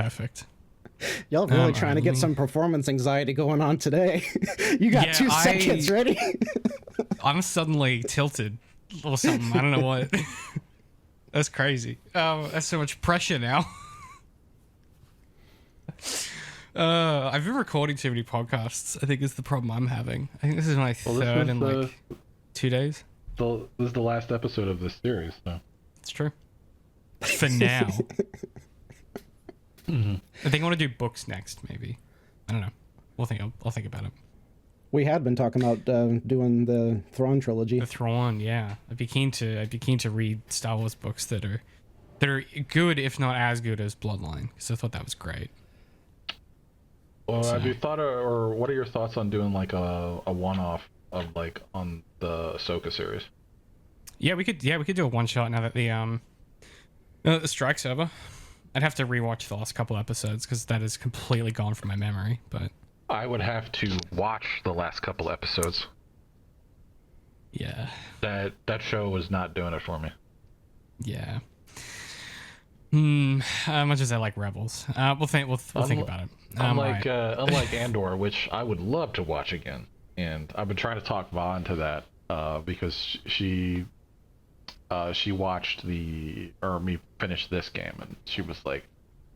perfect. Y'all really trying to get some performance anxiety going on today. You got 2 seconds ready. I'm suddenly tilted or something. I don't know what. That's crazy. That's so much pressure now. I've been recording too many podcasts, I think is the problem I'm having. I think this is my third in like 2 days. This is the last episode of this series, so. It's true. For now. I think I want to do books next, maybe. I don't know. I'll think about it. We had been talking about doing the Thrawn trilogy. The Thrawn, yeah. I'd be keen to read Star Wars books that are good, if not as good as Bloodline, because I thought that was great. Well, have you thought, or what are your thoughts on doing like a one-off of like on the Ahsoka series? Yeah, we could do a one shot now that the strike's over. I'd have to rewatch the last couple episodes because that is completely gone from my memory. But I would have to watch the last couple episodes. Yeah, that show was not doing it for me. Yeah. Much as I like Rebels, we'll think about it. Unlike Andor, which I would love to watch again, and I've been trying to talk Va into that because she watched me finish this game, and she was like,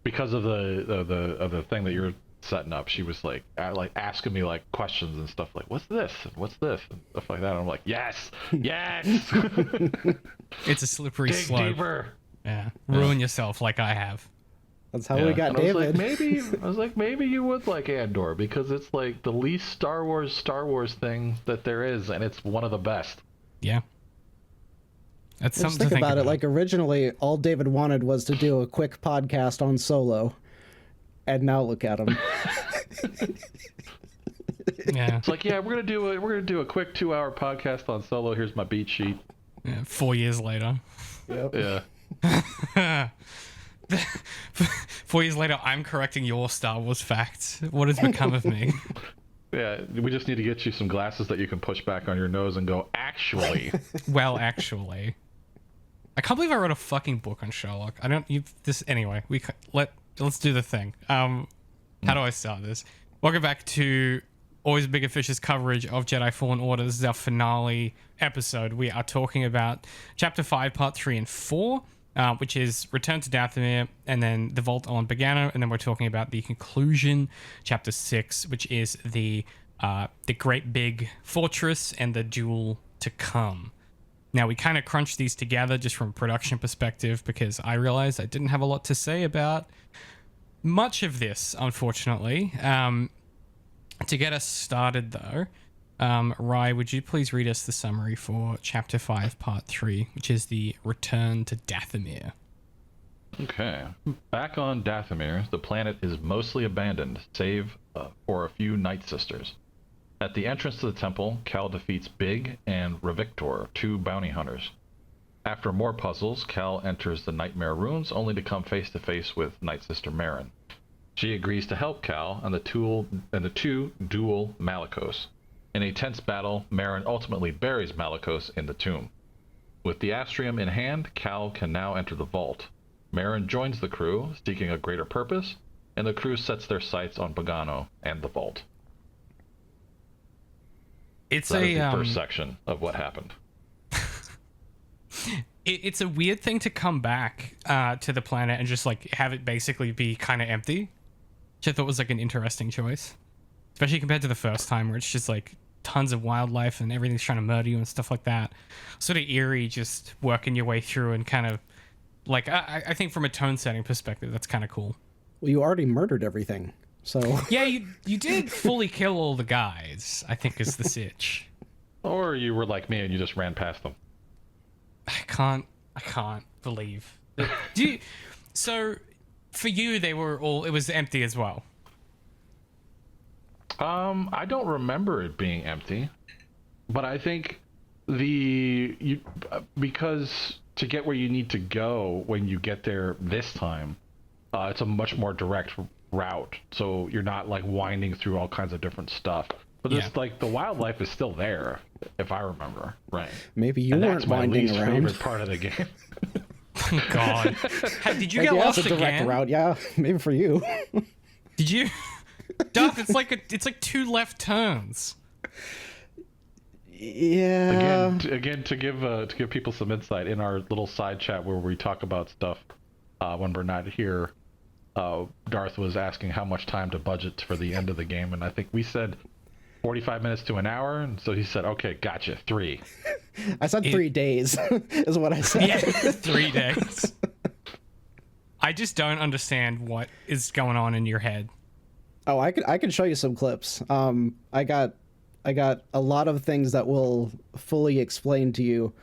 because of the thing that you're setting up, she was like asking me like questions and stuff like, what's this and what's this and stuff like that. And I'm like, yes. It's a slippery Dig slope. Deeper. Yeah, ruin yourself like I have. That's how we got David. I was like, maybe you would like Andor because it's like the least Star Wars thing that there is, and it's one of the best. Yeah. That's Just something think to about it. Like originally, all David wanted was to do a quick podcast on Solo, and now look at him. Yeah. It's like, yeah, we're gonna do a quick 2-hour podcast on Solo. Here's my beat sheet. Yeah, 4 years later. Yep. Yeah. 4 years later, I'm correcting your Star Wars facts. What has become of me? Yeah, we just need to get you some glasses that you can push back on your nose and go, actually. Well, actually. I can't believe I wrote a fucking book on Sherlock. Anyway, let's do the thing. How do I start this? Welcome back to Always Bigger Fish's coverage of Jedi Fallen Order. This is our finale episode. We are talking about Chapter 5, Part 3 and 4, which is Return to Dathomir, and then The Vault on Bogano, and then we're talking about the conclusion, Chapter 6, which is the Great Big Fortress and the Duel to Come. Now, we kind of crunched these together just from a production perspective because I realized I didn't have a lot to say about much of this, unfortunately. To get us started, though, Rai, would you please read us the summary for Chapter 5, Part 3, which is the Return to Dathomir? Okay. Back on Dathomir, the planet is mostly abandoned, save for a few Night Sisters. At the entrance to the temple, Cal defeats Big and Revictor, 2 bounty hunters. After more puzzles, Cal enters the Nightmare Ruins, only to come face to face with Night Sister Marin. She agrees to help Cal, and the two duel Malicos. In a tense battle, Marin ultimately buries Malicos in the tomb. With the Astrium in hand, Cal can now enter the vault. Marin joins the crew, seeking a greater purpose, and the crew sets their sights on Bogano and the vault. That is the first section of what happened. It's a weird thing to come back to the planet and just like have it basically be kind of empty, which I thought was like an interesting choice, especially compared to the first time where it's just like tons of wildlife and everything's trying to murder you and stuff like that. Sort of eerie, just working your way through and kind of like I think from a tone setting perspective, that's kind of cool. Well, you already murdered everything, so yeah, you did fully kill all the guys, I think is the sitch. Or you were like me and you just ran past them. I can't believe. So for you, it was empty as well. I don't remember it being empty, but I think because to get where you need to go when you get there this time, it's a much more direct route. So you're not like winding through all kinds of different stuff. But this, like, the wildlife is still there, if I remember right. Maybe you weren't winding around. That's my least favorite part of the game. Oh, God. Hey, did you Like, get yeah, lost it's a direct again? route. Yeah, maybe for you. Did you? Darth, it's like 2 left turns. Yeah. Again, to give people some insight, in our little side chat where we talk about stuff when we're not here, Darth was asking how much time to budget for the end of the game, and I think we said 45 minutes to an hour, and so he said, "Okay, gotcha, 3." I said 3 days is what I said. Yeah, 3 days. I just don't understand what is going on in your head. Oh, I could show you some clips. I got a lot of things that will fully explain to you.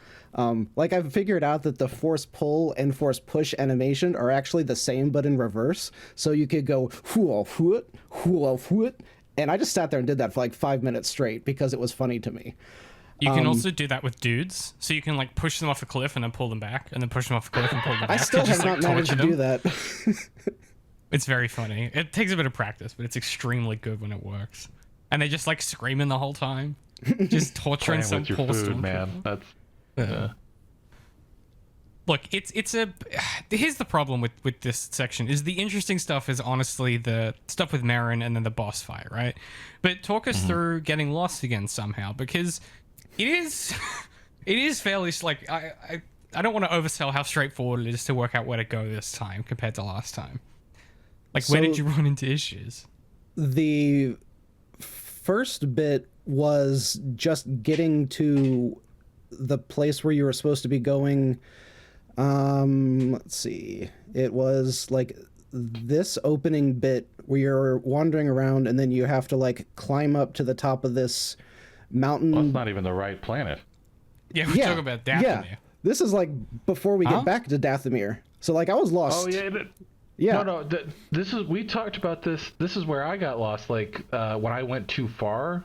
Like, I've figured out that the force pull and force push animation are actually the same, but in reverse. So you could go whoop, and I just sat there and did that for like 5 minutes straight because it was funny to me. You can also do that with dudes, so you can like push them off a cliff and then pull them back, and then push them off a cliff and pull them back. I still just, have not managed to do that. It's very funny. It takes a bit of practice, but it's extremely good when it works. And they just like screaming the whole time, just torturing some with your poor food, stormtrooper. man. That's Look, it's a. Here's the problem with this section: is the interesting stuff is honestly the stuff with Merrin and then the boss fight, right? But talk us through getting lost again somehow, because it is fairly like I don't want to oversell how straightforward it is to work out where to go this time compared to last time. Like, where did you run into issues? The first bit was just getting to the place where you were supposed to be going. Let's see. It was like this opening bit where you're wandering around and then you have to like climb up to the top of this mountain. Well, it's not even the right planet. Yeah, we're talking about Dathomir. Yeah. This is like before we get back to Dathomir. So like I was lost. Oh yeah. Yeah. No. This is, we talked about this. This is where I got lost. Like when I went too far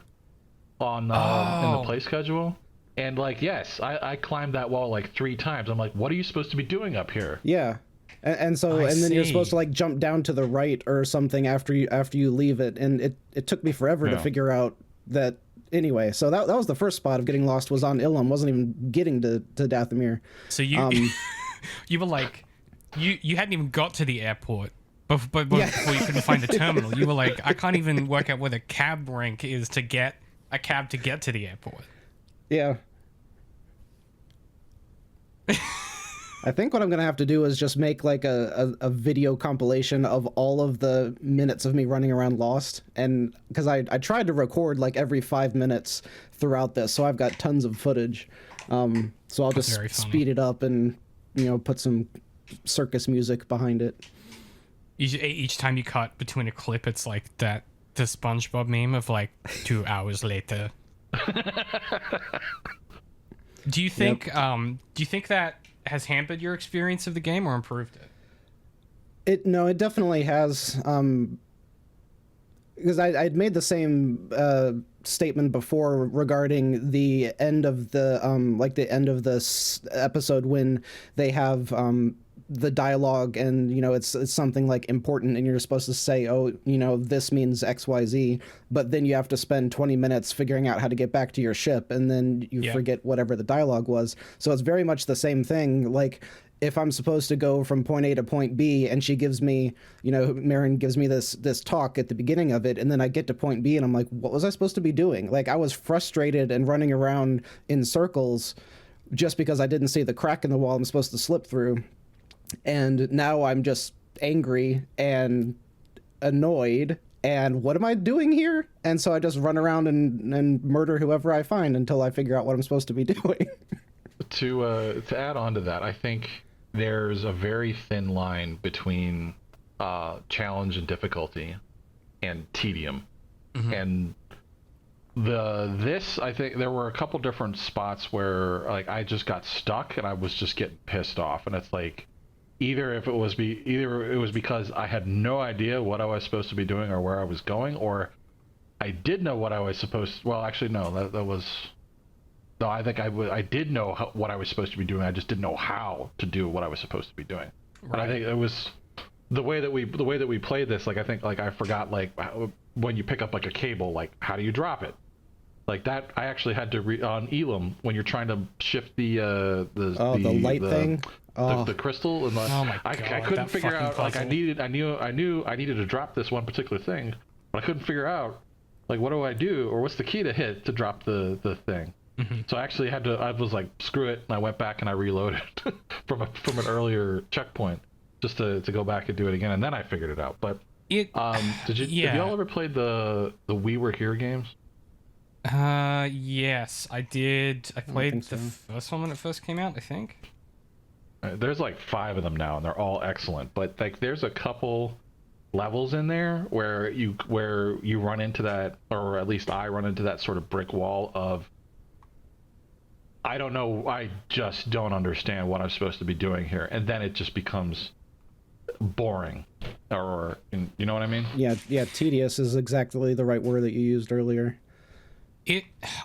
on in the play schedule. And like, yes, I climbed that wall like 3 times. I'm like, what are you supposed to be doing up here? Yeah. And so and then you're supposed to like jump down to the right or something after you leave it, and it took me forever to figure out that. Anyway, so that was the first spot of getting lost, was on Ilum. Wasn't even getting to Dathomir. So you you were like you hadn't even got to the airport before you couldn't find the terminal. You were like, I can't even work out where the cab rank is to get a cab to get to the airport. Yeah. I think what I'm going to have to do is just make like a video compilation of all of the minutes of me running around lost. And because I tried to record like every 5 minutes throughout this, so I've got tons of footage. So I'll just speed it up and, put some circus music behind it. Each time you cut between a clip, it's like the SpongeBob meme of like 2 hours later. Do you think that has hampered your experience of the game or improved it? It definitely has. Because I'd made the same statement before regarding the end of the the end of this episode when they have the dialogue and it's something like important and you're supposed to say, oh, this means XYZ, but then you have to spend 20 minutes figuring out how to get back to your ship, and then you forget whatever the dialogue was. So it's very much the same thing. Like, if I'm supposed to go from point A to point B and she gives me, Merrin gives me this talk at the beginning of it, and then I get to point B and I'm like, what was I supposed to be doing? Like, I was frustrated and running around in circles just because I didn't see the crack in the wall I'm supposed to slip through. And now I'm just angry and annoyed, and what am I doing here? And so I just run around and murder whoever I find until I figure out what I'm supposed to be doing. To add on to that, I think there's a very thin line between challenge and difficulty and tedium. And I think there were a couple different spots where like I just got stuck and I was just getting pissed off, and it's like, either it was because I had no idea what I was supposed to be doing or where I was going, or I did know what I was supposed to, well, actually, no, I think I did know what I was supposed to be doing. I just didn't know how to do what I was supposed to be doing. Right. And I think it was the way that we played this. Like, I think like I forgot, like, when you pick up like a cable, like, how do you drop it? Like that, I actually had to on Elam when you're trying to shift the light thing. the crystal, and Oh my I God, couldn't that figure fucking out. Like, puzzle. I knew I needed to drop this one particular thing, but I couldn't figure out, like, what do I do, or what's the key to hit to drop the thing. So I actually had to. I was like, screw it, and I went back and I reloaded from an earlier checkpoint just to go back and do it again, and then I figured it out. But have y'all ever played the We Were Here games? Yes, I did. I played the so. first one when it first came out, I think. There's like 5 of them now, and they're all excellent. But like, there's a couple levels in there where you run into that, or at least I run into that sort of brick wall of, I don't know, I just don't understand what I'm supposed to be doing here, and then it just becomes boring, or you know what I mean? Yeah, tedious is exactly the right word that you used earlier.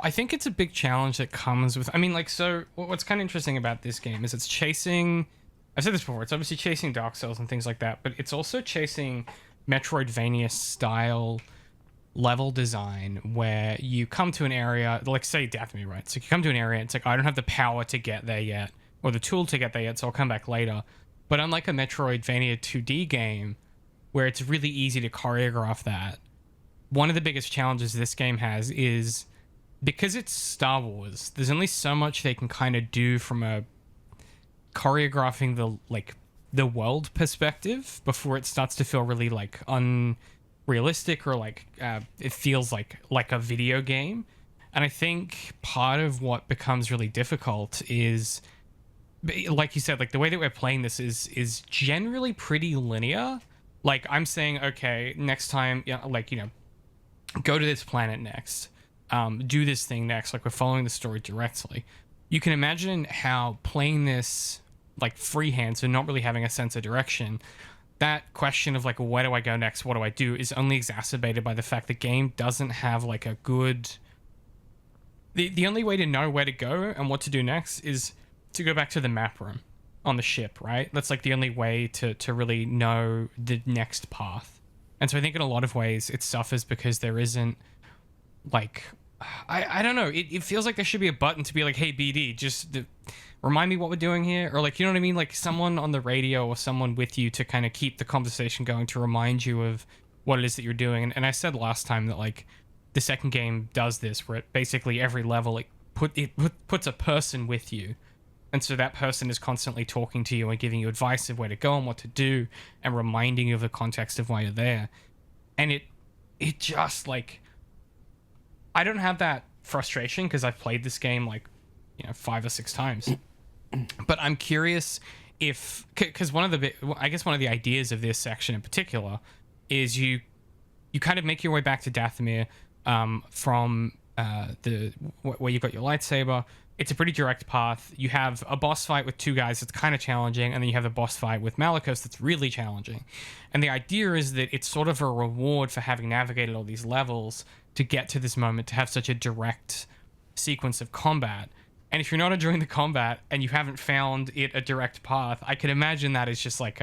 I think it's a big challenge that comes with, I mean, like, so what's kind of interesting about this game is it's chasing, I've said this before, it's obviously chasing Dark Souls and things like that, but it's also chasing Metroidvania style level design where you come to an area, like say Dathomir, right? So you come to an area, it's like, I don't have the power to get there yet, or the tool to get there yet, so I'll come back later. But unlike a Metroidvania 2D game, where it's really easy to choreograph that, one of the biggest challenges this game has is, because it's Star Wars, there's only so much they can kind of do from a choreographing the world perspective before it starts to feel really like unrealistic, or like it feels like a video game. And I think part of what becomes really difficult is, like you said, like the way that we're playing this is generally pretty linear. Like, I'm saying, okay, next time, go to this planet next, do this thing next. Like, we're following the story directly. You can imagine how playing this like freehand, so not really having a sense of direction, that question of like, where do I go next, what do I do, is only exacerbated by the fact the game doesn't have like a good, the only way to know where to go and what to do next is to go back to the map room on the ship, right? That's like the only way to really know the next path. And so I think in a lot of ways it suffers because there isn't, like, I don't know, it feels like there should be a button to be like, hey BD, just remind me what we're doing here, or like, you know what I mean, like someone on the radio or someone with you to kind of keep the conversation going, to remind you of what it is that you're doing. And I said last time that like the second game does this, where it basically every level it puts a person with you. And so that person is constantly talking to you and giving you advice of where to go and what to do, and reminding you of the context of why you're there. And it just, like, I don't have that frustration because I've played this game like, 5 or 6 times. But I'm curious if, because one of the ideas of this section in particular is you kind of make your way back to Dathomir from where you got your lightsaber. It's a pretty direct path. You have a boss fight with 2 guys that's kind of challenging, and then you have a boss fight with Malicos that's really challenging. And the idea is that it's sort of a reward for having navigated all these levels to get to this moment, to have such a direct sequence of combat. And if you're not enjoying the combat and you haven't found it a direct path, I could imagine that is just like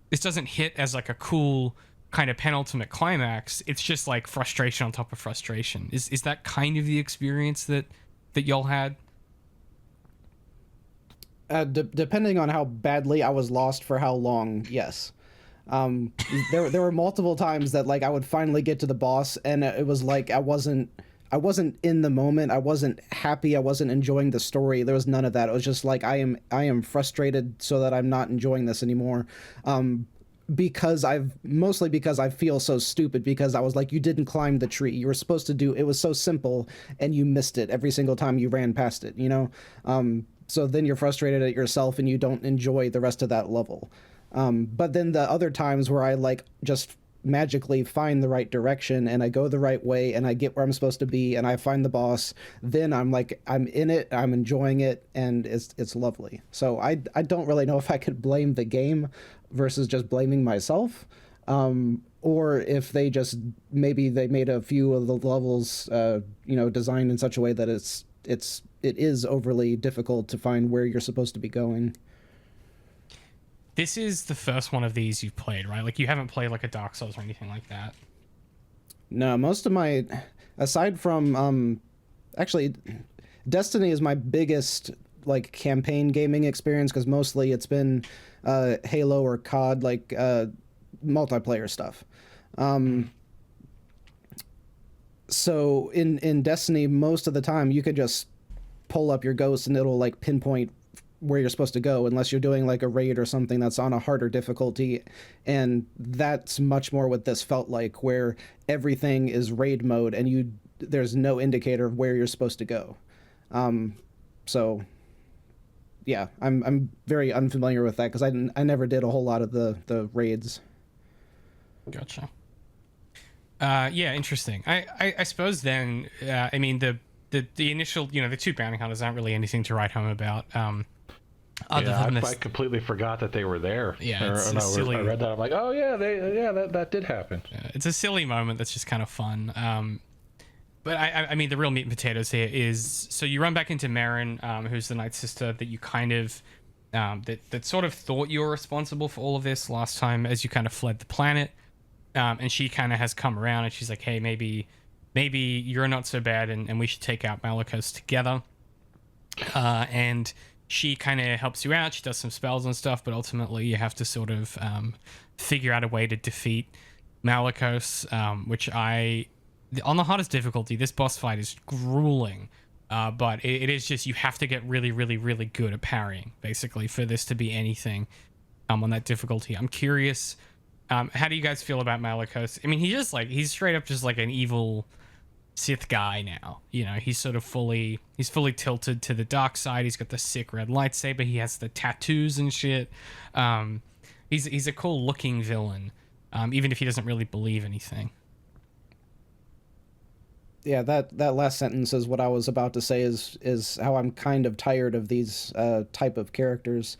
this doesn't hit as like a cool kind of penultimate climax. It's just like frustration on top of frustration. Is that kind of the experience that y'all had? Depending on how badly I was lost for how long, yes. There were multiple times that like I would finally get to the boss, and it was like I wasn't in the moment. I wasn't happy. I wasn't enjoying the story. There was none of that. It was just like I am frustrated so that I'm not enjoying this anymore. Because I feel so stupid, because I was like, you didn't climb the tree. You were supposed to do, it was so simple and you missed it every single time you ran past it, so then you're frustrated at yourself and you don't enjoy the rest of that level. But then the other times where I like just magically find the right direction and I go the right way and I get where I'm supposed to be and I find the boss, then I'm like, I'm in it, I'm enjoying it, and it's lovely. So I don't really know if I could blame the game versus just blaming myself, or if they just, maybe they made a few of the levels designed in such a way that it is overly difficult to find where you're supposed to be going. This is the first one of these you've played, right? Like, you haven't played like a Dark Souls or anything like that. No, most of aside from, actually, Destiny is my biggest like campaign gaming experience, because mostly it's been Halo or COD, like multiplayer stuff. So in Destiny, most of the time you could just pull up your ghost and it'll like pinpoint where you're supposed to go, unless you're doing like a raid or something that's on a harder difficulty. And that's much more what this felt like, where everything is raid mode and there's no indicator of where you're supposed to go. So yeah, I'm very unfamiliar with that, because I never did a whole lot of the raids. Gotcha. Yeah, interesting. I suppose then, I mean, the initial, the two bounty hunters aren't really anything to write home about. Other than this, I completely forgot that they were there. Yeah, it's silly. I read that. I'm like, oh yeah, that did happen. It's a silly moment that's just kind of fun. But I mean, the real meat and potatoes here is, so you run back into Marin, who's the Night Sister that you kind of, that sort of thought you were responsible for all of this last time as you kind of fled the planet. And she kind of has come around and she's like, hey, maybe you're not so bad and we should take out Malicos together. And she kind of helps you out. She does some spells and stuff, but ultimately you have to sort of figure out a way to defeat Malicos, which on the hardest difficulty, this boss fight is grueling. But it is just, you have to get really, really, really good at parrying, basically, for this to be anything on that difficulty. I'm curious, how do you guys feel about Malicos? I mean, he's straight up just like an evil Sith guy now. He's sort of fully tilted to the dark side. He's got the sick red lightsaber. He has the tattoos and shit. He's a cool looking villain, even if he doesn't really believe anything. Yeah, that last sentence is what I was about to say, is how I'm kind of tired of these type of characters,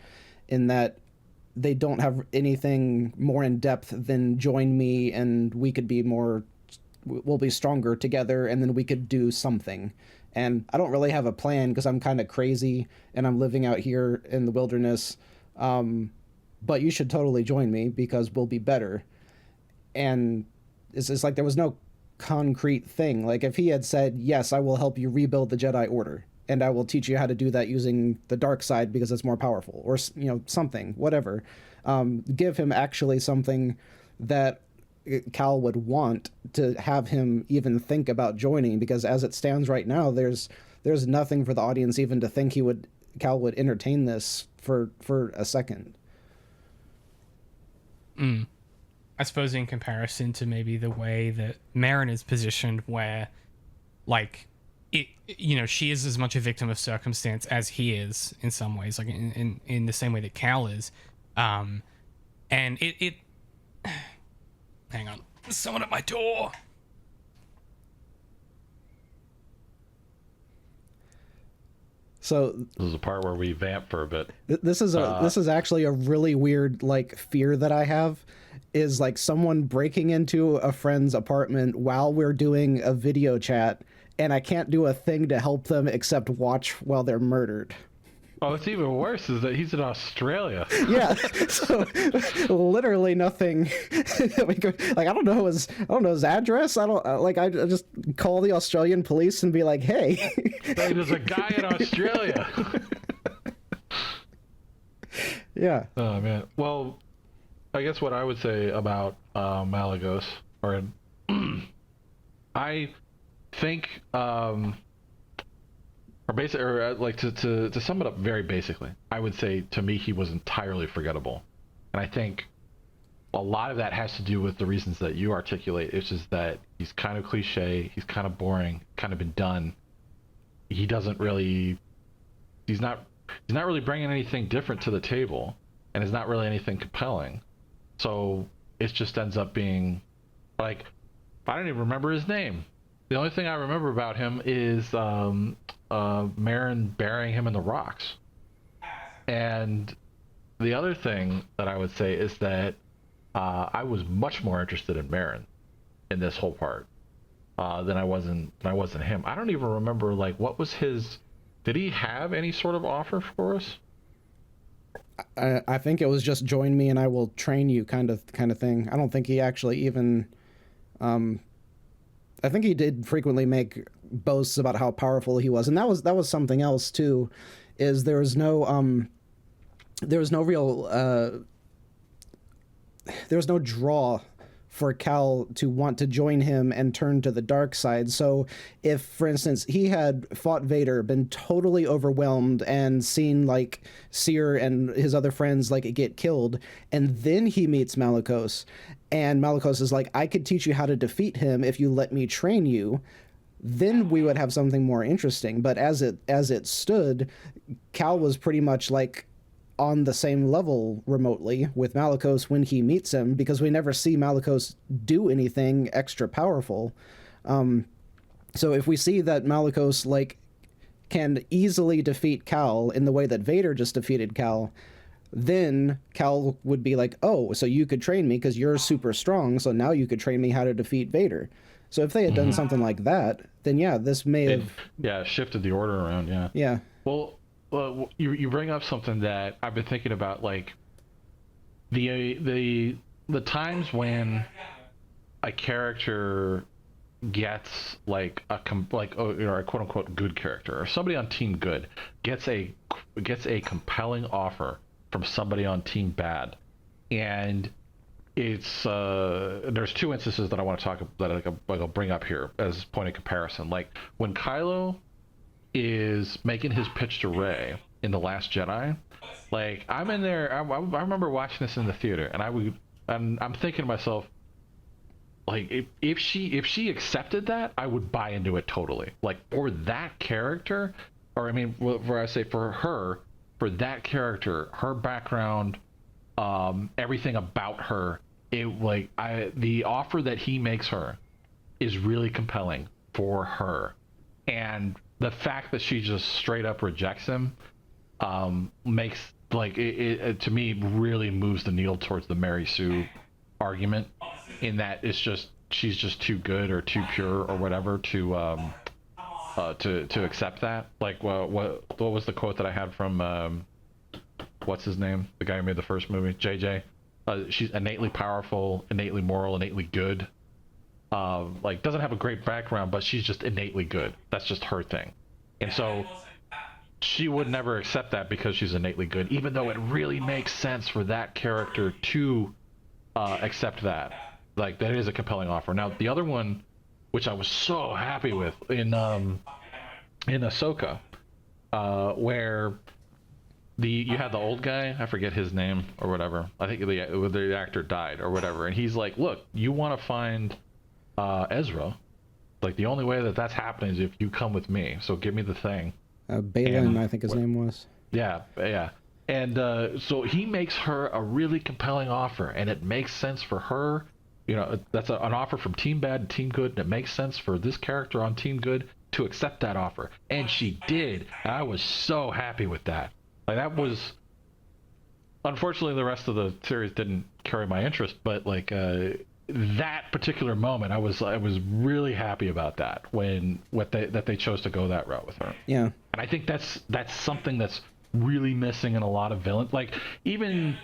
in that they don't have anything more in depth than join me and we'll be stronger together and then we could do something. And I don't really have a plan, because I'm kind of crazy and I'm living out here in the wilderness. But you should totally join me because we'll be better. And it's like there was no concrete thing. Like if he had said, yes, I will help you rebuild the Jedi Order and I will teach you how to do that using the dark side because it's more powerful, or something, whatever. Give him actually something that Cal would want to have him even think about joining, because as it stands right now, there's nothing for the audience even to think Cal would entertain this for a second. I suppose in comparison to maybe the way that Marin is positioned, where like she is as much a victim of circumstance as he is in some ways, like in the same way that Cal is. And it hang on, there's someone at my door. So this is the part where we vamp for a bit. This is actually a really weird like fear that I have, is like someone breaking into a friend's apartment while we're doing a video chat and I can't do a thing to help them except watch while they're murdered. Oh, it's even worse is that he's in Australia. Yeah, so literally nothing. Like I don't know his address. I just call the Australian police and be like, hey. Hey, there's a guy in Australia. Yeah. Oh man. Well, I guess what I would say about Malagos, or I think, to sum it up very basically, I would say to me he was entirely forgettable, and I think a lot of that has to do with the reasons that you articulate. It's just that he's kind of cliche, he's kind of boring, kind of been done. He's not really bringing anything different to the table, and it's not really anything compelling. So it just ends up being like, I don't even remember his name. The only thing I remember about him is Marin burying him in the rocks. And the other thing that I would say is that I was much more interested in Marin in this whole part than I wasn't him. I don't even remember, like, what was his... Did he have any sort of offer for us? I think it was just join me and I will train you kind of thing. I don't think he actually even... I think he did frequently make boasts about how powerful he was, and that was something else too, is there was no real there was no draw for Cal to want to join him and turn to the dark side. So if, for instance, he had fought Vader, been totally overwhelmed, and seen like Seer and his other friends like get killed, and then he meets Malicos, and Malicos is like, I could teach you how to defeat him if you let me train you, then we would have something more interesting. But as it stood, Cal was pretty much like on the same level remotely with Malicos when he meets him, because we never see Malicos do anything extra powerful. So if we see that Malicos like can easily defeat Cal in the way that Vader just defeated Cal, then Cal would be like, oh, so you could train me because you're super strong, so now you could train me how to defeat Vader. So if they had done something like that, then yeah, this may have shifted the order around. Yeah. Well, you bring up something that I've been thinking about, like the times when a character gets like a quote unquote good character, or somebody on Team Good gets a compelling offer from somebody on Team Bad, and it's there's two instances that I want to talk about that I'll bring up here as point of comparison. Like when Kylo is making his pitch to Rey in The Last Jedi, like I'm in there, I remember watching this in the theater, and I'm thinking to myself, like if she accepted that, I would buy into it totally. Like for that character, or I mean, where I say for that character, her background, everything about her, the offer that he makes her is really compelling for her, and the fact that she just straight up rejects him makes like it to me really moves the needle towards the Mary Sue argument, in that it's just she's just too good or too pure or whatever to accept that. Like what was the quote that I had from what's his name, the guy who made the first movie, JJ? She's innately powerful, innately moral, innately good. Like doesn't have a great background, but she's just innately good. That's just her thing. And so she would never accept that because she's innately good, even though it really makes sense for that character to accept that. Like that is a compelling offer. Now the other one, which I was so happy with in Ahsoka, where you had the old guy, I forget his name or whatever. I think the actor died or whatever, and he's like, look, you want to find Ezra, like the only way that's happening is if you come with me, so give me the thing. Balin, I think his name was. Yeah. And so he makes her a really compelling offer, and it makes sense for her. You know, that's an offer from Team Bad to Team Good, and it makes sense for this character on Team Good to accept that offer, and she did. And I was so happy with that. Like that was, unfortunately, the rest of the series didn't carry my interest, but like that particular moment, I was really happy about that that they chose to go that route with her. Yeah. And I think that's something that's really missing in a lot of villains. Like even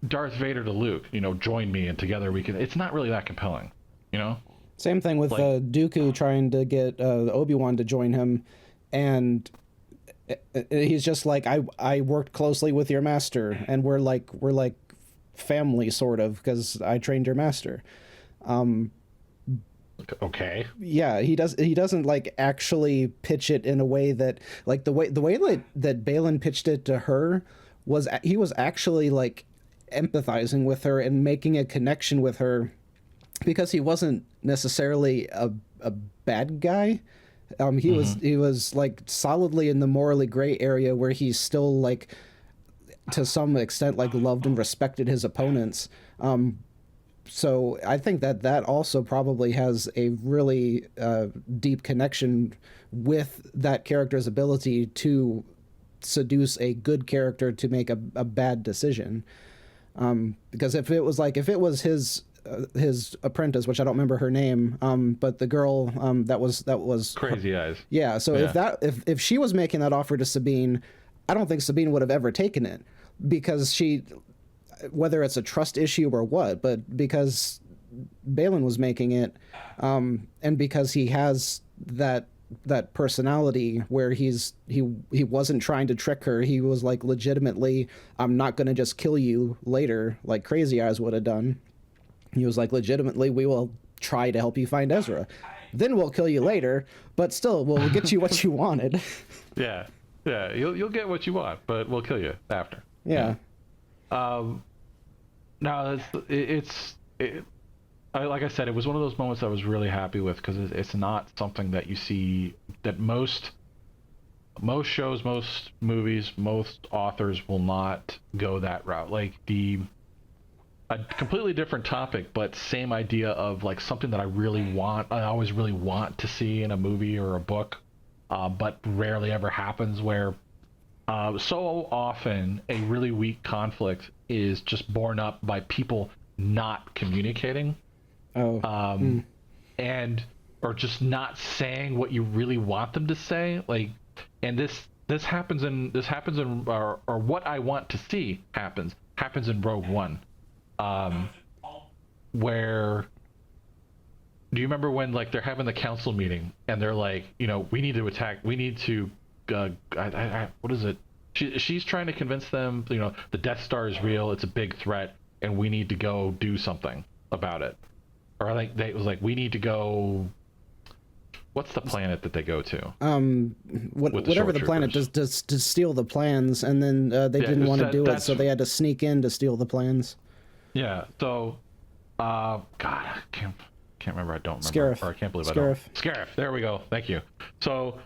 Darth Vader to Luke, you know, join me and together we can. It's not really that compelling, you know. Same thing with Dooku trying to get Obi-Wan to join him, and he's just like, I worked closely with your master, and we're like family sort of, because I trained your master. Okay. Yeah, he doesn't like actually pitch it in a way that, like the way that Balin pitched it to her was he was actually like empathizing with her and making a connection with her, because he wasn't necessarily a bad guy. He was like solidly in the morally gray area where he's still like to some extent like loved and respected his opponents. So I think that also probably has a really deep connection with that character's ability to seduce a good character to make a bad decision. Because if it was his apprentice, which I don't remember her name, but the girl that was Crazy Eyes. Yeah. So if she was making that offer to Sabine, I don't think Sabine would have ever taken it, because she, whether it's a trust issue or what, but because Balin was making it, and because he has that that personality where he wasn't trying to trick her. He was like, legitimately, I'm not going to just kill you later like Crazy Eyes would have done. He was like, legitimately, we will try to help you find Ezra. Then we'll kill you later, but still, we'll get you what you wanted. Yeah, you'll get what you want, but we'll kill you after. Yeah. No, like I said, it was one of those moments I was really happy with, because it's not something that you see, that most shows, most movies, most authors will not go that route. Like a completely different topic, but same idea of like something that I always really want to see in a movie or a book, but rarely ever happens, where so often a really weak conflict is just borne up by people not communicating. And or just not saying what you really want them to say. Like, and this happens in or what I want to see happens in Rogue One. Where, do you remember when like they're having the council meeting and they're like, we need to attack, we need to what is it? She's trying to convince them, the Death Star is real, it's a big threat, and we need to go do something about it. Or like it was like, we need to go. What's the planet that they go to? Whatever the planet does to steal the plans, and then they didn't want to do it, so they had to sneak in to steal the plans. Yeah. So, God, I can't remember. I don't remember. Scarif. Or I can't believe I Scarif. don't. Scarif. There we go. Thank you. So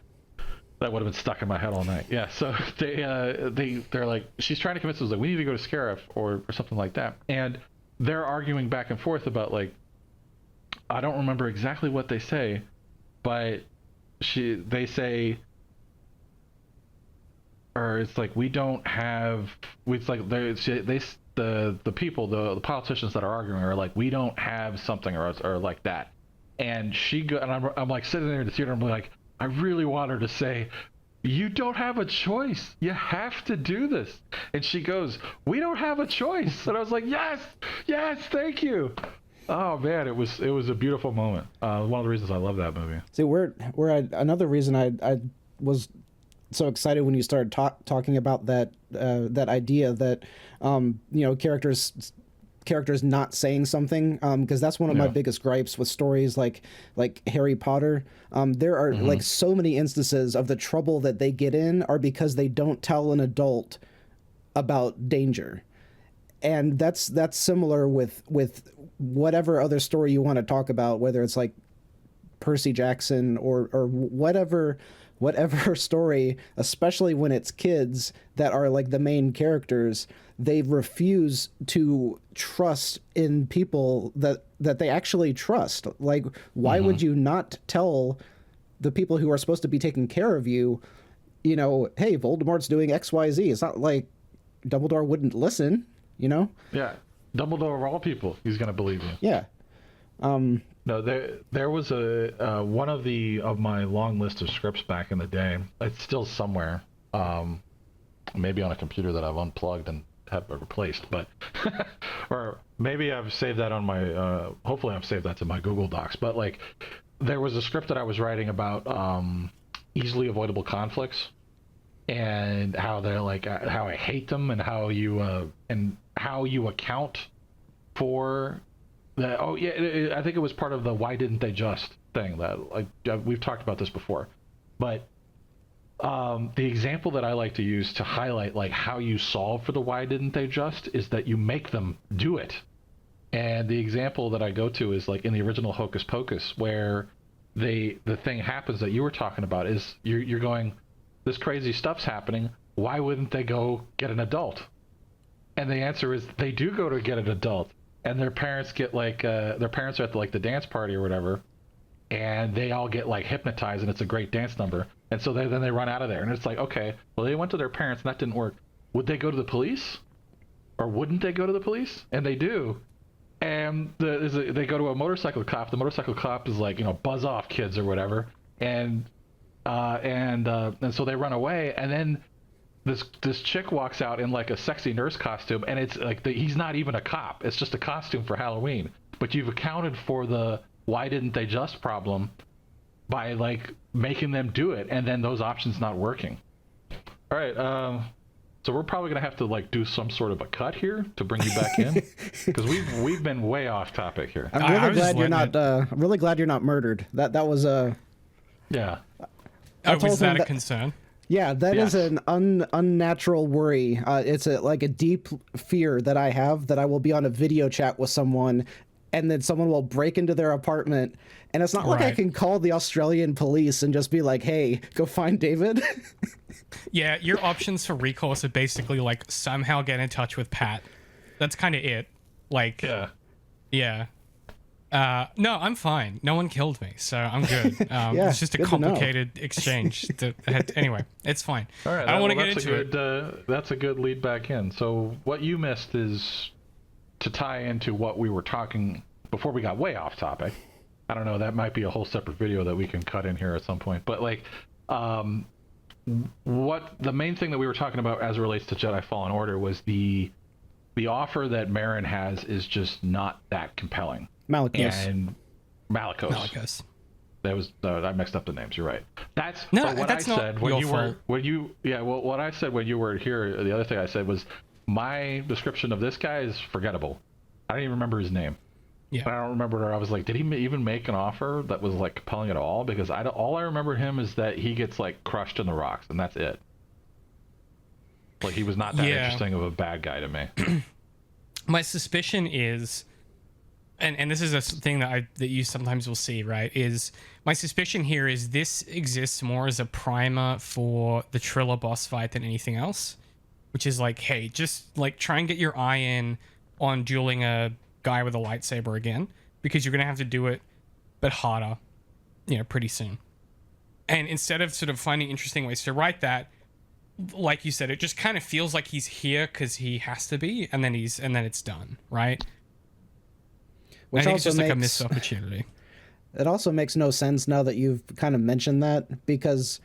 that would have been stuck in my head all night. Yeah. So they're like, she's trying to convince us like, we need to go to Scarif or something like that, and they're arguing back and forth about like, I don't remember exactly what they say, but they say, or it's like, we don't have, it's like the people, the politicians that are arguing are like, we don't have something or like that. And I'm like sitting there in the theater, I'm like, I really want her to say, you don't have a choice. You have to do this. And she goes, we don't have a choice. And I was like, yes, thank you. Oh man, it was a beautiful moment. One of the reasons I love that movie. See, another reason I was so excited when you started talking about that idea that characters not saying something, because that's one of my biggest gripes with stories like Harry Potter. There are like so many instances of the trouble that they get in are because they don't tell an adult about danger. And that's similar with whatever other story you want to talk about, whether it's like Percy Jackson or whatever story, especially when it's kids that are like the main characters. They refuse to trust in people that they actually trust. Like, why would you not tell the people who are supposed to be taking care of you, hey, Voldemort's doing XYZ? It's not like Dumbledore wouldn't listen. Yeah, Dumbledore of all people, he's gonna believe you. Yeah. No, there was a one of my long list of scripts back in the day. It's still somewhere, maybe on a computer that I've unplugged and have replaced, but or maybe I've saved that on my. Hopefully, I've saved that to my Google Docs. But like, there was a script that I was writing about easily avoidable conflicts, and how they're like, how I hate them, and how you account for that. Oh yeah, I think it was part of the why didn't they just thing that, like, we've talked about this before, but the example that I like to use to highlight like how you solve for the why didn't they just is that you make them do it. And the example that I go to is like in the original Hocus Pocus, where the thing happens that you were talking about is you're going, this crazy stuff's happening, why wouldn't they go get an adult? And the answer is they do go to get an adult, and their parents get like their parents are at the dance party or whatever, and they all get like hypnotized, and it's a great dance number, and so then they run out of there, and it's like, okay, well, they went to their parents and that didn't work. Would they go to the police, or wouldn't they go to the police? And they do, and they go to a motorcycle cop. The motorcycle cop is like, buzz off, kids, or whatever, and so they run away, and then this chick walks out in like a sexy nurse costume, and it's like he's not even a cop. It's just a costume for Halloween. But you've accounted for the why didn't they just problem by like making them do it and then those options not working. All right, so we're probably gonna have to like do some sort of a cut here to bring you back in because we've been way off topic here. I'm really glad you're not. I'm really glad you're not murdered. That was a. Yeah. Was that a concern? Yeah, that is an unnatural worry. It's like a deep fear that I have that I will be on a video chat with someone, and then someone will break into their apartment, and it's not like I can call the Australian police and just be like, "Hey, go find David." Yeah, your options for recourse are basically like somehow get in touch with Pat. That's kind of it. Like, yeah. No, I'm fine. No one killed me, so I'm good. It's just a complicated exchange. Anyway, it's fine. All right, I don't want to get into it. That's a good lead back in. So what you missed is to tie into what we were talking before we got way off topic. I don't know. That might be a whole separate video that we can cut in here at some point. But like, what the main thing that we were talking about as it relates to Jedi Fallen Order was the offer that Marin has is just not that compelling. Malicos. And Malicos. That was I mixed up the names. You're right. That's what I said when you were what I said when you were here. The other thing I said was my description of this guy is forgettable. I don't even remember his name. Yeah. I don't remember. I was like, did he even make an offer that was like compelling at all? Because all I remember him is that he gets like crushed in the rocks, and that's it. Like he was not that interesting of a bad guy to me. My suspicion is, and this is a thing that you sometimes will see, right? Is my suspicion here is this exists more as a primer for the Triller boss fight than anything else, which is like, hey, just like try and get your eye in on dueling a guy with a lightsaber again, because you're gonna have to do it, but harder, pretty soon. And instead of sort of finding interesting ways to write that, like you said, it just kind of feels like he's here because he has to be, and then it's done, right? Which I think it's also just like a makes, missed opportunity. It also makes no sense now that you've kind of mentioned that, because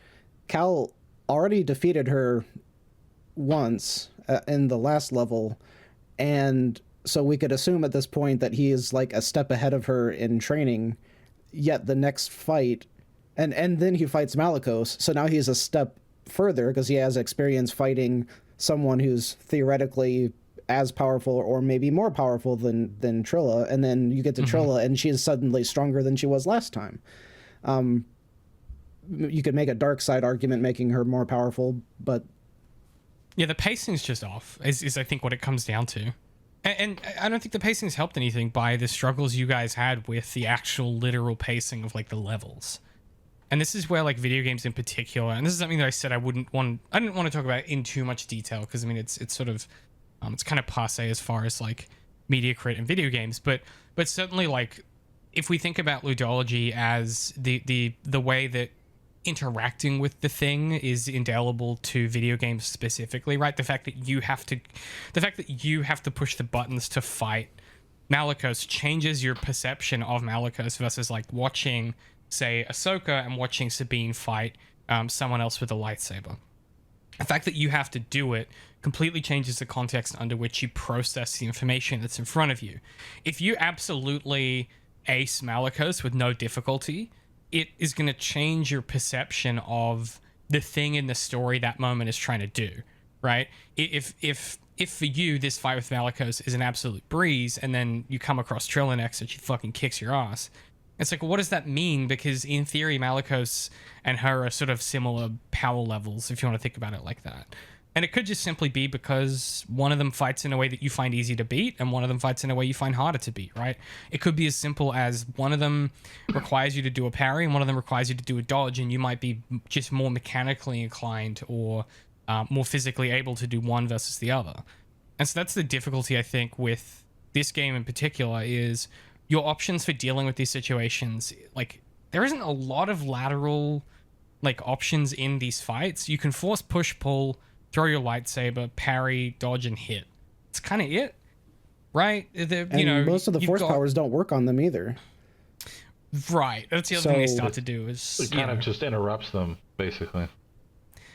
Cal already defeated her once in the last level, and so we could assume at this point that he is like a step ahead of her in training, yet the next fight, and then he fights Malicos, so now he's a step further because he has experience fighting someone who's theoretically as powerful or maybe more powerful than Trilla, and then you get to Trilla and she's suddenly stronger than she was last time. You could make a dark side argument making her more powerful, but yeah, the pacing's just off is I think what it comes down to. And I don't think the pacing's helped anything by the struggles you guys had with the actual literal pacing of like the levels. And this is where like video games in particular, and this is something that I said I didn't want to talk about in too much detail, because I mean it's sort of it's kind of passé as far as like media crit and video games, but certainly like if we think about ludology as the way that interacting with the thing is indelible to video games specifically, right? The fact that you have to push the buttons to fight Malicos changes your perception of Malicos versus like watching, say, Ahsoka and watching Sabine fight someone else with a lightsaber. The fact that you have to do it completely changes the context under which you process the information that's in front of you. If you absolutely ace Malicos with no difficulty, it is going to change your perception of the thing in the story that moment is trying to do, right? If for you this fight with Malicos is an absolute breeze, and then you come across Trilla next and she fucking kicks your ass, it's like, what does that mean? Because in theory, Malicos and her are sort of similar power levels, if you want to think about it like that. And it could just simply be because one of them fights in a way that you find easy to beat, and one of them fights in a way you find harder to beat, right? It could be as simple as one of them requires you to do a parry, and one of them requires you to do a dodge, and you might be just more mechanically inclined or more physically able to do one versus the other. And so that's the difficulty, I think, with this game in particular, is your options for dealing with these situations. Like, there isn't a lot of lateral like options in these fights. You can force, push, pull, throw your lightsaber, parry, dodge, and hit. It's kind of it, right? Most of the force powers don't work on them either. Right. That's the other thing they start to do is it kind of just interrupts them, basically.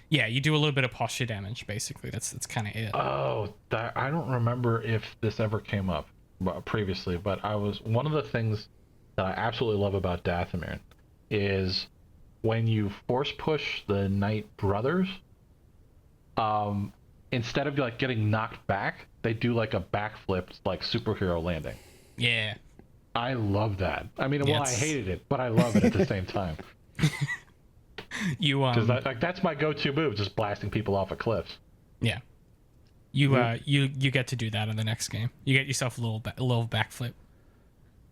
Yeah, you do a little bit of posture damage, basically. That's kind of it. Oh, I don't remember if this ever came up previously, but one of the things that I absolutely love about Dathomir is when you force push the Knight brothers, instead of like getting knocked back, they do like a backflip, like superhero landing. Yeah. I love that. I mean, Yeah, well, I hated it, but I love it at the same time. You Because that's my go-to move, just blasting people off of cliffs. Yeah. You get to do that in the next game. You get yourself a little backflip.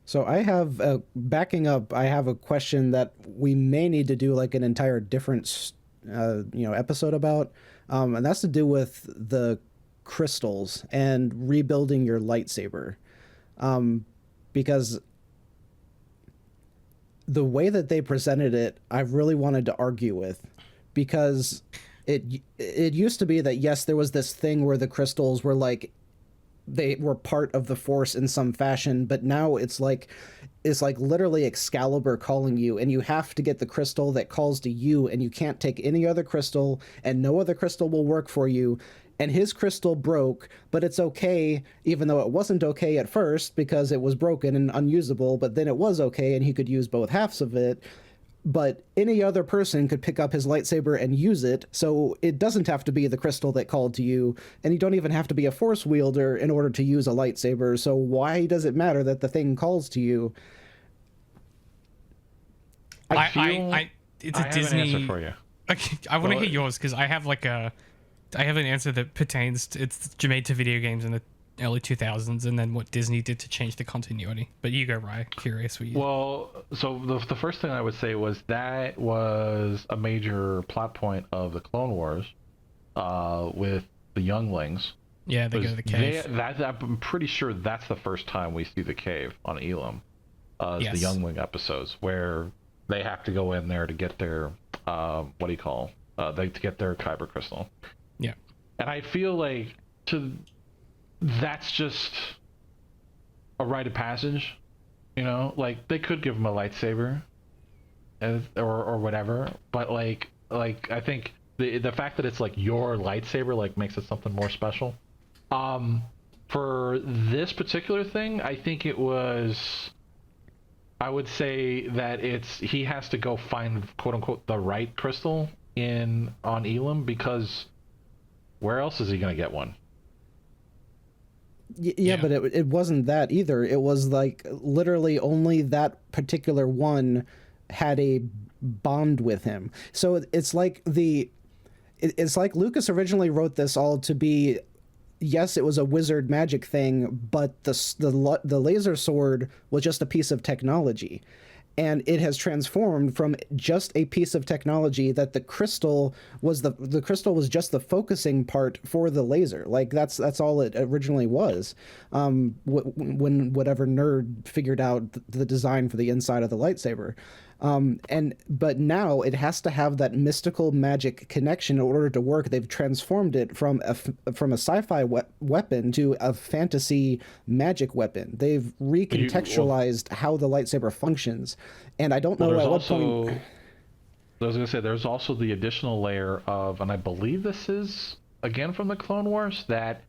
So I have backing up. I have a question that we may need to do like an entire different, episode about, and that's to do with the crystals and rebuilding your lightsaber, because the way that they presented it, I really wanted to argue with, because it used to be that yes, there was this thing where the crystals were like, they were part of the Force in some fashion, but now it's like literally Excalibur calling you, and you have to get the crystal that calls to you, and you can't take any other crystal, and no other crystal will work for you. And his crystal broke, but it's okay, even though it wasn't okay at first because it was broken and unusable, but then it was okay and he could use both halves of it. But any other person could pick up his lightsaber and use it, so it doesn't have to be the crystal that called to you, and you don't even have to be a Force wielder in order to use a lightsaber, so why does it matter that the thing calls to you? It's a Disney. An answer for you. Okay, I want to hear yours, because I have an answer that pertains to, it's made to video games in the early 2000s, and then what Disney did to change the continuity. But you go, Ryan. Curious what you... Well, so the first thing I would say was that was a major plot point of the Clone Wars, with the younglings. Yeah, they go to the cave. I'm pretty sure that's the first time we see the cave on Elam. Yes. The youngling episodes where they have to go in there to get their to get their kyber crystal. Yeah. And I feel like that's just a rite of passage, like they could give him a lightsaber or whatever, but like I think the fact that it's like your lightsaber like makes it something more special. For this particular thing, I think I would say that he has to go find quote unquote the right crystal on Elam, because where else is he going to get one? Yeah, but it wasn't that either. It was like literally only that particular one had a bond with him. So it's like Lucas originally wrote this all to be, yes, it was a wizard magic thing, but the laser sword was just a piece of technology. And it has transformed from just a piece of technology that the crystal was just the focusing part for the laser. Like that's all it originally was. When whatever nerd figured out the design for the inside of the lightsaber. But now it has to have that mystical magic connection in order to work. They've transformed it from a sci-fi weapon to a fantasy magic weapon. They've recontextualized how the lightsaber functions, and I don't know at what point. I was gonna say there's also the additional layer of, and I believe this is again from the Clone Wars, that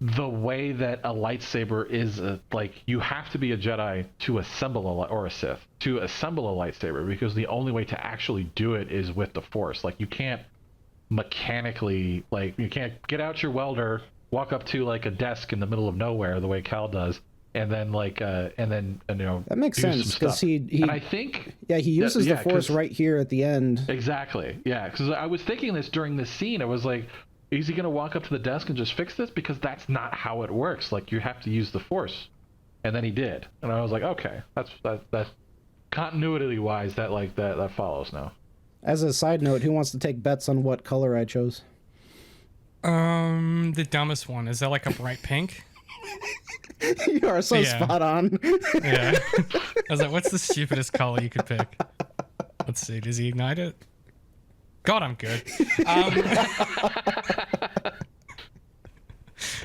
the way that a lightsaber is like you have to be a Jedi to assemble or a Sith to assemble a lightsaber, because the only way to actually do it is with the Force. Like you can't mechanically, like you can't get out your welder, walk up to like a desk in the middle of nowhere the way Cal does, and then that makes sense, because he and I think he uses the Force right here at the end. Exactly, yeah, because I was thinking this during this scene. I was like, is he going to walk up to the desk and just fix this? Because that's not how it works. Like, you have to use the Force. And then he did. And I was like, okay, that's continuity-wise, that follows now. As a side note, who wants to take bets on what color I chose? The dumbest one. Is that like a bright pink? You are so spot on. Yeah. I was like, what's the stupidest color you could pick? Let's see. Does he ignite it? God, I'm good.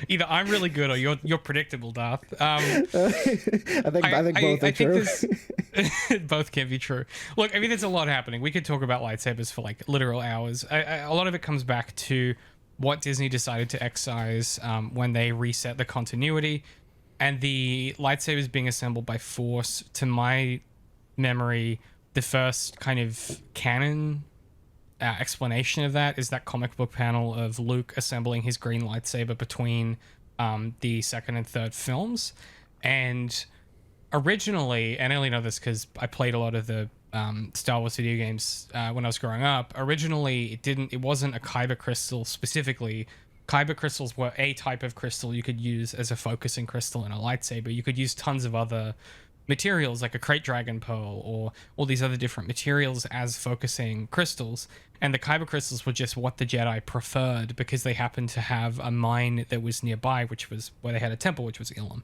Either I'm really good or you're predictable, Darth. I think both are true. Both can be true. Look, I mean, there's a lot happening. We could talk about lightsabers for like literal hours. A lot of it comes back to what Disney decided to excise when they reset the continuity, and the lightsabers being assembled by Force. To my memory, the first kind of canon explanation of that is that comic book panel of Luke assembling his green lightsaber between the second and third films. And originally, and I only know this because I played a lot of the Star Wars video games when I was growing up. Originally, it wasn't a kyber crystal specifically. Kyber crystals were a type of crystal you could use as a focusing crystal in a lightsaber. You could use tons of other materials like a crate dragon pearl or all these other different materials as focusing crystals, and the kyber crystals were just what the Jedi preferred because they happened to have a mine that was nearby, which was where they had a temple, which was Ilum.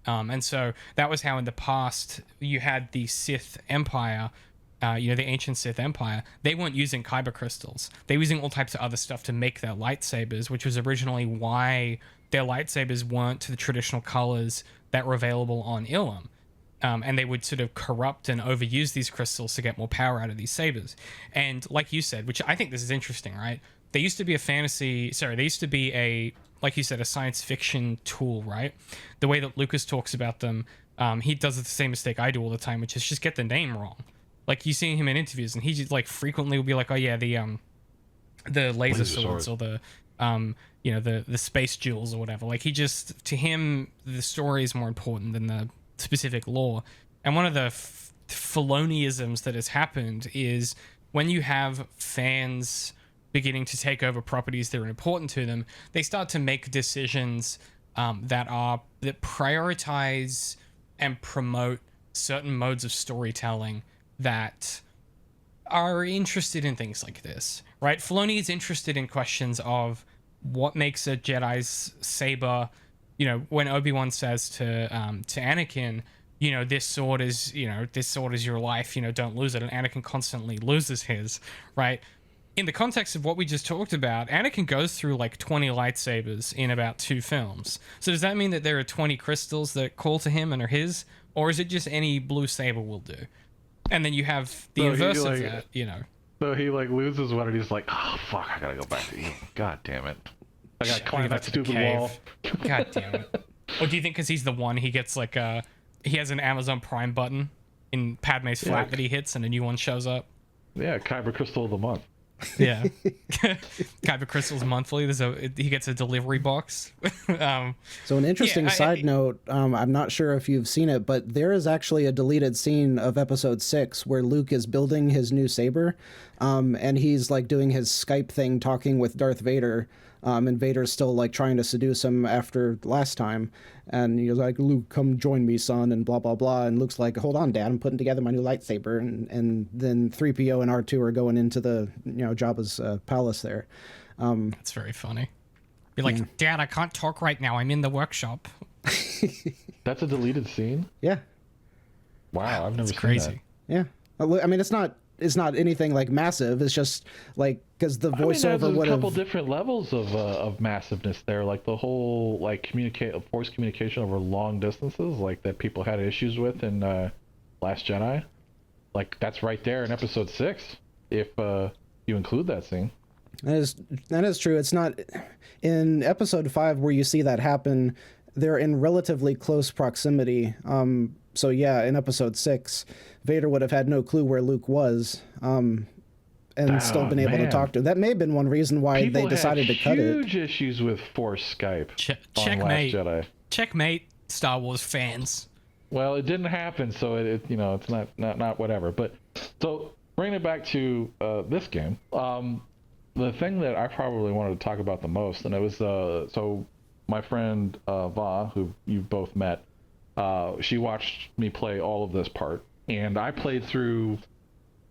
And so that was how in the past you had the Sith Empire, the ancient Sith Empire. They weren't using kyber crystals. They were using all types of other stuff to make their lightsabers, which was originally why their lightsabers weren't the traditional colors that were available on Ilum. And they would sort of corrupt and overuse these crystals to get more power out of these sabers. And like you said, which I think this is interesting, right? They used to be like you said, a science fiction tool, right? The way that Lucas talks about them, he does the same mistake I do all the time, which is just get the name wrong. Like you see him in interviews, and he just like frequently will be like, "Oh yeah, the laser swords or the the space jewels or whatever." Like to him, the story is more important than the specific lore. And one of the Filoniisms that has happened is when you have fans beginning to take over properties that are important to them, they start to make decisions that prioritize and promote certain modes of storytelling that are interested in things like this, right? Filoni is interested in questions of what makes a Jedi's saber. When Obi-Wan says to Anakin, this sword is your life, don't lose it. And Anakin constantly loses his, right? In the context of what we just talked about, Anakin goes through like 20 lightsabers in about 2 films. So does that mean that there are 20 crystals that call to him and are his? Or is it just any blue saber will do? And then you have the inverse of that, So he like loses one and he's like, oh fuck, I gotta go back to you. God damn it. I gotta climb that stupid wall. God damn it. Or do you think because he's the one, he gets like he has an Amazon Prime button in Padme's flat that he hits and a new one shows up? Yeah, Kyber Crystal of the Month. Yeah. Kyber Crystals monthly. He gets a delivery box. So an interesting side note, I'm not sure if you've seen it, but there is actually a deleted scene of episode 6 where Luke is building his new saber, and he's like doing his Skype thing talking with Darth Vader. And Vader's still like trying to seduce him after last time, and he's like, "Luke, come join me, son," and blah blah blah. And Luke's like, "Hold on, Dad, I'm putting together my new lightsaber." And then 3PO and R2 are going into the Jabba's palace there. That's very funny. Be like, "Dad, I can't talk right now. I'm in the workshop." That's a deleted scene? Yeah. Wow, I've never seen crazy. That. Yeah, I mean, it's not anything like massive. It's just like because the voiceover would have a couple different levels of massiveness there, like the whole like force communication over long distances, like that people had issues with in Last Jedi. Like that's right there in episode 6 if you include that scene. That is true. It's not in episode 5 where you see that happen. They're in relatively close proximity. So yeah, in episode 6, Vader would have had no clue where Luke was, and still been able to talk to him. That may have been one reason why they decided to cut it. Huge issues with Force Skype checkmate. on Last Jedi. Checkmate, Star Wars fans. Well, it didn't happen, so it's not whatever. But so bringing it back to this game, the thing that I probably wanted to talk about the most, and it was so my friend Va, who you both met. She watched me play all of this part, and I played through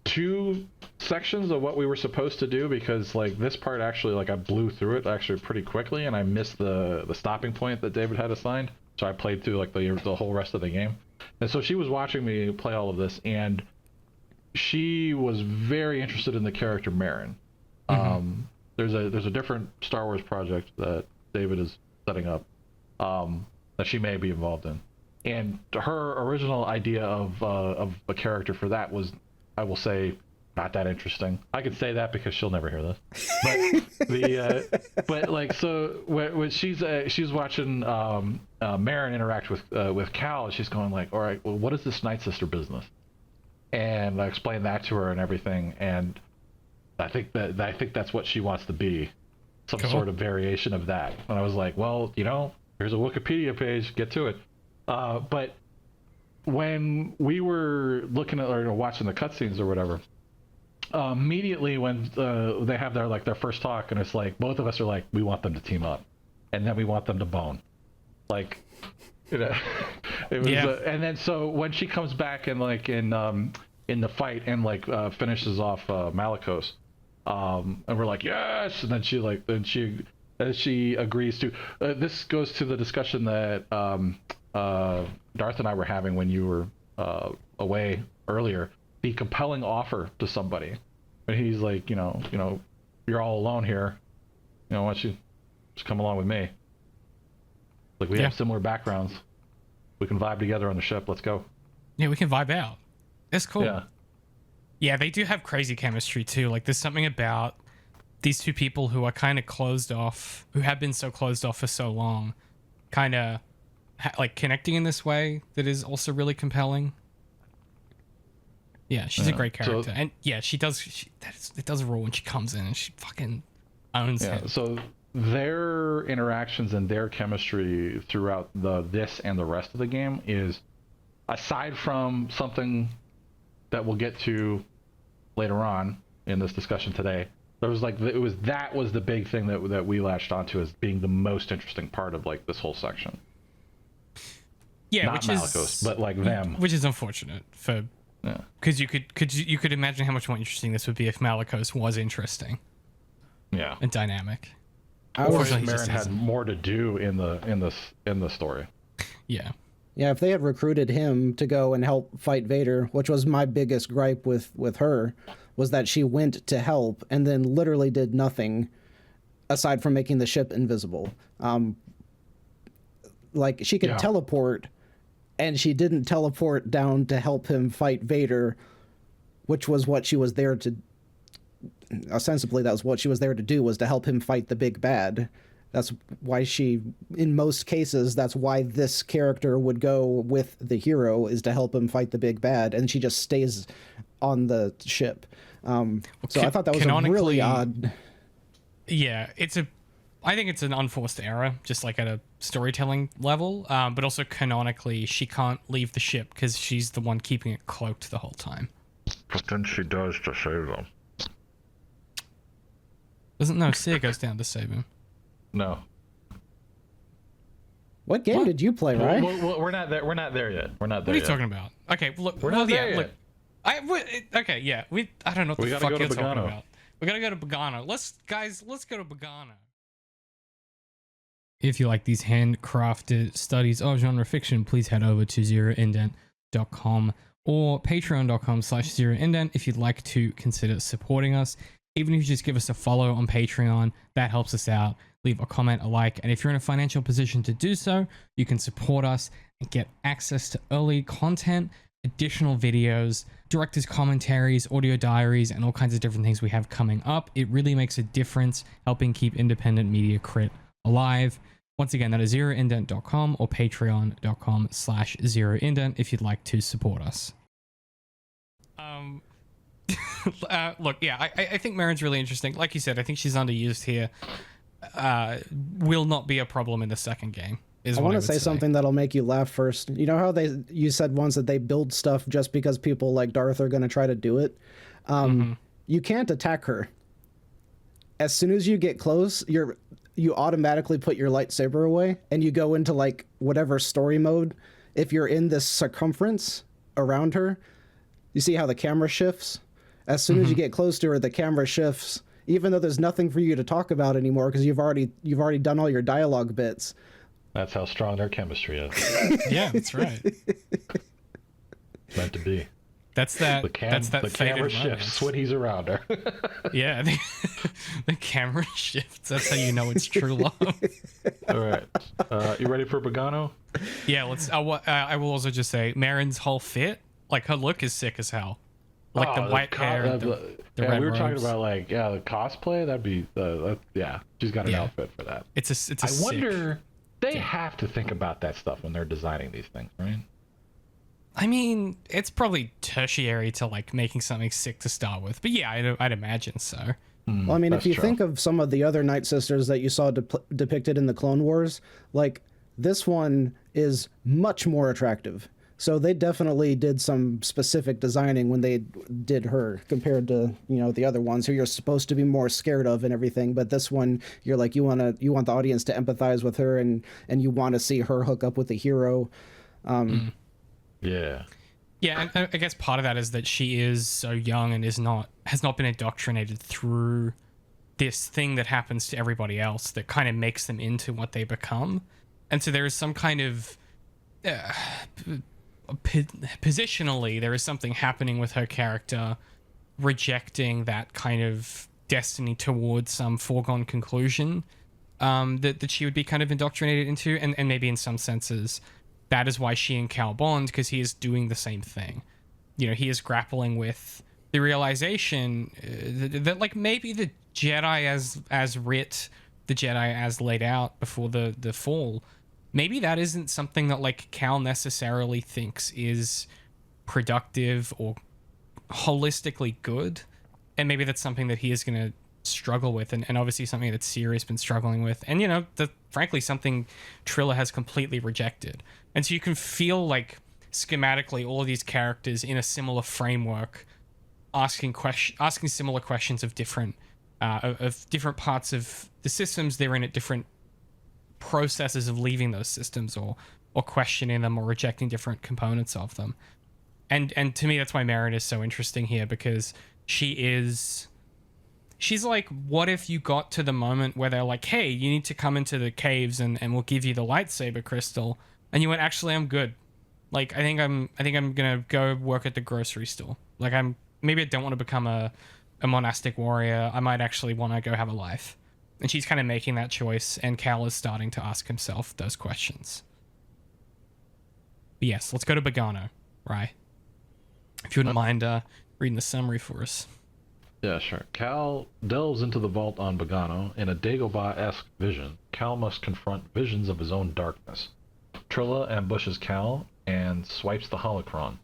2 sections of what we were supposed to do because like this part actually like I blew through it actually pretty quickly, and I missed the stopping point that David had assigned, so I played through like the whole rest of the game. And so she was watching me play all of this, and she was very interested in the character Marin. Mm-hmm. There's a different Star Wars project that David is setting up that she may be involved in. And her original idea of a character for that was, I will say, not that interesting. I could say that because she'll never hear this. But but like so when she's watching Marin interact with Cal, she's going like, all right, well, what is this Night Sister business? and I explained that to her and everything, and I think that's what she wants to be, some Cool. sort of variation of that. And I was like, well, here's a Wikipedia page, get to it. But when we were looking at or watching the cutscenes or whatever, immediately when they have their first talk, and it's like both of us are like, we want them to team up, and then we want them to bone, like, it was. And then so when she comes back and like in the fight and like finishes off Malicos, and we're like, yes, and then she agrees to. This goes to the discussion that Darth and I were having when you were away earlier. The compelling offer to somebody, and he's like, you're all alone here. Why don't you just come along with me? Like, we have similar backgrounds. We can vibe together on the ship. Let's go. Yeah, we can vibe out. It's cool. Yeah. Yeah, they do have crazy chemistry too. Like, there's something about these two people who are kind of closed off, who have been so closed off for so long, kind of like connecting in this way that is also really compelling. Yeah, she's a great character, and yeah, it does rule when she comes in and she fucking owns him. So their interactions and their chemistry throughout this and the rest of the game is, aside from something that we'll get to later on in this discussion today, there was that was the big thing that we latched onto as being the most interesting part of like this whole section. Yeah, not which Malicos, is but like them, which is unfortunate for. Yeah. Because you could imagine how much more interesting this would be if Malicos was interesting. Yeah. And dynamic. Or if Marin had more to do in the story. Yeah. Yeah, if they had recruited him to go and help fight Vader, which was my biggest gripe with her, was that she went to help and then literally did nothing aside from making the ship invisible. Like, she could teleport, and she didn't teleport down to help him fight Vader, which was what she was there to... Ostensibly, that was what she was there to do, was to help him fight the big bad. That's why in most cases, that's why this character would go with the hero, is to help him fight the big bad, and she just stays on the ship. So I thought that was a really odd... Yeah, I think it's an unforced error, just like at a storytelling level, but also canonically, she can't leave the ship because she's the one keeping it cloaked the whole time. But then she does to save them. No, Seer goes down to save him. No. What game did you play, right? Well, we're not there. We're not there yet. We're not there. What are you talking about? Okay, look, we're not there yet. Look, I don't know what the fuck you're talking about. We gotta go to Bogano. Let's go to Bogano. If you like these handcrafted studies of genre fiction, please head over to zeroindent.com or patreon.com/zeroindent if you'd like to consider supporting us. Even if you just give us a follow on Patreon, that helps us out. Leave a comment, a like, and if you're in a financial position to do so, you can support us and get access to early content, additional videos, director's commentaries, audio diaries, and all kinds of different things we have coming up. It really makes a difference helping keep independent media crit alive. Once again, that is zeroindent.com or patreon.com/zeroindent if you'd like to support us. Look, yeah, I think Marin's really interesting. Like you said, I think she's underused here. Will not be a problem in the second game. I want to say something that'll make you laugh first. You know how you said once that they build stuff just because people like Darth are going to try to do it? You can't attack her. As soon as you get close, you automatically put your lightsaber away and you go into like whatever story mode. If you're in this circumference around her, you see how the camera shifts? As soon as you get close to her, the camera shifts, even though there's nothing for you to talk about anymore because you've already done all your dialogue bits. That's how strong their chemistry is. Yeah, that's right. It's meant to be. That's that. The camera shifts when he's around her. Yeah, the camera shifts. That's how you know it's true love. All right, you ready for Bogano? Yeah, let's. I will also just say, Marin's whole fit, like her look, is sick as hell. Like the white hair, the red we were robes. talking about like the cosplay. That'd be she's got an outfit for that. It's a. I wonder. They have to think about that stuff when they're designing these things, right? I mean, it's probably tertiary to like making something sick to start with, but yeah, I'd imagine so. Well, I mean, if you think of some of the other Night Sisters that you saw depicted in the Clone Wars, like, this one is much more attractive. So they definitely did some specific designing when they did her compared to, the other ones who you're supposed to be more scared of and everything. But this one, you're like, you want the audience to empathize with her, and you want to see her hook up with the hero. Yeah. Yeah, and I guess part of that is that she is so young and has not been indoctrinated through this thing that happens to everybody else that kind of makes them into what they become. And so there is some kind of positionally, there is something happening with her character rejecting that kind of destiny towards some foregone conclusion that she would be kind of indoctrinated into, and maybe in some senses that is why she and Cal bond, because he is doing the same thing. He is grappling with the realization that like maybe the Jedi as writ, the Jedi as laid out before the fall, maybe that isn't something that like Cal necessarily thinks is productive or holistically good, and maybe that's something that he is going to struggle with, and obviously something that Siri's been struggling with, and frankly something Trilla has completely rejected. And so you can feel like schematically all of these characters in a similar framework asking similar questions of different parts of the systems they're in, at different processes of leaving those systems, or questioning them, or rejecting different components of them. And to me, that's why Merrin is so interesting here, because she's like, what if you got to the moment where they're like, hey, you need to come into the caves and we'll give you the lightsaber crystal, and you went, actually, I'm good. Like, I think I'm gonna go work at the grocery store. Like, maybe I don't want to become a monastic warrior. I might actually want to go have a life. And she's kind of making that choice, and Cal is starting to ask himself those questions. But yes, let's go to Bogano, right? If you wouldn't mind reading the summary for us. Yeah, sure. Cal delves into the vault on Bogano. In a Dagobah-esque vision, Cal must confront visions of his own darkness. Trilla ambushes Cal and swipes the holocron.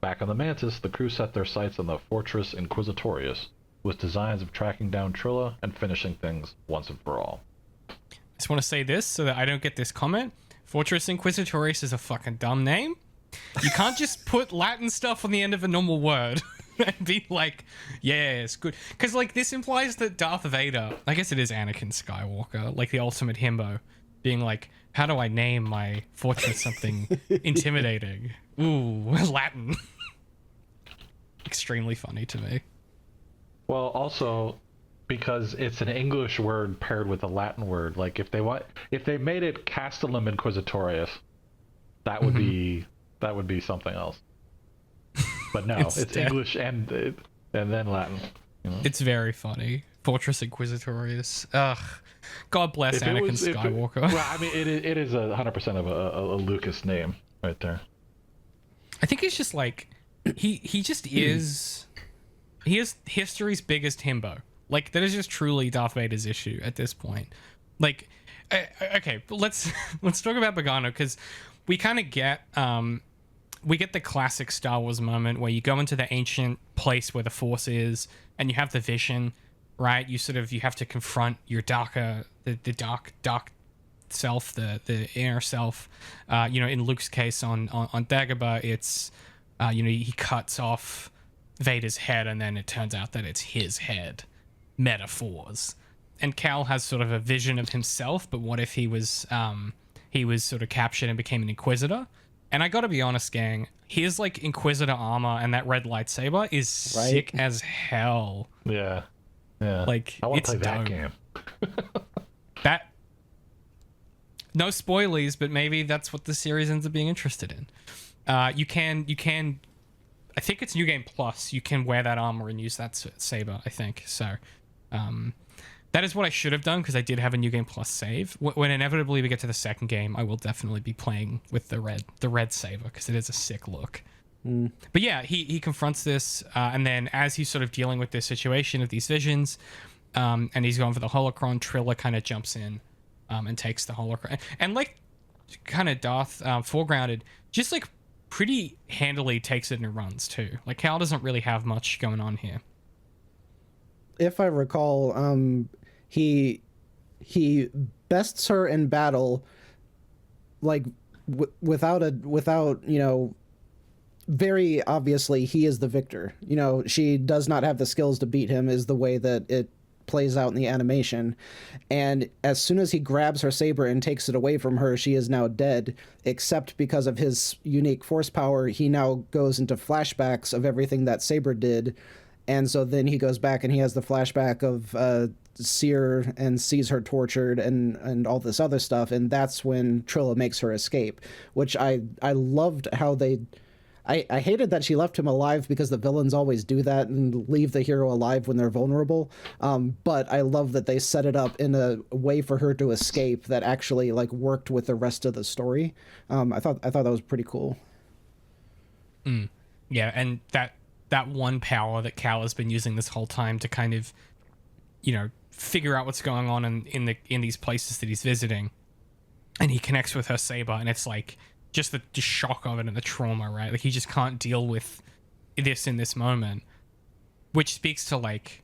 Back on the Mantis, the crew set their sights on the Fortress Inquisitorius, with designs of tracking down Trilla and finishing things once and for all. I just want to say this so that I don't get this comment. Fortress Inquisitorius is a fucking dumb name. You can't just put Latin stuff on the end of a normal word and be like, yeah, it's good. Because, like, this implies that Darth Vader, I guess it is Anakin Skywalker, like the ultimate himbo, being like, how do I name my fortress something intimidating? Ooh, Latin. Extremely funny to me. Well, also, because it's an English word paired with a Latin word, like, if they made it Castellum Inquisitorius, that would be something else. But no, it's English and then Latin. It's very funny. Fortress Inquisitorius. Ugh. God bless Anakin Skywalker. Well, I mean, it is 100% of a Lucas name right there. I think he's just like, he just is. He is history's biggest himbo. Like, that is just truly Darth Vader's issue at this point. Like, okay, but let's talk about Bogano, because we kind of get we get the classic Star Wars moment where you go into the ancient place where the Force is, and you have the vision, right? You have to confront your darker, the dark self, the inner self. In Luke's case on Dagobah, it's he cuts off Vader's head, and then it turns out that it's his head. Metaphors. And Cal has sort of a vision of himself, but what if he was sort of captured and became an Inquisitor? And I gotta be honest, gang, his like Inquisitor armor and that red lightsaber is sick as hell. Yeah. Like, I want to play dope. that game. That, no spoilies, but maybe that's what the series ends up being interested in. You can. I think it's New Game Plus. You can wear that armor and use that saber, I think. So, that is what I should have done, because I did have a New Game Plus save. When inevitably we get to the second game, I will definitely be playing with the red saber, because it is a sick look. But yeah, he confronts this, and then as he's sort of dealing with this situation of these visions, and he's going for the holocron, Trilla kind of jumps in and takes the holocron. And like kind of Darth foregrounded, just like pretty handily takes it and runs too. Like Cal doesn't really have much going on here. If I recall, he bests her in battle, like without very obviously he is the victor. She does not have the skills to beat him, is the way that it plays out in the animation. And as soon as he grabs her saber and takes it away from her, she is now dead, except because of his unique force power, he now goes into flashbacks of everything that saber did. And so then he goes back and he has the flashback of Seer and sees her tortured and all this other stuff. And that's when Trilla makes her escape, which I loved how I hated that she left him alive, because the villains always do that and leave the hero alive when they're vulnerable. But I love that they set it up in a way for her to escape that actually like worked with the rest of the story. I thought that was pretty cool. Yeah, and that one power that Cal has been using this whole time to kind of, figure out what's going on in these places that he's visiting, and he connects with her saber, and it's like just the shock of it and the trauma, right? Like he just can't deal with this in this moment, which speaks to like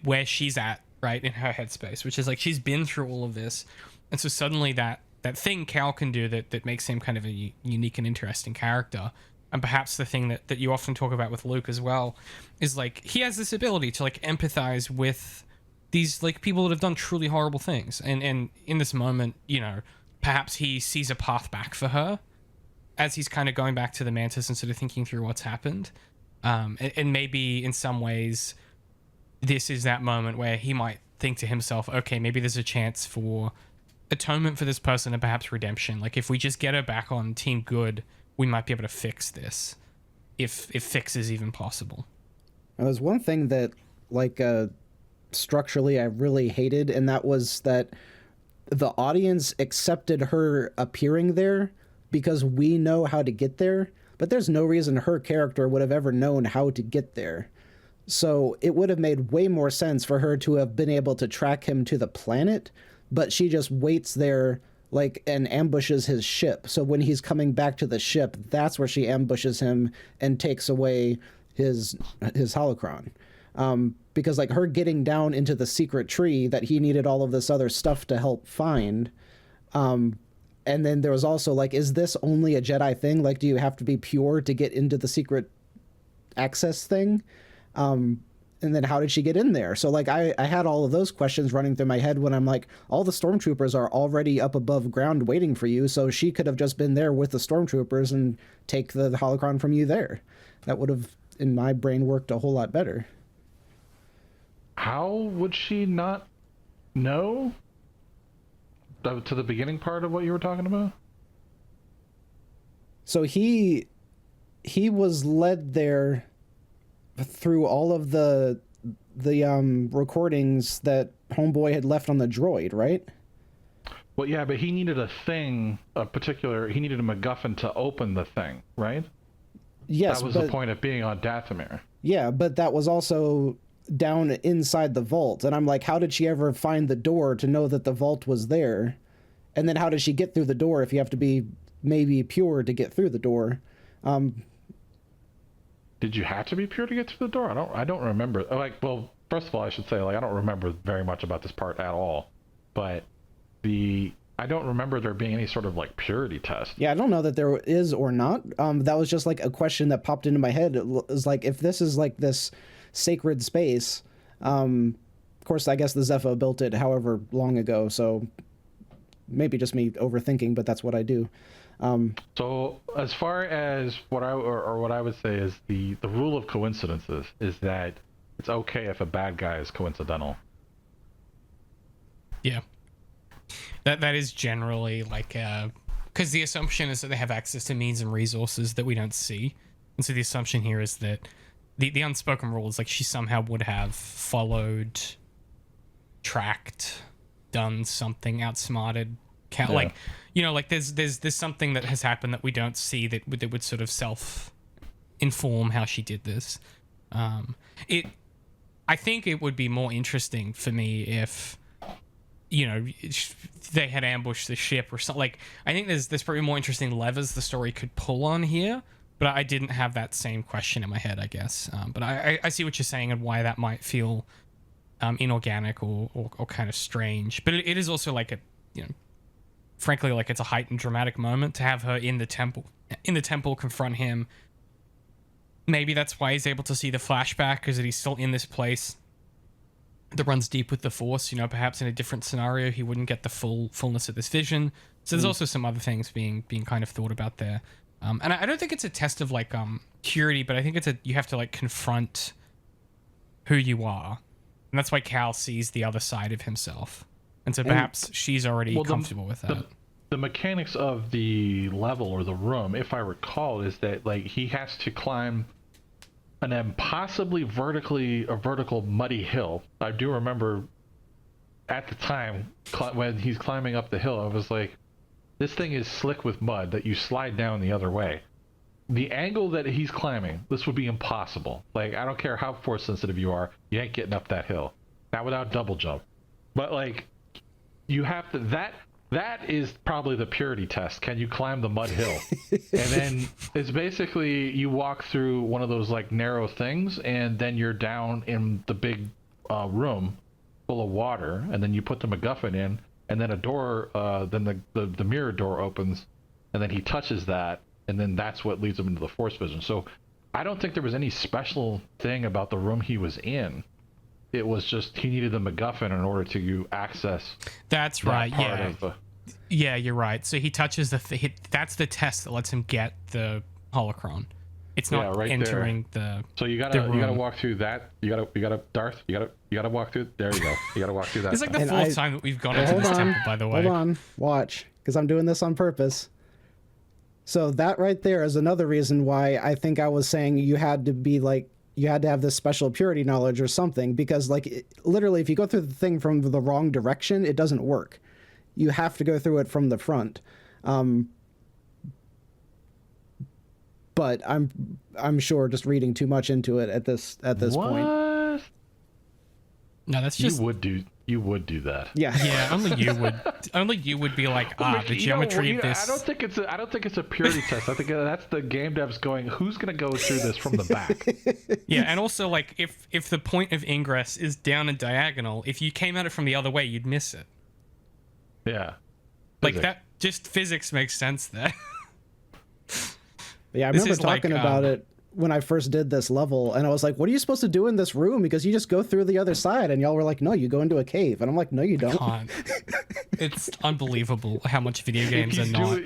where she's at, right, in her headspace, which is like she's been through all of this, and so suddenly that thing Cal can do that makes him kind of a unique and interesting character. And perhaps the thing that you often talk about with Luke as well is like he has this ability to like empathize with these like people that have done truly horrible things, and in this moment, perhaps he sees a path back for her as he's kind of going back to the Mantis and sort of thinking through what's happened, and maybe in some ways this is that moment where he might think to himself, okay, maybe there's a chance for atonement for this person and perhaps redemption. Like if we just get her back on Team Good, we might be able to fix this, if fix is even possible. There's one thing that, like, structurally I really hated, and that was that the audience accepted her appearing there because we know how to get there, but there's no reason her character would have ever known how to get there. So it would have made way more sense for her to have been able to track him to the planet, but she just waits there like and ambushes his ship. So when he's coming back to the ship, that's where she ambushes him and takes away his holocron. Because like her getting down into the secret tree that he needed all of this other stuff to help find. And then there was also like, is this only a Jedi thing? Like, do you have to be pure to get into the secret access thing? And then how did she get in there? So like I had all of those questions running through my head when I'm like, all the stormtroopers are already up above ground waiting for you, so she could have just been there with the stormtroopers and take the holocron from you there. That would have, in my brain, worked a whole lot better. How would she not know? To the beginning part of what you were talking about? So he was led there through all of the recordings that Homeboy had left on the droid, right? Well, yeah, but he needed a thing, he needed a MacGuffin to open the thing, right? Yes, that was the point of being on Dathomir. Yeah, but that was also down inside the vault, and I'm like, how did she ever find the door to know that the vault was there? And then how did she get through the door if you have to be maybe pure to get through the door? Did you have to be pure to get through the door? I don't remember. Like, well, first of all, I should say, like, I don't remember very much about this part at all. But I don't remember there being any sort of like purity test. Yeah, I don't know that there is or not. That was just like a question that popped into my head. It was like, if this is like this sacred space, of course, I guess the Zepho built it however long ago, so maybe just me overthinking, but that's what I do. So as far as what I would say is the rule of coincidences is that it's okay if a bad guy is coincidental. Yeah. That is generally like because the assumption is that they have access to means and resources that we don't see. And so the assumption here is that the unspoken rule is like she somehow would have followed, tracked, done something, outsmarted Cal. Yeah. Like, you know, like there's something that has happened that we don't see that would sort of self-inform how she did this. I think it would be more interesting for me if they had ambushed the ship or something. Like, I think there's probably more interesting levers the story could pull on here, but I didn't have that same question in my head, I guess. But I see what you're saying and why that might feel inorganic or kind of strange. But it is also like frankly, like it's a heightened dramatic moment to have her in the temple confront him. Maybe that's why he's able to see the flashback, because he's still in this place that runs deep with the Force. Perhaps in a different scenario he wouldn't get the fullness of this vision. So there's also some other things being kind of thought about there. And I don't think it's a test of like purity, but I think you have to like confront who you are, and that's why Cal sees the other side of himself, and so perhaps she's already comfortable with that. The mechanics of the level or the room, if I recall, is that like he has to climb an impossibly vertical muddy hill. I do remember at the time when he's climbing up the hill, I was like, this thing is slick with mud that you slide down the other way. The angle that he's climbing, this would be impossible. Like, I don't care how force sensitive you are, you ain't getting up that hill. Not without double jump. But like, you have to, that is probably the purity test. Can you climb the mud hill? And then it's basically you walk through one of those like narrow things, and then you're down in the big room full of water, and then you put the MacGuffin in, and then a door, then the mirror door opens, and then he touches that, and then that's what leads him into the Force vision. So I don't think there was any special thing about the room he was in. It was just he needed the MacGuffin in order to access. That's right. Yeah, you're right. So he touches that's the test that lets him get the holocron. It's not right entering there. So you gotta walk through that. You gotta Darth. You gotta walk through. There you go. You gotta walk through that. It's like the fourth time that we've gone into this temple. By the way, hold on, watch, because I'm doing this on purpose. So that right there is another reason why I think I was saying you had to have this special purity knowledge or something, because like literally if you go through the thing from the wrong direction, it doesn't work. You have to go through it from the front. But I'm sure just reading too much into it at this point. No, that's just you would do that. Yeah, only you would be like, the geometry of this. I don't think it's a purity test. I think that's the game devs going, who's gonna go through this from the back? Yeah, and also like if the point of ingress is down and diagonal, if you came at it from the other way, you'd miss it. Yeah. Like that, just physics makes sense there. Yeah, I remember talking about it when I first did this level, and I was like, what are you supposed to do in this room? Because you just go through the other side, and y'all were like, no, you go into a cave. And I'm like, no, you don't. It's unbelievable how much video games are not.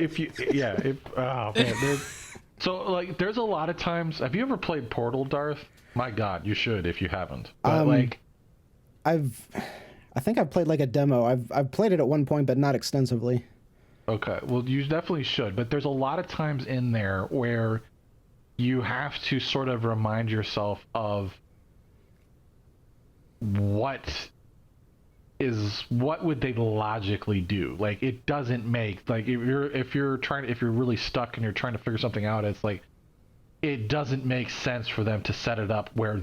Oh man, so like there's a lot of times, have you ever played Portal, Darth? My God, you should if you haven't. But I think I've played like a demo. I've played it at one point, but not extensively. Okay, well, you definitely should. But there's a lot of times in there where you have to sort of remind yourself of what would they logically do. Like, it doesn't make, like, if you're really stuck and you're trying to figure something out, it's like it doesn't make sense for them to set it up where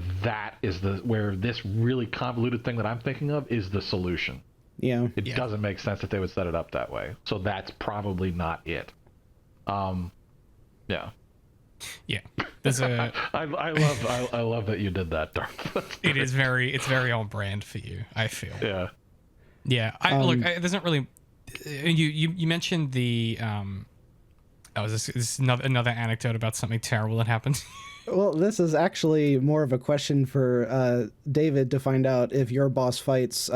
where this really convoluted thing that I'm thinking of is the solution. Yeah. It doesn't make sense that they would set it up that way. So that's probably not it. Yeah. Yeah. There's a I love that you did that, Darth. It's very on brand for you, I feel. Yeah. Yeah. There's not really you mentioned the this is another anecdote about something terrible that happened. Well, this is actually more of a question for David to find out if your boss fights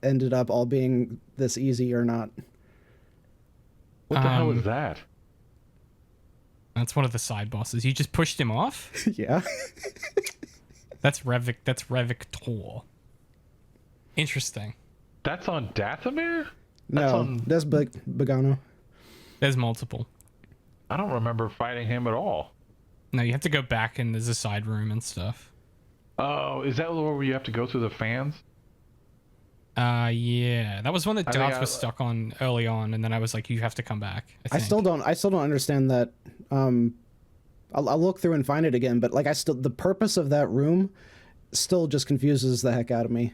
ended up all being this easy or not. What the hell is that? That's one of the side bosses. You just pushed him off? Yeah. That's Revictor. Interesting. That's on Dathomir? That's Bogano. There's multiple. I don't remember fighting him at all. No, you have to go back and there's a side room and stuff. Oh, is that where you have to go through the fans? Yeah. That was one that Darth was stuck on early on, and then I was like, you have to come back. I still don't understand that. I'll look through and find it again, but like the purpose of that room still just confuses the heck out of me.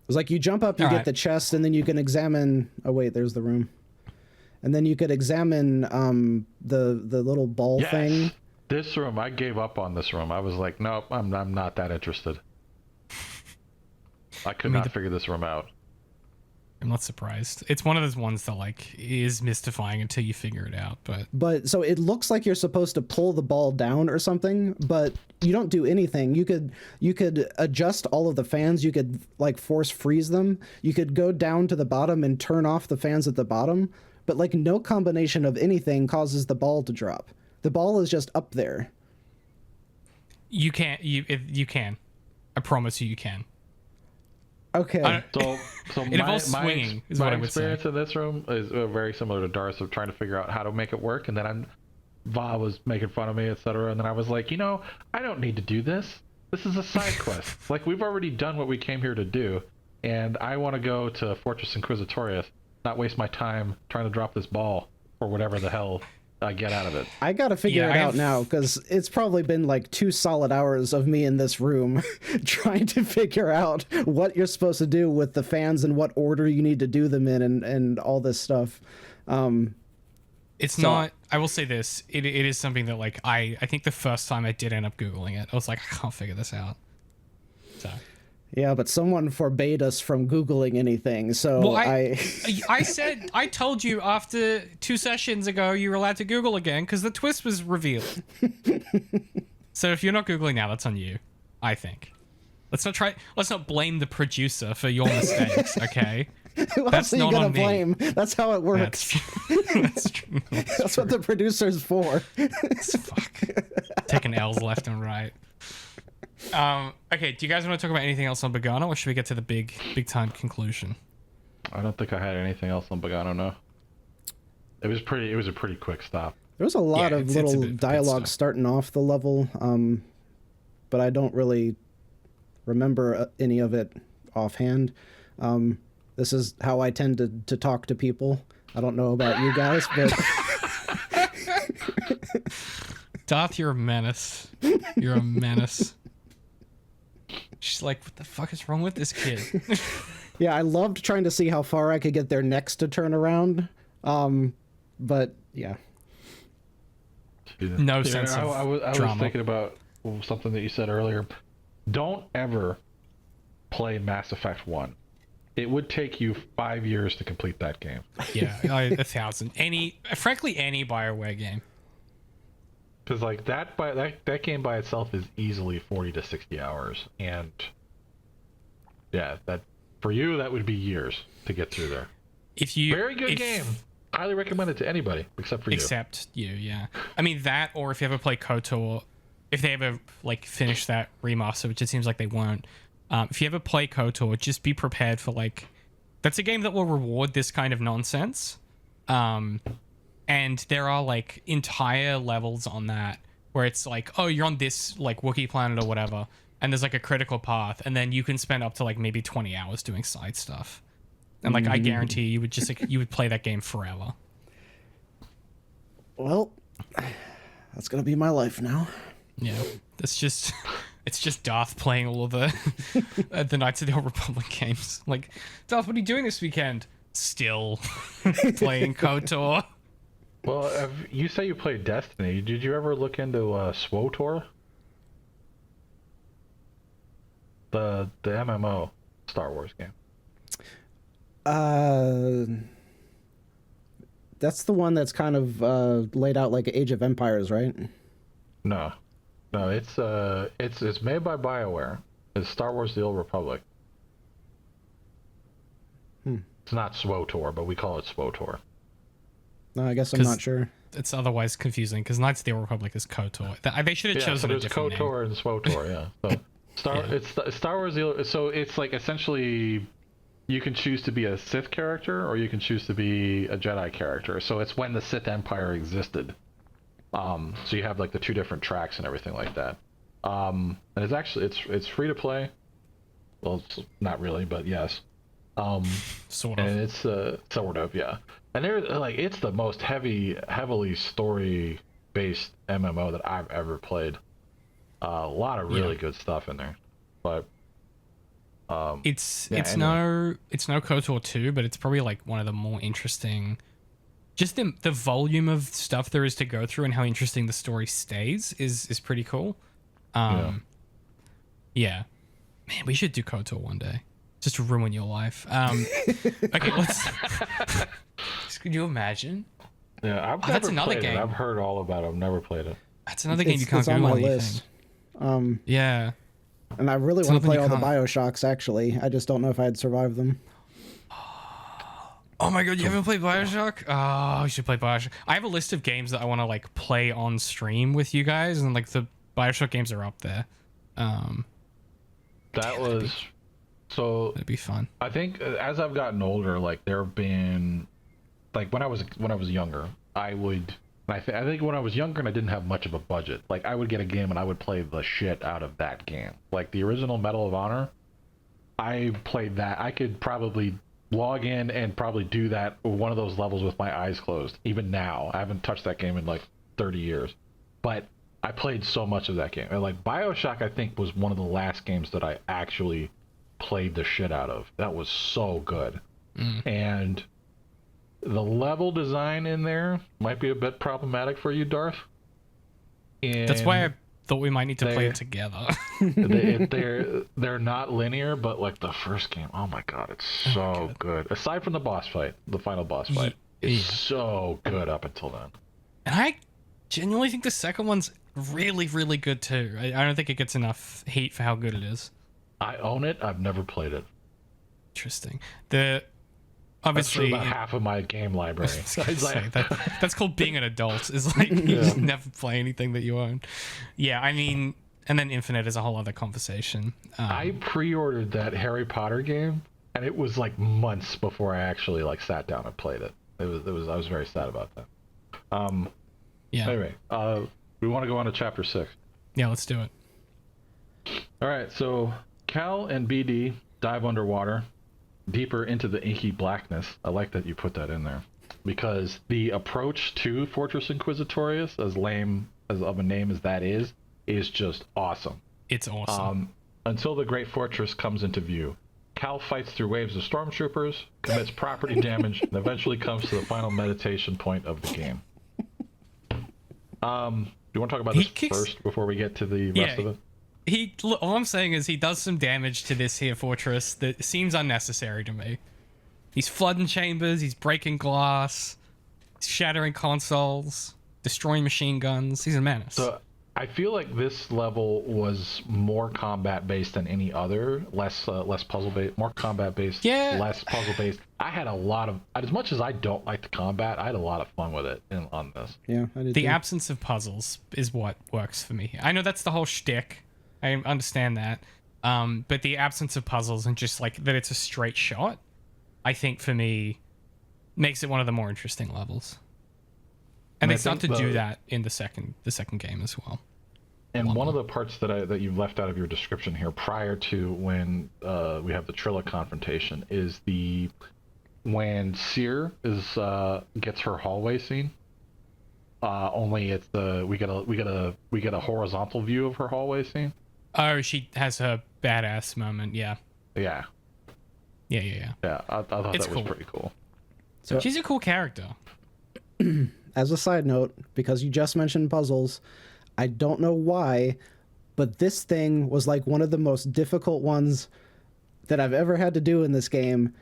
was like you jump up, you All get right. the chest, and then you can examine. Oh wait, there's the room. And then you could examine the little ball Yes. thing. This room, I gave up on this room. I was like, nope, I'm not that interested. I could not figure this room out. I'm not surprised. It's one of those ones that like is mystifying until you figure it out. But so it looks like you're supposed to pull the ball down or something, but you don't do anything. You could adjust all of the fans. You could like force freeze them. You could go down to the bottom and turn off the fans at the bottom. But like no combination of anything causes the ball to drop. The ball is just up there. You can't. You can. I promise you can. Okay. So It involves swinging, is what I would say. experience in this room is very similar to Darth's of trying to figure out how to make it work, and then Va was making fun of me, etc. And then I was like, I don't need to do this. This is a side quest. Like, we've already done what we came here to do, and I want to go to Fortress Inquisitorius, not waste my time trying to drop this ball or whatever the hell I get out of it. I gotta figure it out now, because it's probably been like 2 solid hours of me in this room trying to figure out what you're supposed to do with the fans and what order you need to do them in and all this stuff. It's not. I will say this. It is something that like I think the first time I did end up Googling it, I was like, I can't figure this out. So. Yeah, but someone forbade us from Googling anything, so Well, I told you after 2 sessions ago you were allowed to Google again because the twist was revealed. So if you're not Googling now, that's on you, I think. Let's not blame the producer for your mistakes, okay? Who else are you gonna blame? That's how it works. That's true. That's what the producer's for. Fuck. Taking L's left and right. Okay, do you guys want to talk about anything else on Bogano, or should we get to the big time conclusion? I don't think I had anything else on Bogano, no. It was a pretty quick stop. There was a lot of it's a little bit dialogue stuff. starting off the level, but I don't really remember any of it offhand. This is how I tend to talk to people. I don't know about you guys, but... Darth, you're a menace. You're a menace. She's like, what the fuck is wrong with this kid? Yeah, I loved trying to see how far I could get their necks to turn around. But yeah. No sense of I was drama. thinking about something that you said earlier. Don't ever play Mass Effect 1. It would take you 5 years to complete that game. Yeah, 1,000. Frankly, any BioWare game. Because like that game by itself is easily 40 to 60 hours, and yeah, that for you that would be years to get through there. Very good game. Highly recommend it to anybody except for you. Except you, yeah. I mean that, or if you ever play KOTOR, if they ever like finish that remaster, which it seems like they won't. If you ever play KOTOR, just be prepared for like, that's a game that will reward this kind of nonsense. And there are like entire levels on that where it's like, oh, you're on this like Wookiee planet or whatever, and there's like a critical path, and then you can spend up to like maybe 20 hours doing side stuff. And like I guarantee you would just like you would play that game forever. Well, that's gonna be my life now. Yeah, it's just Darth playing all of the the Knights of the Old Republic games. Like, Darth, what are you doing this weekend? Still playing KOTOR. Well, you say you played Destiny. Did you ever look into SWTOR? The MMO Star Wars game. That's the one that's kind of laid out like Age of Empires, right? No, it's made by BioWare. It's Star Wars: The Old Republic. It's not SWTOR, but we call it SWTOR. No, I guess I'm not sure. It's otherwise confusing because Knights of the Old Republic is KOTOR. They should have chosen a different name. KOTOR and SWTOR, yeah. So it's Star Wars. So it's like essentially you can choose to be a Sith character or you can choose to be a Jedi character. So it's when the Sith Empire existed. So you have like the 2 different tracks and everything like that. And it's actually it's free to play. Well, it's not really, but yes. Sort of. And it's sort of, yeah. And they're like, it's the most heavily story-based MMO that I've ever played. A lot of really good stuff in there, but It's yeah, it's anyway. no KOTOR 2, but it's probably like one of the more interesting. Just the volume of stuff there is to go through and how interesting the story stays is pretty cool. Yeah. Man, we should do KOTOR one day. Just to ruin your life. Okay, let's. Could you imagine? Yeah, I've Oh, never that's another played game. it. I've heard all about it. I've never played it. That's another game you can't it's on Google my anything. list. Yeah. And I really It's want to nothing play you all the can't- Bioshocks, actually. I just don't know if I'd survive them. Oh my god, you haven't played Bioshock? Oh, you should play Bioshock. I have a list of games that I want to like play on stream with you guys, and like the Bioshock games are up there. That was so. It'd be fun. I think as I've gotten older, like there have been, like when I was younger, I would. I think when I was younger and I didn't have much of a budget, like I would get a game and I would play the shit out of that game. Like the original Medal of Honor, I played that. I could probably log in and probably do that one of those levels with my eyes closed. Even now, I haven't touched that game in like 30 years, but I played so much of that game. And like Bioshock, I think was one of the last games that I actually played the shit out of. That was so good. And the level design in there might be a bit problematic for you, Darth. That's why I thought we might need to play they- it together. they're not linear, but like the first game, oh my god, it's so good. Aside from the boss fight, the final boss fight, it's so good up until then. And I genuinely think the second one's really, really good too. I don't think it gets enough heat for how good it is. I own it. I've never played it. Interesting. That's Obviously, about half of my game library. I was gonna say, that's called being an adult. Is like you just never play anything that you own. Yeah, I mean, and then Infinite is a whole other conversation. I pre-ordered that Harry Potter game, and it was like months before I actually like sat down and played it. I was very sad about that. Yeah. Anyway, we want to go on to chapter 6. Yeah, let's do it. All right, so Cal and BD dive underwater, deeper into the inky blackness. I like that you put that in there, because the approach to Fortress Inquisitorius, as lame as of a name as that is just awesome. It's awesome. Until the Great Fortress comes into view, Cal fights through waves of stormtroopers, commits property damage, and eventually comes to the final meditation point of the game. Do you want to talk about this first before we get to the rest of it? All I'm saying is he does some damage to this here fortress that seems unnecessary to me. He's flooding chambers, he's breaking glass, he's shattering consoles, destroying machine guns. He's a menace. So I feel like this level was more combat based than any other, less puzzle based, more combat based, less puzzle based. I had a lot of, as much as I don't like the combat, I had a lot of fun with it on this. Yeah, I did The too. absence of puzzles is what works for me. I know that's the whole shtick. I understand that. But the absence of puzzles and just like that it's a straight shot, I think for me makes it one of the more interesting levels. And they start to do that in the second game as well. And one of the parts that you left out of your description here prior to when we have the Trilla confrontation is when Seer gets her hallway scene. Only it's we get a horizontal view of her hallway scene. Oh, she has her badass moment. Yeah. Yeah. Yeah. Yeah, I thought It's that was cool. pretty cool. So, She's a cool character. as a side note, because you just mentioned puzzles, I don't know why, but this thing was like one of the most difficult ones that I've ever had to do in this game.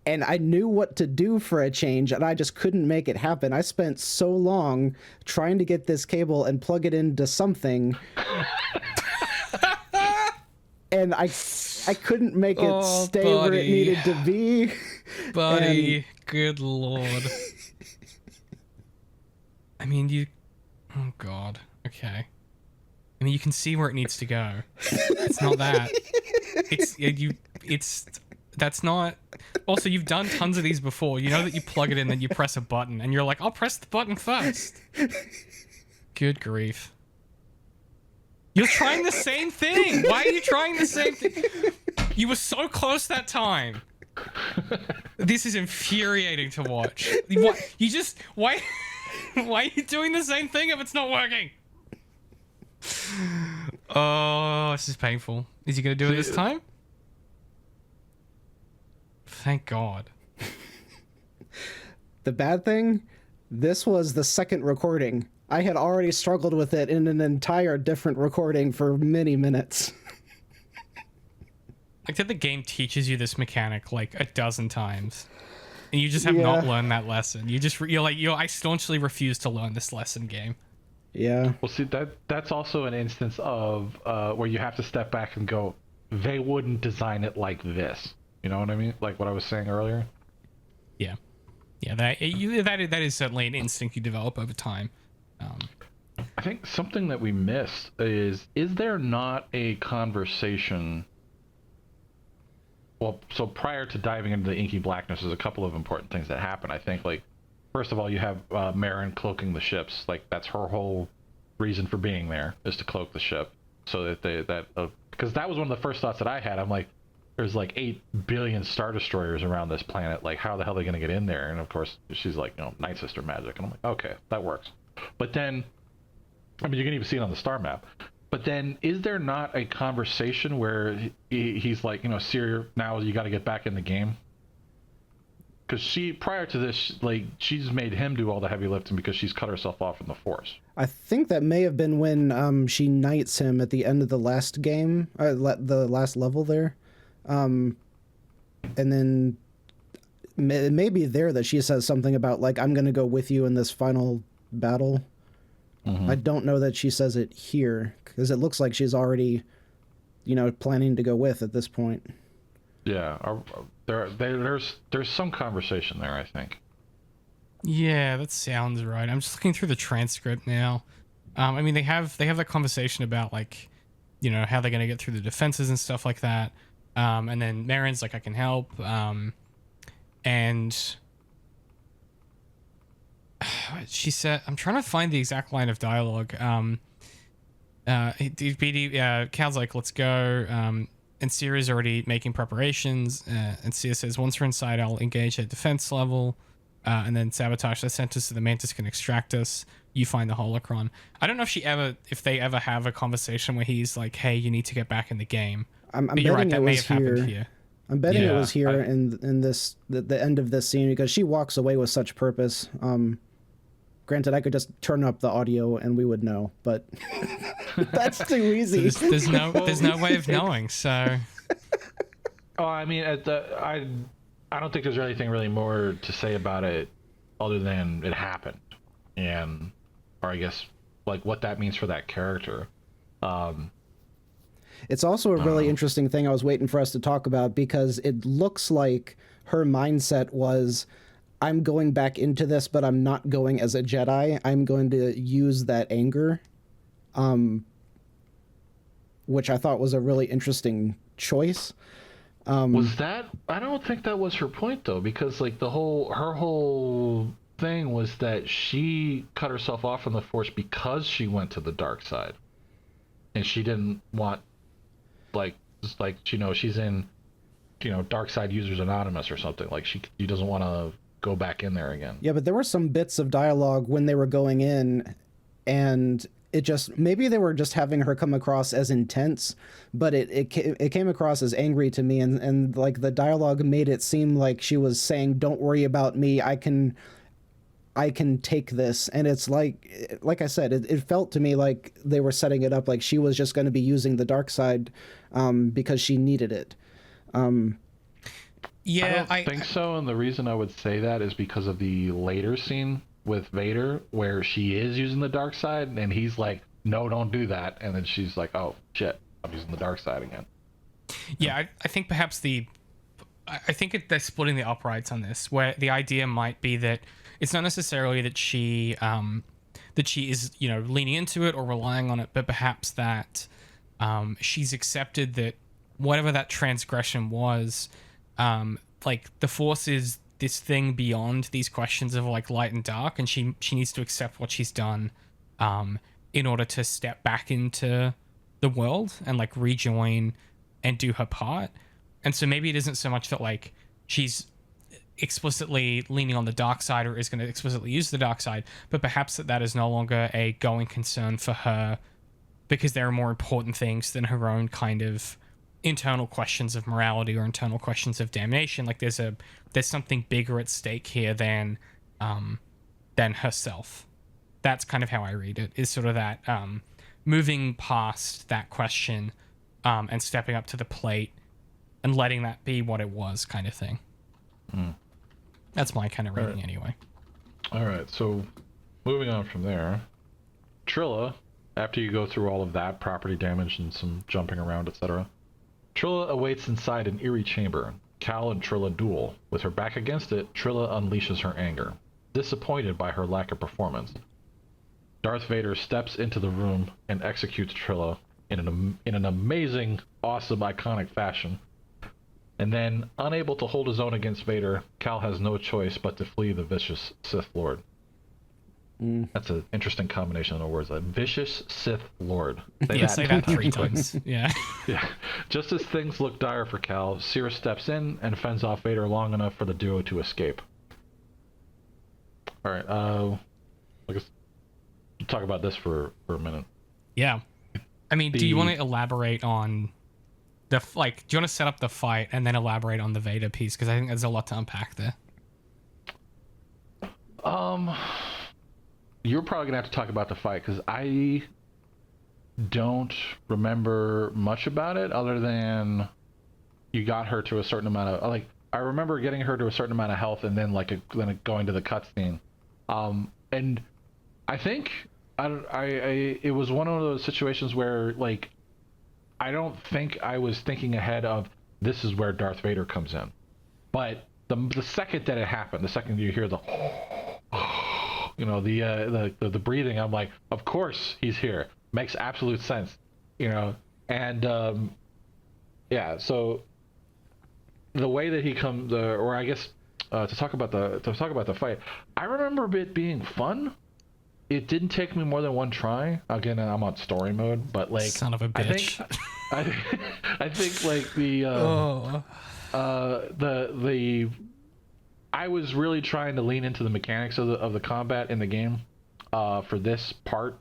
And I knew what to do for a change, and I just couldn't make it happen. I spent so long trying to get this cable and plug it into something. And I couldn't make it stay where it needed to be. Buddy, good lord. I mean, oh god. Okay. I mean, you can see where it needs to go. It's not that. That's not. Also, you've done tons of these before. You know that you plug it in, then you press a button, and you're like, I'll press the button first. Good grief. You're trying the same thing. Why are you trying the same thing? You were so close that time. This is infuriating to watch. What? Why are you doing the same thing if it's not working? Oh, this is painful. Is he gonna do it this time? Thank God. The bad thing, this was the second recording. I had already struggled with it in an entire different recording for many minutes. Like that the game teaches you this mechanic like a dozen times. And you just have not learned that lesson. I staunchly refuse to learn this lesson, game. Yeah. Well, see, that's also an instance of where you have to step back and go, they wouldn't design it like this. You know what I mean? Like what I was saying earlier. Yeah. Yeah, that is certainly an instinct you develop over time. I think something that we missed is there not a conversation? Well, so prior to diving into the inky blackness, there's a couple of important things that happen. I think, like, first of all, you have Marin cloaking the ships. Like, that's her whole reason for being there, is to cloak the ship, so that because that was one of the first thoughts that I had. I'm like, there's like 8 billion Star Destroyers around this planet. Like, how the hell are they going to get in there? And of course, she's like, Night Sister magic. And I'm like, okay, that works. But then, I mean, you can even see it on the star map. But then, is there not a conversation where he's like, Seer, now you got to get back in the game? Because prior to this, like, she's made him do all the heavy lifting because she's cut herself off from the Force. I think that may have been when she knights him at the end of the last game, the last level there. And then it may be there that she says something about, like, I'm going to go with you in this final battle. Mm-hmm. I don't know that she says it here, because it looks like she's already, planning to go with at this point. Yeah, there's some conversation there, I think. Yeah, that sounds right. I'm just looking through the transcript now. I mean, they have that conversation about, like, how they're going to get through the defenses and stuff like that. And then Marin's like, I can help. And she said, I'm trying to find the exact line of dialogue. Cal's like, let's go. And Sierra's already making preparations. And Sia says, once we're inside, I'll engage at defense level. And then sabotage the sentence so the Mantis can extract us. You find the holocron. I don't know if they ever have a conversation where he's like, hey, you need to get back in the game. I'm betting it was here. I'm betting it was here in this the end of this scene, because she walks away with such purpose. Granted, I could just turn up the audio and we would know, but that's too easy. So there's no way of knowing. So, I mean, I don't think there's anything really more to say about it other than it happened, or I guess like what that means for that character. It's also a really interesting thing I was waiting for us to talk about, because it looks like her mindset was, I'm going back into this, but I'm not going as a Jedi. I'm going to use that anger, which I thought was a really interesting choice. Was that? I don't think that was her point, though, because like her whole thing was that she cut herself off from the Force because she went to the dark side, and she didn't want, she's in, Dark Side Users Anonymous or something. Like she doesn't want to go back in there again. Yeah, but there were some bits of dialogue when they were going in, and maybe they were just having her come across as intense, but it came across as angry to me, and like the dialogue made it seem like she was saying, don't worry about me, I can take this. And it's like I said, it felt to me like they were setting it up like she was just going to be using the dark side because she needed it. Yeah, I don't think so, and the reason I would say that is because of the later scene with Vader where she is using the dark side and he's like, no, don't do that, and then she's like, oh shit, I'm using the dark side again. Yeah, I think perhaps they're splitting the uprights on this, where the idea might be that it's not necessarily that she is leaning into it or relying on it, but perhaps that she's accepted that whatever that transgression was, like the Force is this thing beyond these questions of like light and dark, and she needs to accept what she's done in order to step back into the world and like rejoin and do her part. And so maybe it isn't so much that like she's explicitly leaning on the dark side or is going to explicitly use the dark side, but perhaps that is no longer a going concern for her because there are more important things than her own kind of internal questions of morality or internal questions of damnation. Like there's something bigger at stake here than herself. That's kind of how I read it, is sort of that moving past that question and stepping up to the plate and letting that be what it was, kind of thing. That's my kind of reading anyway. All right, so moving on from there, Trilla, after you go through all of that property damage and some jumping around, etc., Trilla awaits inside an eerie chamber. Cal and Trilla duel. With her back against it, Trilla unleashes her anger, disappointed by her lack of performance. Darth Vader steps into the room and executes Trilla in an amazing, awesome, iconic fashion. And then, unable to hold his own against Vader, Cal has no choice but to flee the vicious Sith Lord. That's an interesting combination of words. A vicious Sith Lord. Say that 3 times. Yeah. Yeah. Just as things look dire for Cal, Cere steps in and fends off Vader long enough for the duo to escape. All right. I guess we'll talk about this for a minute. Yeah. I mean, do you want to elaborate on do you want to set up the fight and then elaborate on the Vader piece? Because I think there's a lot to unpack there. You're probably gonna have to talk about the fight because I don't remember much about it other than you got her to a certain amount of I remember getting her to a certain amount of health and then then going to the cutscene, and I think it was one of those situations where I don't think I was thinking ahead of this is where Darth Vader comes in, but the second that it happened, the second you hear the the breathing, I'm like, of course he's here. Makes absolute sense, and yeah. So the way that he comes, or I guess to talk about the fight, I remember it being fun. It didn't take me more than one try. Again, I'm on story mode, but son of a bitch. I think I was really trying to lean into the mechanics of the combat in the game for this part.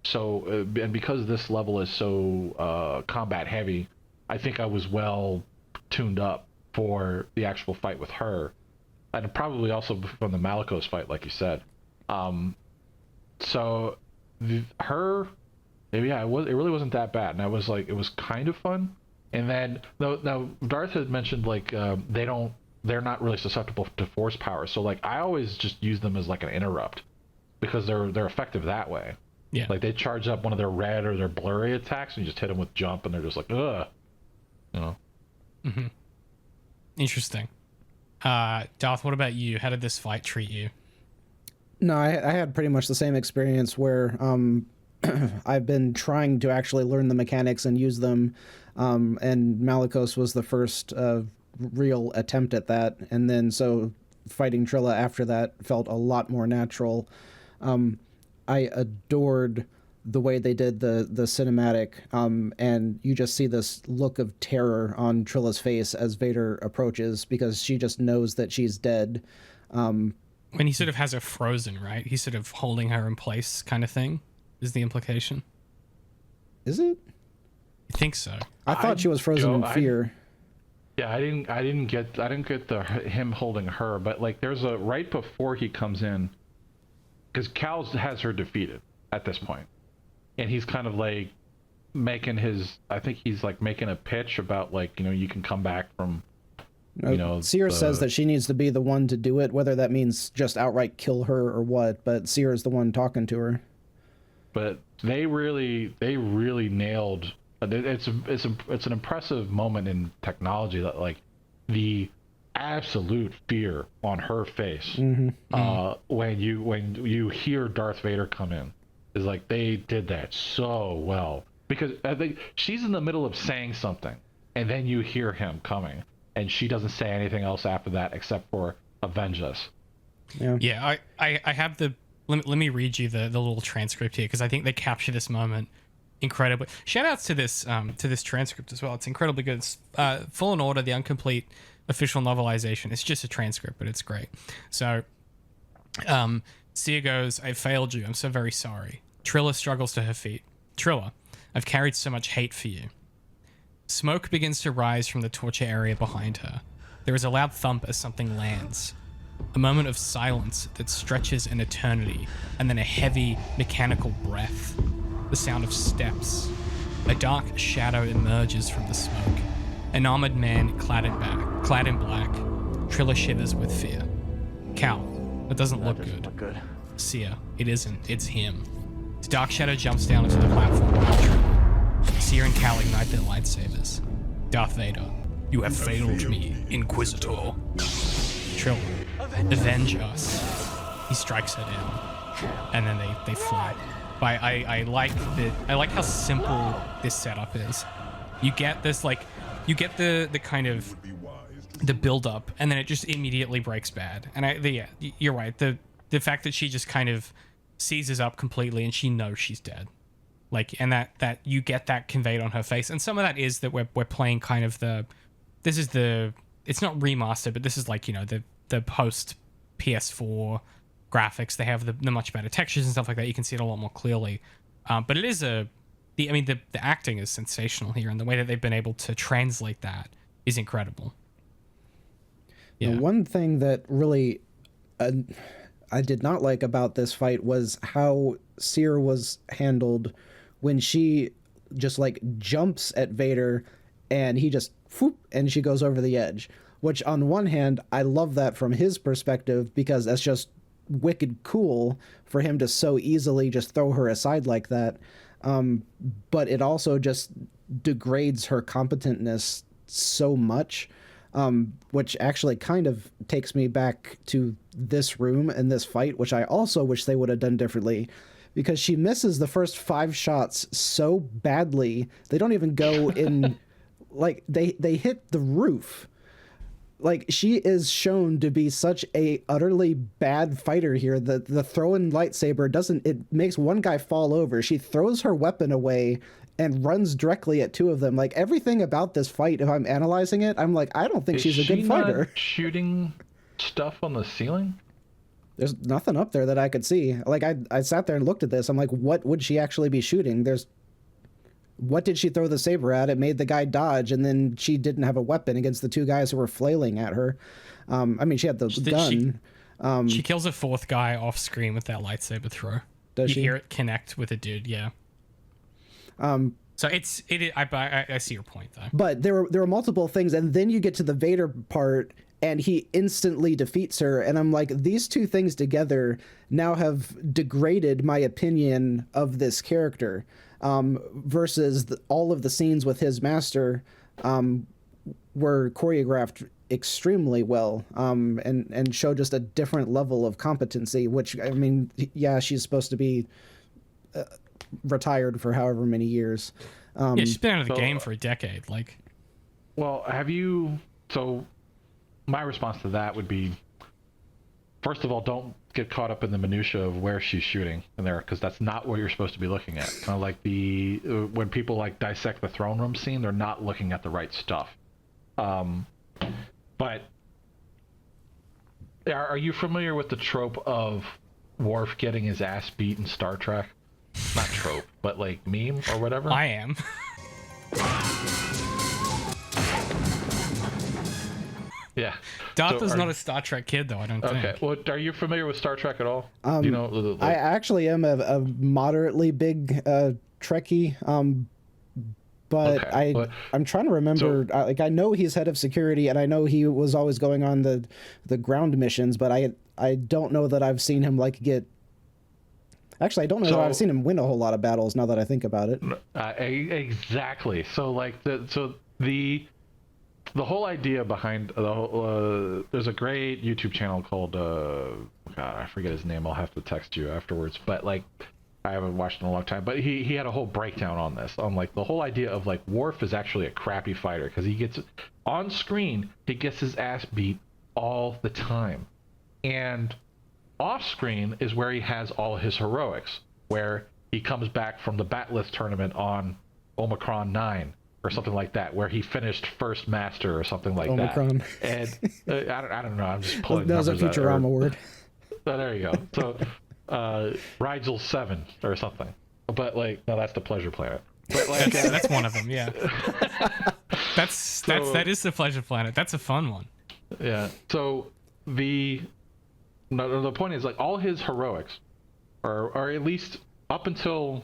So and because this level is so combat heavy, I think I was well tuned up for the actual fight with her, and probably also from the Malicos fight, like you said. So it really wasn't that bad, and I was like, it was kind of fun. And then now Darth had mentioned they're not really susceptible to force power, so I always just use them as an interrupt because they're effective that way. Yeah, they charge up one of their red or their blurry attacks and you just hit them with jump and they're just ugh, Interesting. Darth, what about you? How did this fight treat you? No, I had pretty much the same experience where I've been trying to actually learn the mechanics and use them, and Malicos was the first real attempt at that, and then so fighting Trilla after that felt a lot more natural. I adored the way they did the cinematic, and you just see this look of terror on Trilla's face as Vader approaches because she just knows that she's dead. When he sort of has her frozen, right? He's sort of holding her in place, kind of thing, is the implication. Is it? I think so. I thought she was frozen in fear. I didn't get him holding her, but there's a right before he comes in, because Cal has her defeated at this point, and he's kind of making I think he's making a pitch about you can come back from. Cere says that she needs to be the one to do it, whether that means just outright kill her or what, but Cere is the one talking to her. But they really nailed it's an impressive moment in technology that the absolute fear on her face when you hear Darth Vader come in is they did that so well, because I think she's in the middle of saying something and then you hear him coming. And she doesn't say anything else after that except for avenge us. Yeah, I have let me read you the little transcript here because I think they capture this moment incredibly. Shout outs to this transcript as well. It's incredibly good. It's, Fallen Order, the incomplete official novelization. It's just a transcript, but it's great. So Cere goes, "I failed you. I'm so very sorry." Trilla struggles to her feet. "Trilla, I've carried so much hate for you. Smoke begins to rise from the torture area behind her. There is a loud thump as something lands. A moment of silence that stretches an eternity, and then a heavy, mechanical breath. The sound of steps. A dark shadow emerges from the smoke. An armored man clad in black. Trilla shivers with fear. Cal, that doesn't look good. Seer, it isn't. It's him. The dark shadow jumps down into the platform behind Trilla. Seer and Cal ignite their lightsabers. Darth Vader, you have failed me, Inquisitor. Trilla, avenge us. He strikes her down, and then they fly. But I like how simple this setup is. You get this the kind of the build up, and then it just immediately breaks bad. And you're right. The fact that she just kind of seizes up completely and she knows she's dead, and that you get that conveyed on her face. And some of that is that we're playing kind of it's not remastered, but this is the post PS4 graphics. They have the much better textures and stuff like that. You can see it a lot more clearly. But it is the acting is sensational here, and the way that they've been able to translate that is incredible. Yeah. The one thing that really I did not like about this fight was how Seer was handled when she just jumps at Vader and he just whoop, and she goes over the edge. Which on one hand, I love that from his perspective, because that's just wicked cool for him to so easily just throw her aside like that. But it also just degrades her competentness so much, which actually kind of takes me back to this room and this fight, which I also wish they would have done differently, because she misses the first 5 shots so badly. They don't even go in, they hit the roof. She is shown to be such a utterly bad fighter here. The throw-in lightsaber it makes one guy fall over. She throws her weapon away and runs directly at 2 of them. Everything about this fight, if I'm analyzing it, I'm I don't think she's a good fighter. Not shooting stuff on the ceiling? There's nothing up there that I could see. I sat there and looked at this. I'm what would she actually be shooting? What did she throw the saber at? It made the guy dodge, and then she didn't have a weapon against the 2 guys who were flailing at her. She had the gun. She kills a 4th guy off screen with that lightsaber throw. Does she? You hear it connect with a dude, yeah. So I see your point though. But there were multiple things, and then you get to the Vader part, and he instantly defeats her, and I'm these 2 things together now have degraded my opinion of this character. Versus all of the scenes with his master were choreographed extremely well, and show just a different level of competency, which, she's supposed to be retired for however many years. She's been out of the game for a decade. Well, so my response to that would be, first of all, don't get caught up in the minutia of where she's shooting in there, because that's not what you're supposed to be looking at. Kind of when people dissect the throne room scene, they're not looking at the right stuff. But are you familiar with the trope of Worf getting his ass beat in Star Trek? Not trope, but meme or whatever? I am. Yeah. Dartha's not a Star Trek kid, though, I don't think. Okay. Well, are you familiar with Star Trek at all? I actually am a moderately big Trekkie, but okay, I'm trying to remember. I know he's head of security, and I know he was always going on the ground missions, but I don't know that I've seen him get. Actually, I don't know that I've seen him win a whole lot of battles. Now that I think about it. Exactly. So the whole idea behind there's a great YouTube channel called God, I forget his name. I'll have to text you afterwards. But I haven't watched it in a long time. But he had a whole breakdown on this, on the whole idea of Worf is actually a crappy fighter, because he gets on screen, he gets his ass beat all the time, and off screen is where he has all his heroics, where he comes back from the Batleth tournament on Omicron 9. Or something like that, where he finished first master or something like Omicron. That. And I don't know. I'm just pulling. That was a Futurama word. So there you go. So Rigel 7 or something. But no, that's the Pleasure Planet. But like That's one of them. Yeah. That is the Pleasure Planet. That's a fun one. yeah. So the point is, like, all his heroics, or at least up until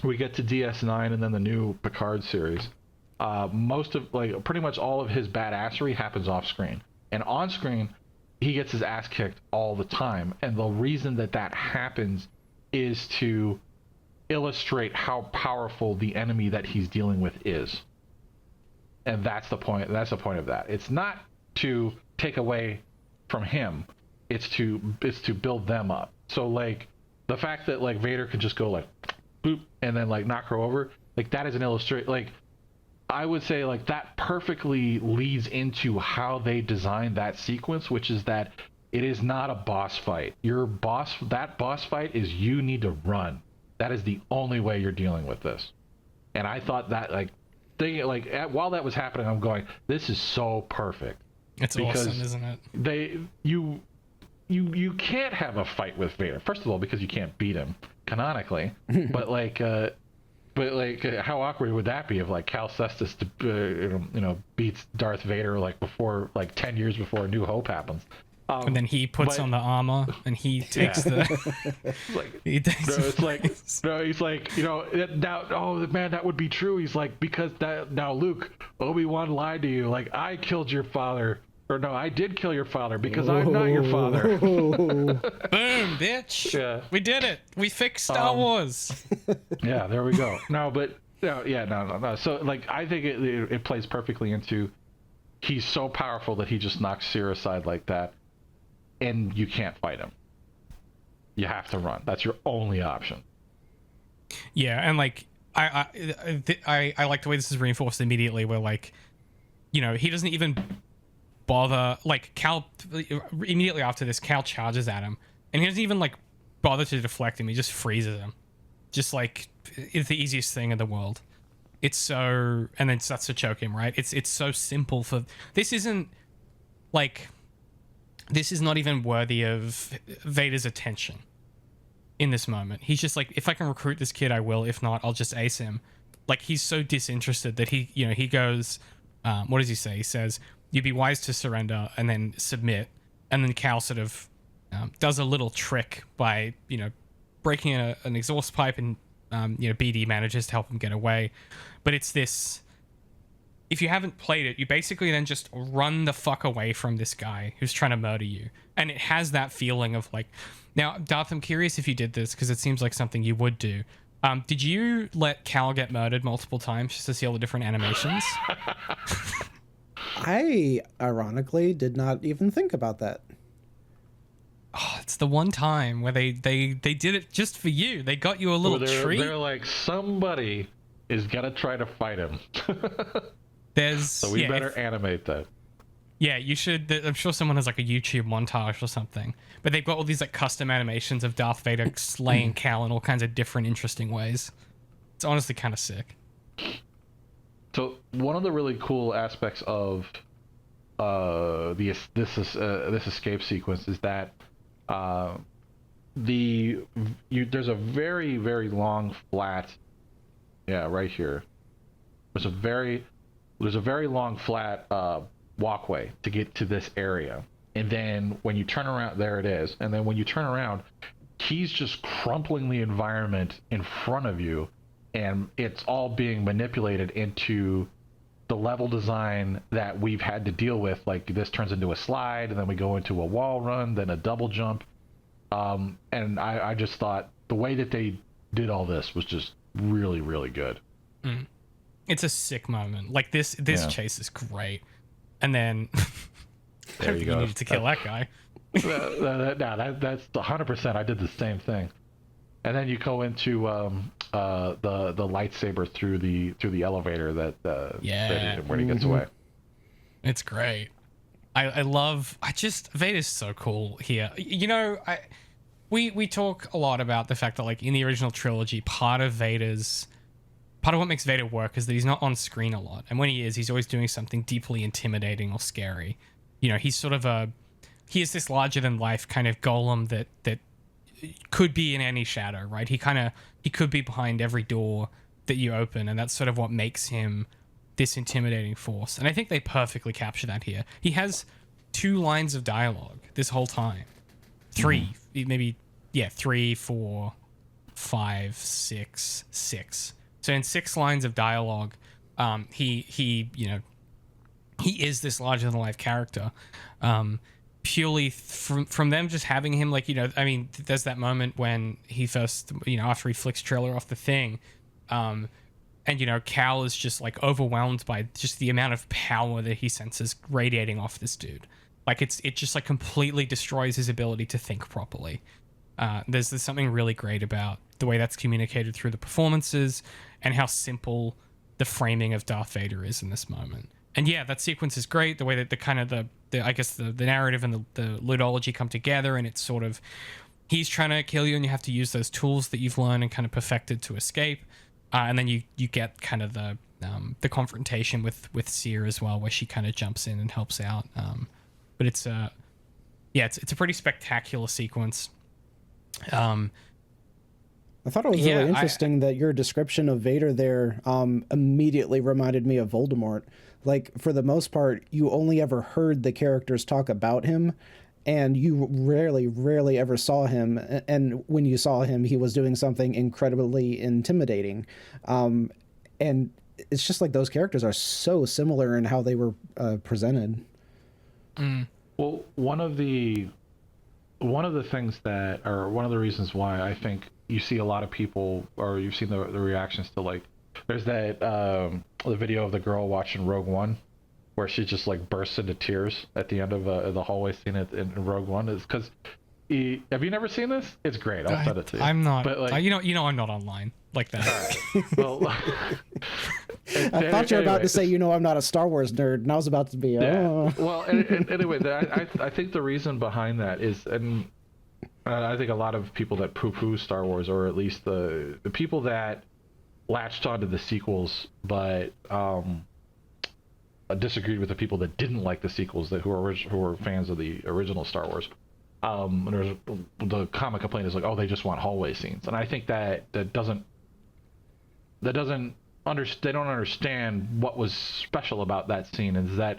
we get to DS9 and then the new Picard series, most of, like, pretty much all of his badassery happens off screen, and on screen he gets his ass kicked all the time. And the reason that happens is to illustrate how powerful the enemy that he's dealing with is. And that's the point. That's the point of that. It's not to take away from him. It's to build them up. So, like, the fact that, like, Vader could just go like boop and then, like, knock her over, like, that is an illustration. Like, I would say, like, that perfectly leads into how they designed that sequence, which is that it is not a boss fight. That boss fight is, you need to run. That is the only way you're dealing with this. And I thought that, like, while that was happening, I'm going, this is so perfect. It's awesome, isn't it? You can't have a fight with Vader. First of all, because you can't beat him canonically. But how awkward would that be if, like, Cal Kestis beats Darth Vader, like, before, like, 10 years before A New Hope happens. And then he puts on the armor and he takes he's like, he's like, now, oh man, that would be true. He's like, because now, Luke, Obi-Wan lied to you. Like, I killed your father. Or no, I did kill your father because I'm not your father. Boom, bitch. Yeah. We did it. We fixed Star Wars. Yeah, there we go. No. So, like, I think it plays perfectly into, he's so powerful that he just knocks Cere aside like that, and you can't fight him. You have to run. That's your only option. Yeah, and, like, I like the way this is reinforced immediately, where, like, he doesn't even bother, like, Cal, immediately after this, Cal charges at him, and he doesn't even, like, bother to deflect him. He just freezes him. Just, like, it's the easiest thing in the world. It's so, and then starts to choke him, right? It's so simple for, this isn't, like, this is not even worthy of Vader's attention in this moment. He's just like, if I can recruit this kid, I will. If not, I'll just ace him. Like, he's so disinterested that he goes, what does he say? He says, you'd be wise to surrender and then submit. And then Cal sort of does a little trick by, breaking an exhaust pipe, and, BD manages to help him get away. But it's this, if you haven't played it, you basically then just run the fuck away from this guy who's trying to murder you. And it has that feeling of, like, now, Darth, I'm curious if you did this, because it seems like something you would do. Did you let Cal get murdered multiple times just to see all the different animations? I ironically did not even think about that. Oh, it's the one time where they did it just for you. They got you a little treat. They're like, somebody is gonna try to fight him. So we better animate that. Yeah, you should. I'm sure someone has, like, a YouTube montage or something. But they've got all these, like, custom animations of Darth Vader slaying Cal in all kinds of different, interesting ways. It's honestly kind of sick. So one of the really cool aspects of this escape sequence is that there's a very, very long flat. Yeah, right here. There's a very long flat walkway to get to this area, and then when you turn around, there it is. And then when you turn around, he's just crumpling the environment in front of you, and it's all being manipulated into the level design that we've had to deal with. Like, this turns into a slide, and then we go into a wall run, then a double jump. And I just thought the way that they did all this was just really, really good. It's a sick moment. Like, this chase is great. And then there you go. You needed to kill that guy. That's 100%. I did the same thing. And then you go into the lightsaber through the elevator that where he gets away. It's great. Vader's so cool here. We talk a lot about the fact that, like, in the original trilogy, part of what makes Vader work is that he's not on screen a lot. And when he is, he's always doing something deeply intimidating or scary. He's sort of he is this larger than life kind of golem that could be in any shadow, right? He could be behind every door that you open, and that's sort of what makes him this intimidating force. And I think they perfectly capture that here. He has 2 lines of dialogue this whole time. 3, maybe, yeah, 3, 4, 5, 6, 6. So in 6 lines of dialogue, he you know, he is this larger than life character. Purely from them just having him, like, you know, I mean, there's that moment when he first, you know, after he flicks Triller off the thing, and, you know, Cal is just, like, overwhelmed by just the amount of power that he senses radiating off this dude. Like, it just, like, completely destroys his ability to think properly. There's something really great about the way that's communicated through the performances and how simple the framing of Darth Vader is in this moment. And yeah, that sequence is great. The way that the kind of the I guess the narrative and the ludology come together, and it's sort of, he's trying to kill you and you have to use those tools that you've learned and kind of perfected to escape. And then you get kind of the confrontation with Seer as well, where she kind of jumps in and helps out. But it's a pretty spectacular sequence. I thought it was really interesting that your description of Vader there immediately reminded me of Voldemort. Like, for the most part, you only ever heard the characters talk about him, and you rarely ever saw him. And when you saw him, he was doing something incredibly intimidating. And it's just like those characters are so similar in how they were presented. Well, one of the things that, or one of the reasons why I think you see a lot of people, or you've seen the reactions to, like, there's that the video of the girl watching Rogue One, where she just, like, bursts into tears at the end of the hallway scene in Rogue One. Is because, have you never seen this? It's great. I'll send it to you. I'm not, but, like, you know, I'm not online like that. Well, I thought you were about to say, you know, I'm not a Star Wars nerd, and I was about to be. Oh. Well, and anyway, I think the reason behind that is, and I think a lot of people that poo-poo Star Wars, or at least the people that latched onto the sequels, but disagreed with the people that didn't like the sequels, who were fans of the original Star Wars. And the common complaint is like, oh, they just want hallway scenes, and I think they don't understand what was special about that scene, is that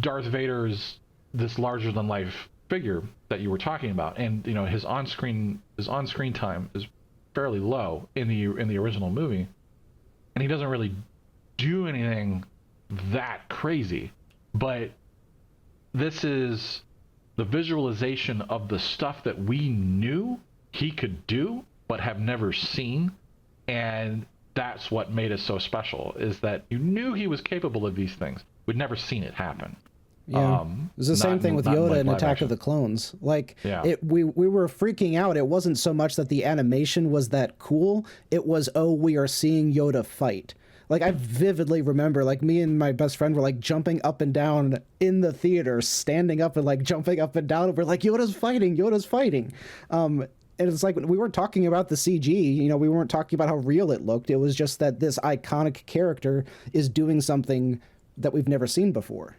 Darth Vader's this larger than life figure that you were talking about, and, you know, his on-screen time is fairly low in the original movie, and he doesn't really do anything that crazy, but this is the visualization of the stuff that we knew he could do but have never seen, and that's what made it so special, is that you knew he was capable of these things. We'd never seen it happen. Yeah, it was the same thing with Yoda in Attack of the Clones. Like, we were freaking out. It wasn't so much that the animation was that cool. It was, oh, we are seeing Yoda fight. Like, I vividly remember, like, me and my best friend were, like, jumping up and down in the theater, standing up and, like, jumping up and down. And we're like, Yoda's fighting. And it's like, we weren't talking about the CG, you know, we weren't talking about how real it looked. It was just that this iconic character is doing something that we've never seen before.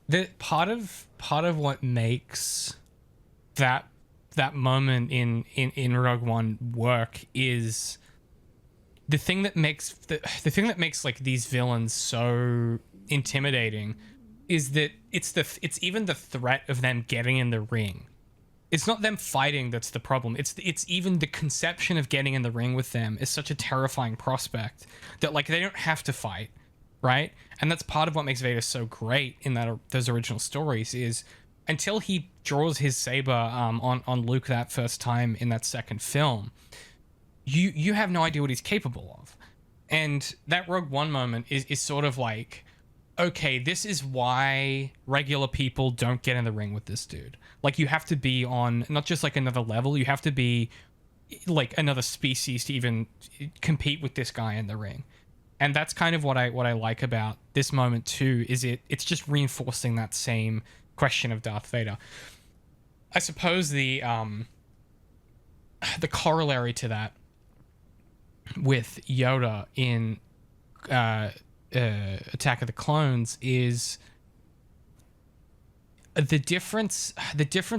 The part of what makes that moment in Rogue One work is the thing that makes like these villains so intimidating is that it's even the threat of them getting in the ring. It's not them fighting that's the problem. It's even the conception of getting in the ring with them is such a terrifying prospect that, like, they don't have to fight, right? And that's part of what makes Vader so great in those original stories, is until he draws his saber on Luke that first time in that second film, you have no idea what he's capable of. And that Rogue One moment is sort of like, okay, this is why regular people don't get in the ring with this dude. Like, you have to be on not just like another level, you have to be like another species to even compete with this guy in the ring. And that's kind of what I like about this moment too, is it's just reinforcing that same question of Darth Vader. I suppose the corollary to that with Yoda in Attack of the Clones is the difference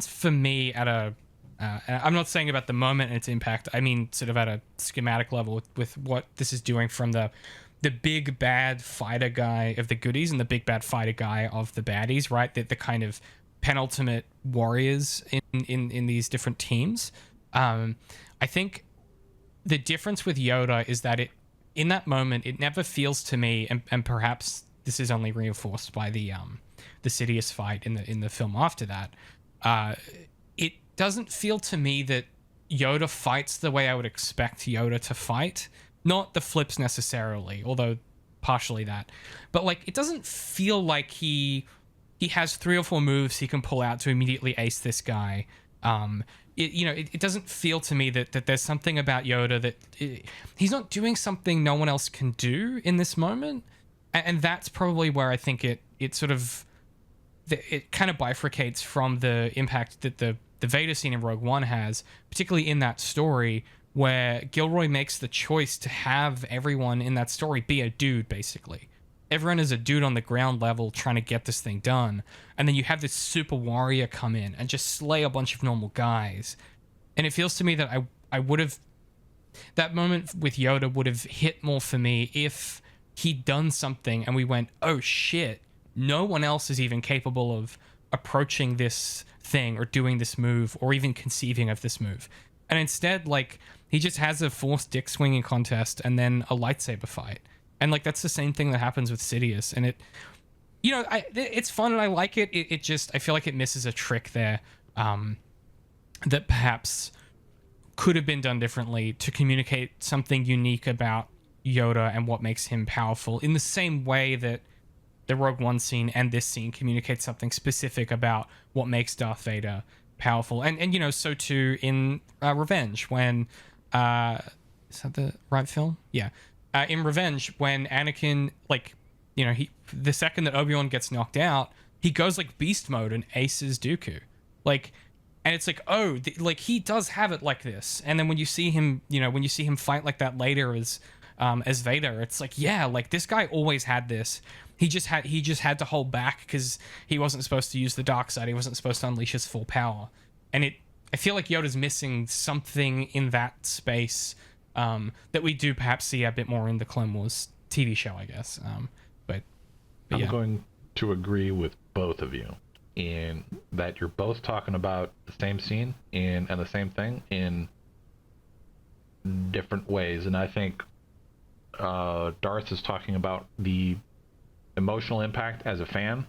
for me at a And I'm not saying about the moment and its impact. I mean, sort of at a schematic level with what this is doing from the big bad fighter guy of the goodies and the big bad fighter guy of the baddies, right? The kind of penultimate warriors in these different teams. I think the difference with Yoda is that in that moment, it never feels to me, and perhaps this is only reinforced by the Sidious fight in the film after that. It doesn't feel to me that Yoda fights the way I would expect Yoda to fight. Not the flips necessarily, although partially that. But like, it doesn't feel like he has 3 or 4 moves he can pull out to immediately ace this guy. It doesn't feel to me that there's something about Yoda that he's not doing something no one else can do in this moment. And that's probably where I think it kind of bifurcates from the impact that the Vader scene in Rogue One has, particularly in that story where Gilroy makes the choice to have everyone in that story be a dude, basically. Everyone is a dude on the ground level trying to get this thing done. And then you have this super warrior come in and just slay a bunch of normal guys. And it feels to me that I would have... That moment with Yoda would have hit more for me if he'd done something and we went, oh shit, no one else is even capable of approaching this thing or doing this move or even conceiving of this move. And instead, like, he just has a forced dick swinging contest and then a lightsaber fight. And like, that's the same thing that happens with Sidious. And it's fun and I like it. It just, I feel like it misses a trick there that perhaps could have been done differently to communicate something unique about Yoda and what makes him powerful, in the same way that the Rogue One scene and this scene communicates something specific about what makes Darth Vader powerful. And so too in Revenge, when is that the right film? Yeah. In Revenge, when Anakin, like, the second that Obi-Wan gets knocked out, he goes like beast mode and aces Dooku. Like, and it's like, oh, he does have it like this. And then when you see him, fight like that later as Vader, it's like, yeah, like this guy always had this. He just had to hold back because he wasn't supposed to use the dark side. He wasn't supposed to unleash his full power. And I feel like Yoda's missing something in that space that we do perhaps see a bit more in the Clone Wars TV show, I guess. But yeah. I'm going to agree with both of you in that you're both talking about the same scene and the same thing in different ways. And I think Darth is talking about the emotional impact as a fan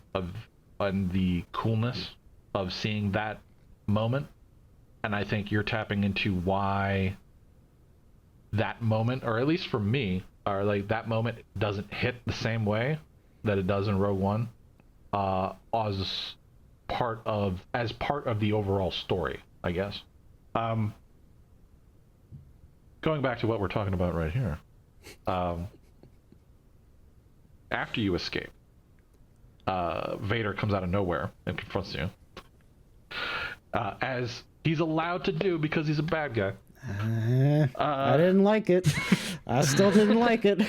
and the coolness of seeing that moment. And I think you're tapping into why that moment, or at least for me, or like that moment doesn't hit the same way that it does in Rogue One, as part of the overall story, I guess. Going back to what we're talking about right here, after you escape, Vader comes out of nowhere and confronts you, as he's allowed to do because he's a bad guy. I didn't like it. I still didn't like it.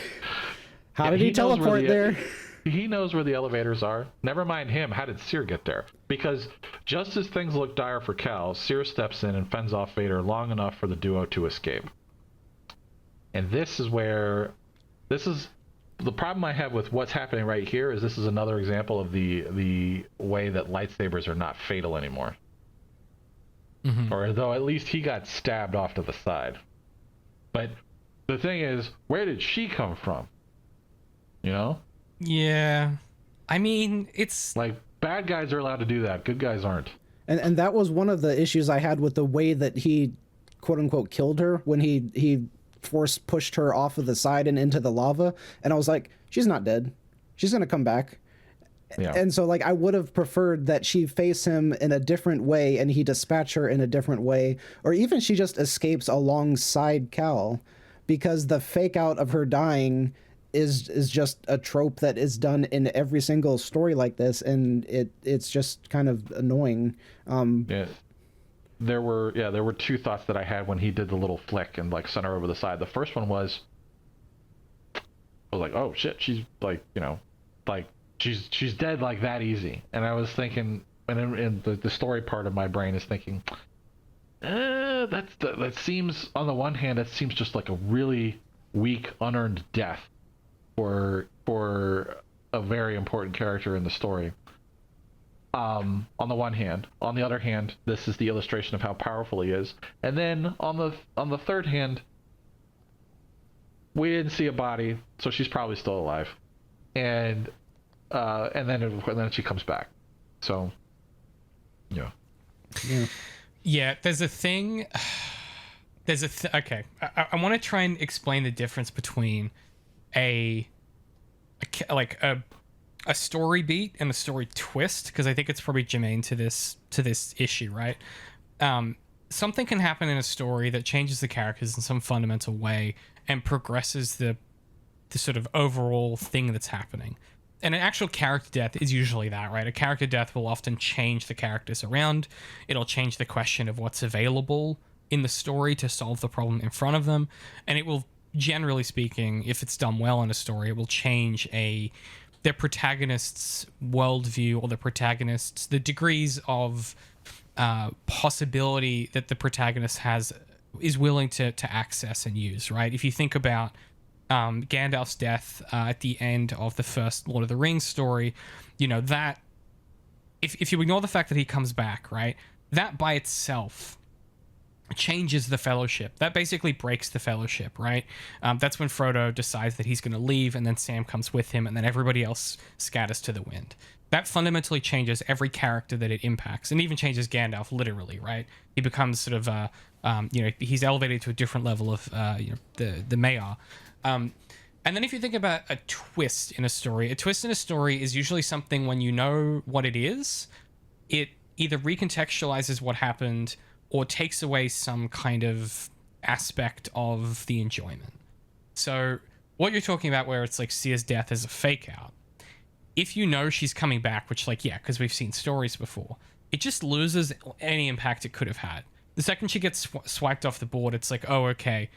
How did he teleport there? He knows where the elevators are. Never mind him. How did Seer get there? Because just as things look dire for Cal, Seer steps in and fends off Vader long enough for the duo to escape. And this is the problem I have with what's happening right here. Is this is another example of the way that lightsabers are not fatal anymore. Mm-hmm. Or though at least he got stabbed off to the side. But the thing is, where did she come from? Yeah. I mean, it's like, bad guys are allowed to do that. Good guys aren't. And that was one of the issues I had with the way that he, quote unquote, killed her when he pushed her off of the side and into the lava. And I was like, she's not dead. She's going to come back. Yeah. And so, like, I would have preferred that she face him in a different way and he dispatch her in a different way, or even she just escapes alongside Cal, because the fake out of her dying is just a trope that is done in every single story like this, and it's just kind of annoying. There were two thoughts that I had when he did the little flick and like sent her over the side. The first one was, I was like, oh shit, she's like, like she's dead like that easy. And I was thinking, and in the story part of my brain is thinking, that seems, on the one hand, that seems just like a really weak, unearned death for a very important character in the story. On the one hand. On the other hand, this is the illustration of how powerful he is. And then on the third hand, we didn't see a body, so she's probably still alive. And then she comes back. So yeah. Yeah, there's a thing. Okay, I want to try and explain the difference between a story beat and a story twist, because I think it's probably germane to this issue, right? Something can happen in a story that changes the characters in some fundamental way and progresses the sort of overall thing that's happening. And an actual character death is usually that, right? A character death will often change the characters around. It'll change the question of what's available in the story to solve the problem in front of them. And it will, generally speaking, if it's done well in a story, it will change their protagonist's worldview, or the degrees of possibility that the protagonist is willing to access and use, right? If you think about Gandalf's death at the end of the first Lord of the Rings story, that if you ignore the fact that he comes back, right, that by itself changes the Fellowship. That basically breaks the Fellowship, right? That's when Frodo decides that he's going to leave, and then Sam comes with him, and then everybody else scatters to the wind. That fundamentally changes every character that it impacts, and even changes Gandalf literally, right? He becomes sort of he's elevated to a different level of the mayor. And then if you think about a twist in a story is usually something when you know what it is, it either recontextualizes what happened or takes away some kind of aspect of the enjoyment. So what you're talking about where it's like Seer's death is a fake out, if you know she's coming back, which because we've seen stories before, it just loses any impact it could have had. The second she gets swiped off the board, it's like, oh, okay,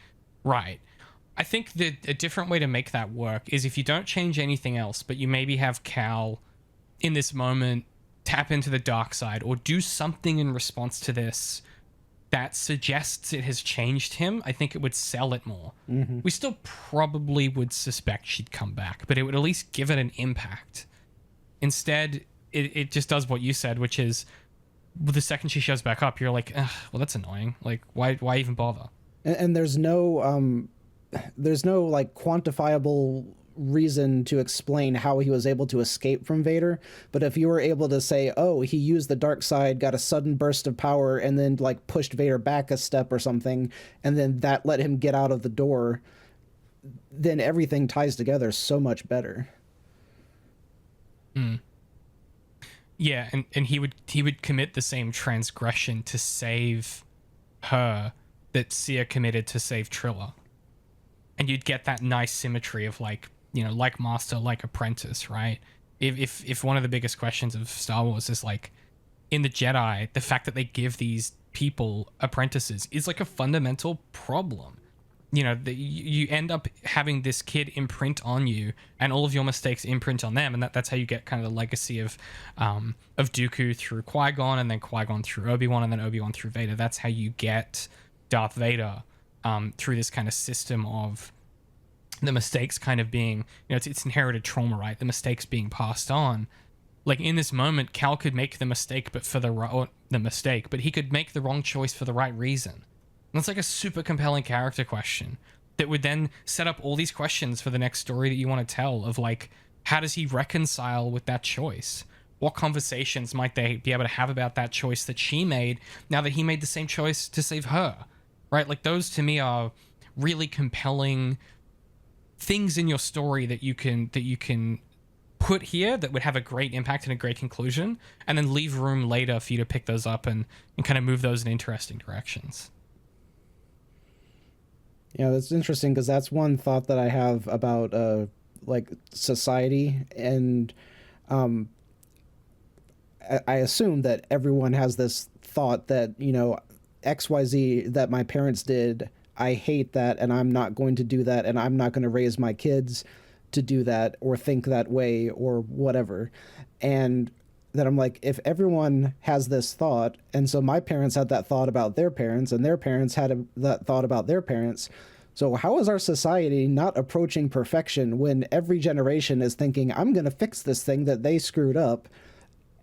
right. I think that a different way to make that work is if you don't change anything else, but you maybe have Cal in this moment tap into the dark side or do something in response to this that suggests it has changed him, I think it would sell it more. Mm-hmm. We still probably would suspect she'd come back, but it would at least give it an impact. Instead, it just does what you said, which is the second she shows back up, you're like, well, that's annoying. Like, why even bother? And there's no like quantifiable reason to explain how he was able to escape from Vader. But if you were able to say, oh, he used the dark side, got a sudden burst of power, and then like pushed Vader back a step or something, and then that let him get out of the door, then everything ties together so much better. Yeah, and he would commit the same transgression to save her that Seer committed to save Trilla. And you'd get that nice symmetry of like master, like apprentice, right? If one of the biggest questions of Star Wars is like, in the Jedi, the fact that they give these people apprentices is like a fundamental problem. You end up having this kid imprint on you, and all of your mistakes imprint on them, and that's how you get kind of the legacy of Dooku through Qui-Gon, and then Qui-Gon through Obi-Wan, and then Obi-Wan through Vader. That's how you get Darth Vader through this kind of system of the mistakes kind of being, it's inherited trauma, right? The mistakes being passed on. Like in this moment, Cal could make the mistake, but he could make the wrong choice for the right reason. And that's like a super compelling character question that would then set up all these questions for the next story that you want to tell of like, how does he reconcile with that choice? What conversations might they be able to have about that choice that she made now that he made the same choice to save her, right? Like those to me are really compelling things in your story that you can put here that would have a great impact and a great conclusion, and then leave room later for you to pick those up and kind of move those in interesting directions. Yeah, that's interesting because that's one thought that I have about like society, and I assume that everyone has this thought that XYZ that my parents did, I hate that, and I'm not going to do that, and I'm not going to raise my kids to do that or think that way or whatever. And that I'm like, if everyone has this thought, and so my parents had that thought about their parents, and their parents had that thought about their parents, so how is our society not approaching perfection when every generation is thinking, I'm going to fix this thing that they screwed up,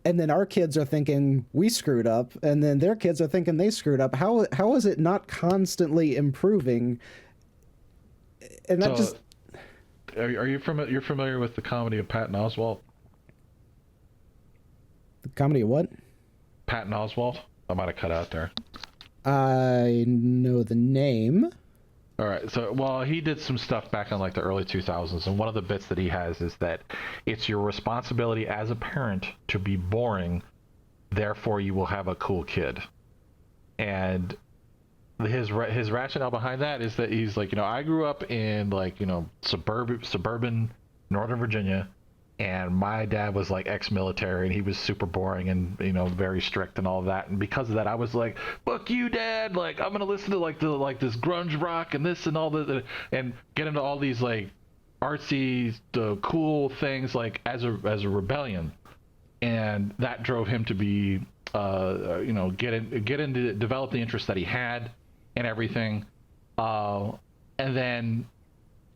and then our kids are thinking we screwed up, and then their kids are thinking they screwed up? How is it not constantly improving? And that so, are you you're familiar with the comedy of Patton Oswalt? The comedy of what? Patton Oswalt? I might have cut out there. I know the name. All right. So, well, he did some stuff back in like the early 2000s, and one of the bits that he has is that it's your responsibility as a parent to be boring, therefore you will have a cool kid. And his rationale behind that is that he's like, I grew up in like, suburban Northern Virginia, and my dad was like ex-military, and he was super boring and very strict and all of that, and because of that I was like, fuck you, Dad, like I'm gonna listen to like this grunge rock and this and all this, and get into all these like artsy cool things like as a rebellion. And that drove him to be get into develop the interest that he had and everything, and then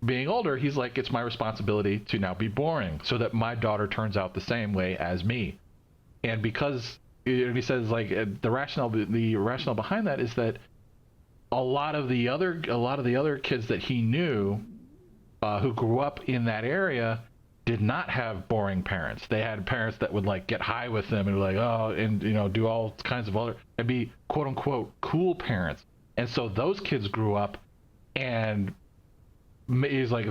being older, he's like, it's my responsibility to now be boring so that my daughter turns out the same way as me. And because he says like the rationale behind that is that a lot of the other kids that he knew who grew up in that area did not have boring parents. They had parents that would like get high with them and be like, oh, and do all kinds of other, and be quote unquote cool parents. And so those kids grew up, and he's like,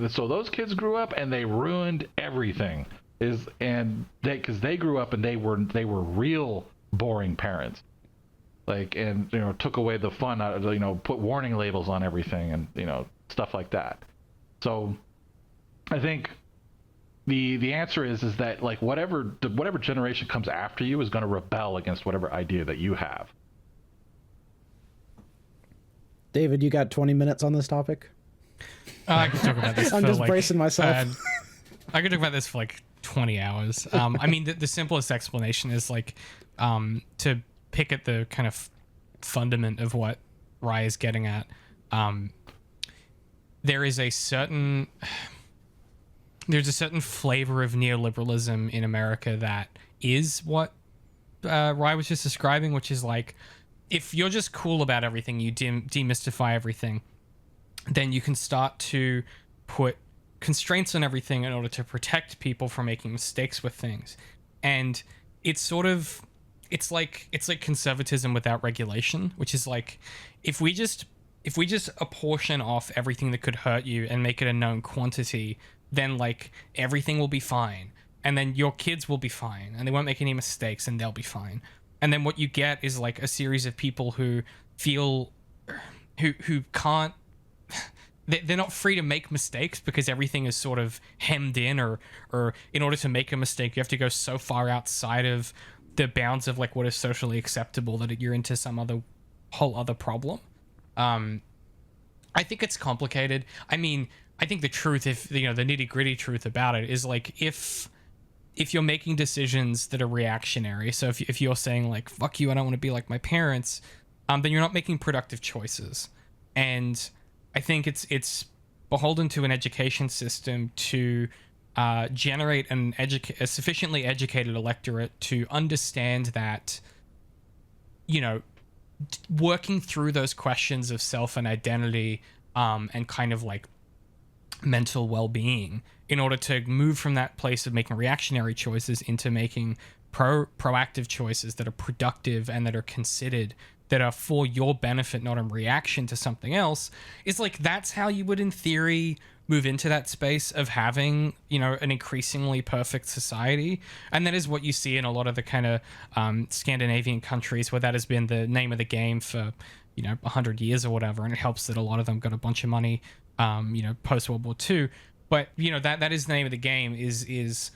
so those kids grew up and they ruined everything, because they grew up and they were real boring parents, like, and took away the fun out of, put warning labels on everything and stuff like that. So I think the answer is that like whatever generation comes after you is going to rebel against whatever idea that you have. David, you got 20 minutes on this topic? I could talk about this. I'm just bracing myself. I could talk about this for like 20 hours. I mean, the simplest explanation is like to pick at the kind of fundament of what Rye is getting at. There's a certain flavor of neoliberalism in America that is what Rye was just describing, which is like, if you're just cool about everything, you demystify everything, then you can start to put constraints on everything in order to protect people from making mistakes with things. And it's like conservatism without regulation, which is like, if we just apportion off everything that could hurt you and make it a known quantity, then like everything will be fine, and then your kids will be fine, and they won't make any mistakes, and they'll be fine. And then what you get is like a series of people who feel who can't, they're not free to make mistakes because everything is sort of hemmed in, or in order to make a mistake you have to go so far outside of the bounds of like what is socially acceptable that you're into some whole other problem. I think it's complicated. I mean, I think the truth, if the nitty-gritty truth about it is like, if you're making decisions that are reactionary, so if you're saying like, fuck you, I don't want to be like my parents, then you're not making productive choices. And I think it's beholden to an education system to generate a sufficiently educated electorate to understand that, working through those questions of self and identity, and kind of like mental well-being, in order to move from that place of making reactionary choices into making proactive choices that are productive and that are considered, that are for your benefit, not in reaction to something else, is like, that's how you would in theory move into that space of having, an increasingly perfect society. And that is what you see in a lot of the kind of Scandinavian countries where that has been the name of the game for 100 years or whatever, and it helps that a lot of them got a bunch of money post World War II. But that is the name of the game, is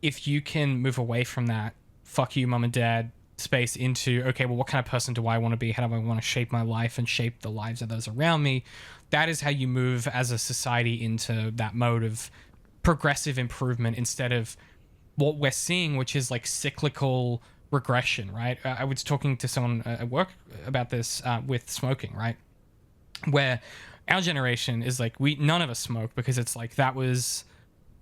if you can move away from that fuck you mom and dad space into, okay, well, what kind of person do I want to be? How do I want to shape my life and shape the lives of those around me? That is how you move as a society into that mode of progressive improvement, instead of what we're seeing, which is like cyclical regression, right? I was talking to someone at work about this with smoking, right? Where our generation is like, none of us smoke because it's like that was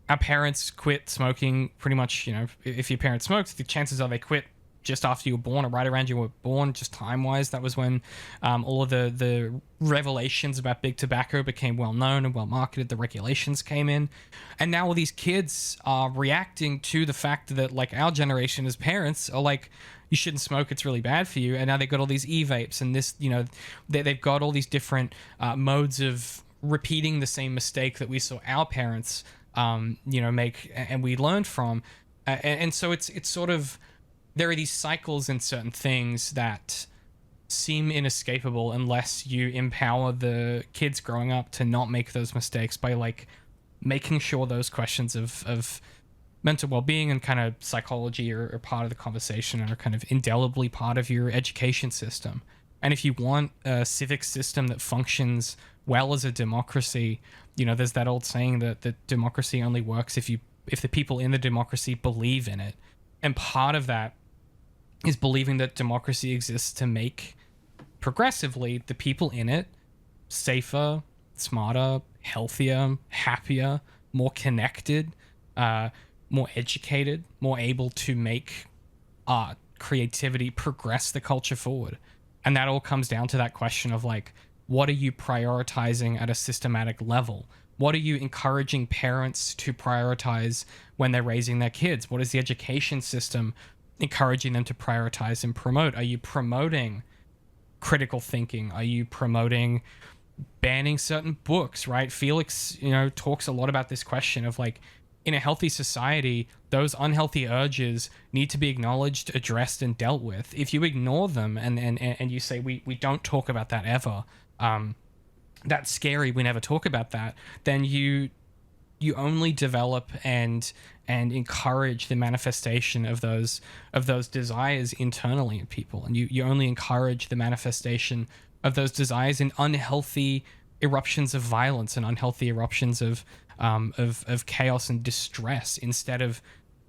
our parents quit smoking pretty much. You know, if your parents smoked, the chances are they quit just after you were born or right around you were born, just time-wise. That was when all of the revelations about big tobacco became well-known and well-marketed. The regulations came in. And now all these kids are reacting to the fact that, like, our generation as parents are like, you shouldn't smoke, it's really bad for you. And now they've got all these e-vapes and this, you know, they've got all these different modes of repeating the same mistake that we saw our parents, you know, make and we learned from. And so it's sort of, there are these cycles in certain things that seem inescapable unless you empower the kids growing up to not make those mistakes by, like, making sure those questions of mental well-being and kind of psychology are part of the conversation and are kind of indelibly part of your education system. And if you want a civic system that functions well as a democracy, you know, there's that old saying that democracy only works if the people in the democracy believe in it. And part of that is believing that democracy exists to make progressively the people in it safer, smarter, healthier, happier, more connected, more educated, more able to make art, creativity, progress the culture forward. And that all comes down to that question of, like, what are you prioritizing at a systematic level? What are you encouraging parents to prioritize when they're raising their kids? What is the education system encouraging them to prioritize and promote? Are you promoting critical thinking? Are you promoting banning certain books, right? Felix, you know, talks a lot about this question of, like, in a healthy society, those unhealthy urges need to be acknowledged, addressed, and dealt with. If you ignore them and you say, we don't talk about that ever, that's scary, we never talk about that, then you only develop and encourage the manifestation of those desires internally in people, and you only encourage the manifestation of those desires in unhealthy eruptions of violence and unhealthy eruptions of chaos and distress, instead of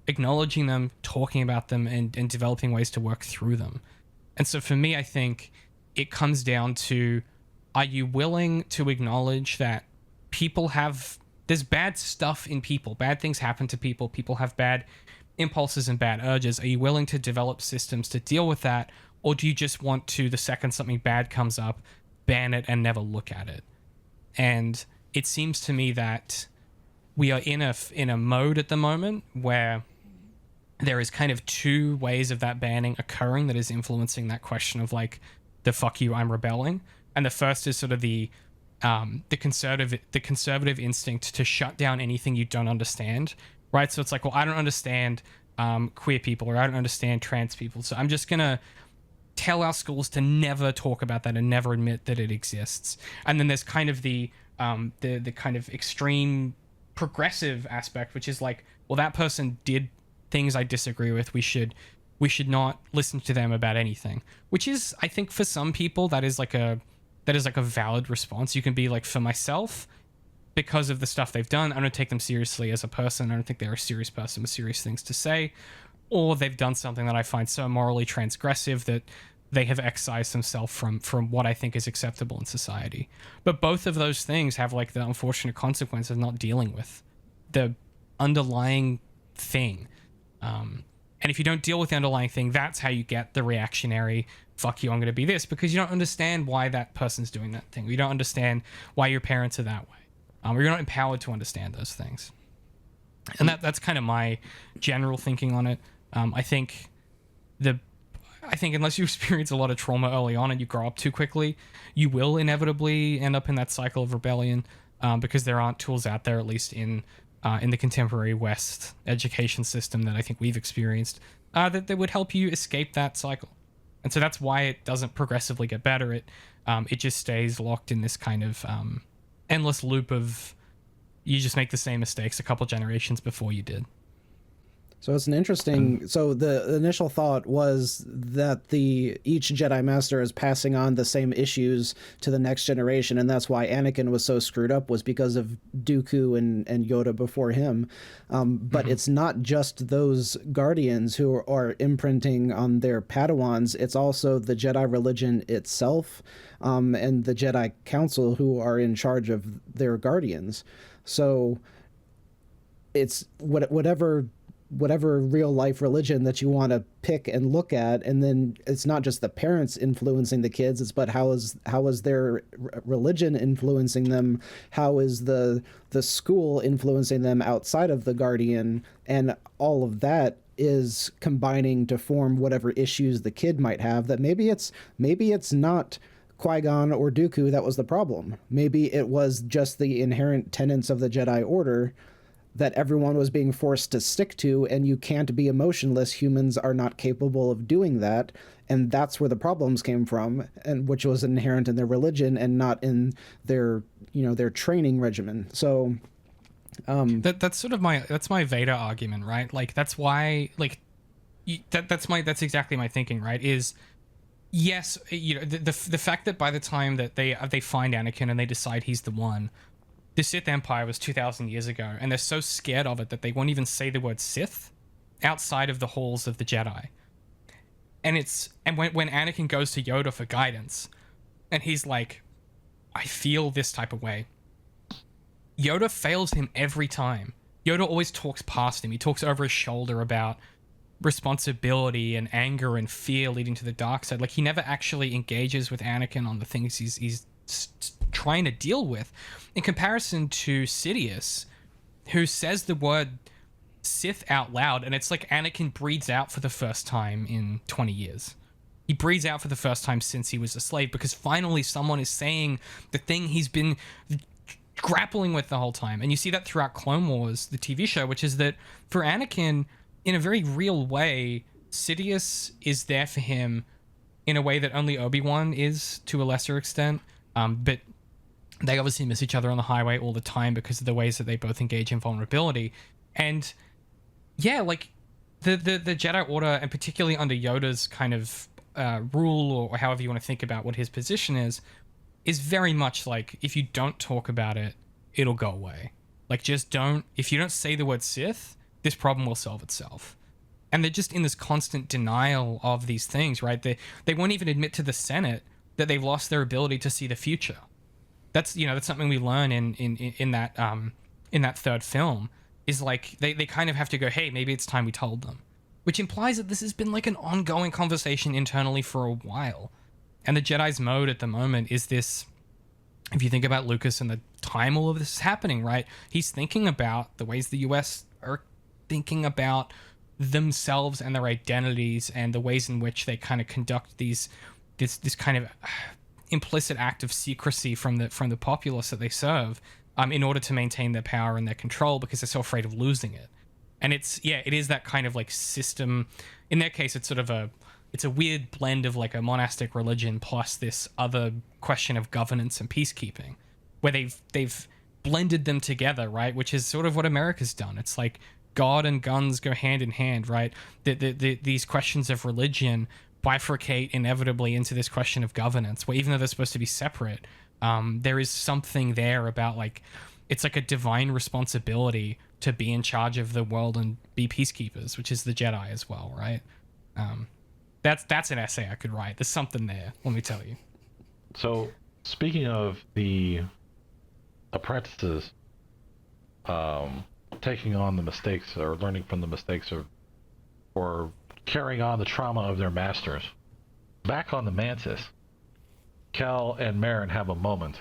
acknowledging them, talking about them, and developing ways to work through them. And so for me, I think it comes down to, are you willing to acknowledge that there's bad stuff in people, bad things happen to people, people have bad impulses and bad urges. Are you willing to develop systems to deal with that? Or do you just want to, the second something bad comes up, ban it and never look at it? And it seems to me that we are in a mode at the moment where there is kind of two ways of that banning occurring that is influencing that question of, like, the fuck you, I'm rebelling. And the first is sort of the conservative instinct to shut down anything you don't understand, right? So it's like, well, I don't understand queer people, or I don't understand trans people, so I'm just gonna tell our schools to never talk about that and never admit that it exists. And then there's kind of the kind of extreme progressive aspect, which is like, well, that person did things I disagree with, we should not listen to them about anything. Which is, I think, for some people that is like a valid response. You can be like, for myself, because of the stuff they've done, I don't take them seriously as a person. I don't think they're a serious person with serious things to say, or they've done something that I find so morally transgressive that they have excised themselves from what I think is acceptable in society. But both of those things have, like, the unfortunate consequence of not dealing with the underlying thing. And if you don't deal with the underlying thing, that's how you get the reactionary, fuck you, I'm going to be this, because you don't understand why that person's doing that thing. You don't understand why your parents are that way. Or you're not empowered to understand those things. And that's kind of my general thinking on it. I think unless you experience a lot of trauma early on and you grow up too quickly, you will inevitably end up in that cycle of rebellion, because there aren't tools out there, at least in the contemporary West education system that I think we've experienced, that would help you escape that cycle. And so that's why it doesn't progressively get better. It just stays locked in this kind of endless loop of, you just make the same mistakes a couple generations before you did. So it's an interesting. So the initial thought was that each Jedi Master is passing on the same issues to the next generation, and that's why Anakin was so screwed up, was because of Dooku and Yoda before him. But it's not just those Guardians who are imprinting on their Padawans. It's also the Jedi religion itself, and the Jedi Council who are in charge of their Guardians. So it's whatever real life religion that you want to pick and look at, and then it's not just the parents influencing the kids, but how is their religion influencing them, how is the school influencing them outside of the Guardian, and all of that is combining to form whatever issues the kid might have. That maybe it's not Qui-Gon or Dooku that was the problem. Maybe it was just the inherent tenets of the Jedi Order that everyone was being forced to stick to, and you can't be emotionless. Humans are not capable of doing that, and that's where the problems came from, and which was inherent in their religion and not in their training regimen. So that's sort of my Vader argument, right? Like that's why, like that's exactly my thinking, right? Is yes, the fact that by the time that they find Anakin and they decide he's the one. The Sith Empire was 2,000 years ago, and they're so scared of it that they won't even say the word Sith outside of the halls of the Jedi. And when Anakin goes to Yoda for guidance, and he's like, I feel this type of way, Yoda fails him every time. Yoda always talks past him. He talks over his shoulder about responsibility and anger and fear leading to the dark side. Like, he never actually engages with Anakin on the things he's trying to deal with, in comparison to Sidious, who says the word Sith out loud, and it's like Anakin breathes out for the first time in 20 years. He breathes out for the first time since he was a slave, because finally someone is saying the thing he's been grappling with the whole time. And you see that throughout Clone Wars, the TV show, which is that for Anakin, in a very real way, Sidious is there for him in a way that only Obi-Wan is to a lesser extent. But they obviously miss each other on the highway all the time because of the ways that they both engage in vulnerability. And yeah, like the Jedi Order, and particularly under Yoda's kind of rule, or however you want to think about what his position is very much like, if you don't talk about it, it'll go away. Like, just don't, if you don't say the word Sith, this problem will solve itself. And they're just in this constant denial of these things, right? They won't even admit to the Senate that they've lost their ability to see the future. That's something we learn in that third film, is like they kind of have to go, hey, maybe it's time we told them, which implies that this has been like an ongoing conversation internally for a while. And the Jedi's mode at the moment is this, if you think about Lucas and the time all of this is happening, right? He's thinking about the ways the US are thinking about themselves and their identities, and the ways in which they kind of conduct this kind of implicit act of secrecy from the populace that they serve, in order to maintain their power and their control, because they're so afraid of losing it. And it is that kind of like system. In their case, it's a weird blend of like a monastic religion plus this other question of governance and peacekeeping, where they've blended them together, right? Which is sort of what America's done. It's like God and guns go hand in hand, right? These questions of religion bifurcate inevitably into this question of governance, where even though they're supposed to be separate, there is something there about, like, it's like a divine responsibility to be in charge of the world and be peacekeepers, which is the Jedi as well, right? That's an essay I could write. There's something there, let me tell you. So, speaking of the apprentices taking on the mistakes, or learning from the mistakes, or carrying on the trauma of their masters, back on the Mantis, Cal and Merrin have a moment.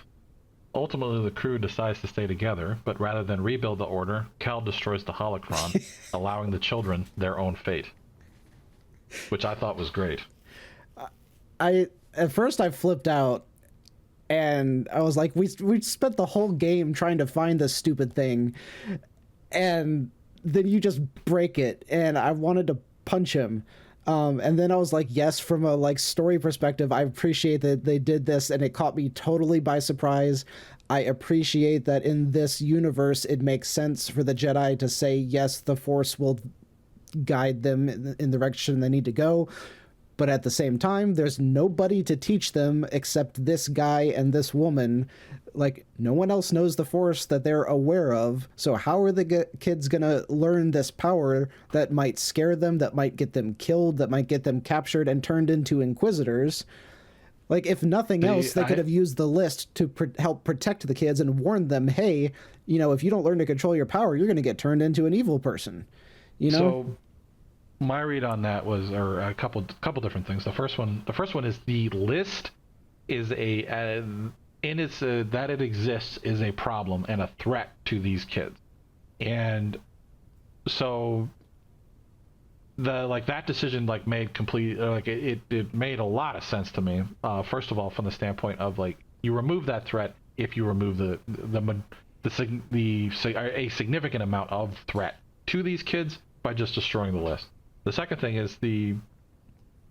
Ultimately, the crew decides to stay together, but rather than rebuild the Order, Cal destroys the holocron, allowing the children their own fate, which I thought was great. At first I flipped out, and I was like, we spent the whole game trying to find this stupid thing, and then you just break it, and I wanted to punch him. And then I was like, yes, from a like story perspective, I appreciate that they did this, and it caught me totally by surprise. I appreciate that in this universe, it makes sense for the Jedi to say, yes, the Force will guide them in the direction they need to go. But at the same time, there's nobody to teach them except this guy and this woman. Like, no one else knows the Force that they're aware of. So how are the kids going to learn this power that might scare them, that might get them killed, that might get them captured and turned into Inquisitors? Like, if nothing else, they could have used the list to help protect the kids and warned them, hey, you know, if you don't learn to control your power, you're going to get turned into an evil person. You know? So my read on that was, or a couple different things. The first one is the list is that it exists is a problem and a threat to these kids, and so that decision made complete it made a lot of sense to me. First of all, from the standpoint of you remove that threat if you remove a significant amount of threat to these kids by just destroying the list. The second thing is they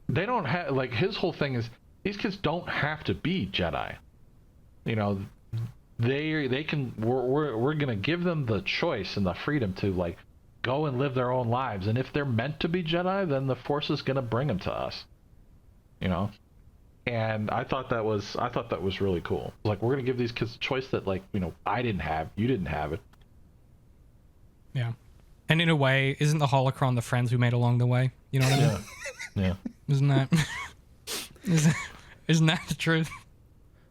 don't have, his whole thing is these kids don't have to be Jedi. You know, they can, we're going to give them the choice and the freedom to go and live their own lives. And if they're meant to be Jedi, then the Force is going to bring them to us, you know? And I thought that was really cool. We're going to give these kids a choice that I didn't have, you didn't have it. Yeah. And in a way, isn't the holocron the friends we made along the way? You know what I mean? Yeah. Isn't that the truth?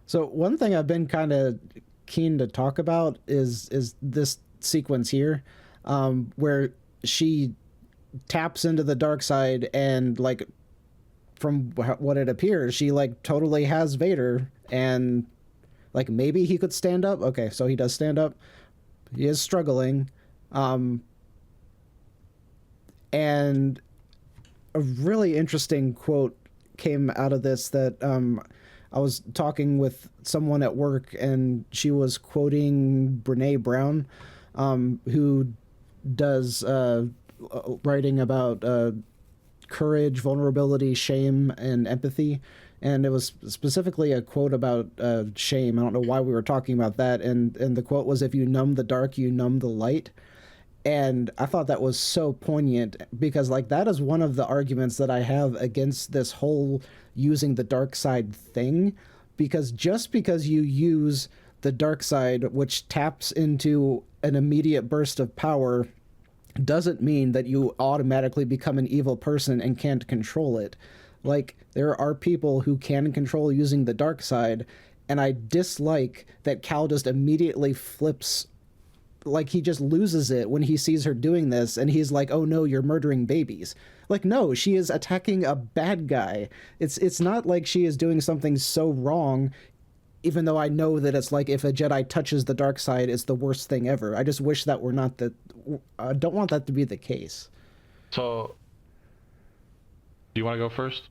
So one thing I've been kind of keen to talk about is this sequence here, where she taps into the dark side and from what it appears, she totally has Vader, and maybe he could stand up. Okay, so he does stand up. He is struggling. And a really interesting quote came out of this that I was talking with someone at work, and she was quoting Brene Brown, who does writing about courage, vulnerability, shame, and empathy. And it was specifically a quote about shame. I don't know why we were talking about that. And the quote was, if you numb the dark, you numb the light. And I thought that was so poignant because that is one of the arguments that I have against this whole using the dark side thing, because just because you use the dark side, which taps into an immediate burst of power, doesn't mean that you automatically become an evil person and can't control it. There are people who can control using the dark side, and I dislike that Cal just immediately flips. He just loses it when he sees her doing this, and he's like, oh no, you're murdering babies. No, she is attacking a bad guy. It's not like she is doing something so wrong, even though I know that it's if a Jedi touches the dark side, it's the worst thing ever. I just wish that were not I don't want that to be the case. So, do you want to go first?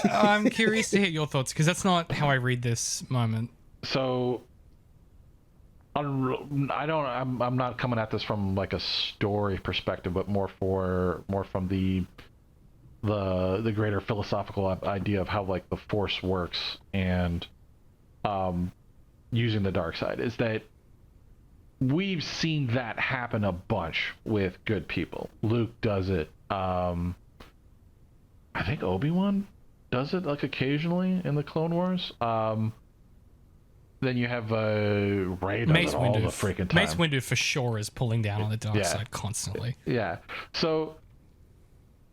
I'm curious to hear your thoughts, because that's not how I read this moment. So, I'm not coming at this from a story perspective, but more from the greater philosophical idea of how the Force works and using the dark side. Is that we've seen that happen a bunch with good people. Luke does it. I think Obi-Wan does it occasionally in the Clone Wars. Then you have Rey does it all the freaking time. Mace Windu for sure is pulling down on the dark side constantly. Yeah. So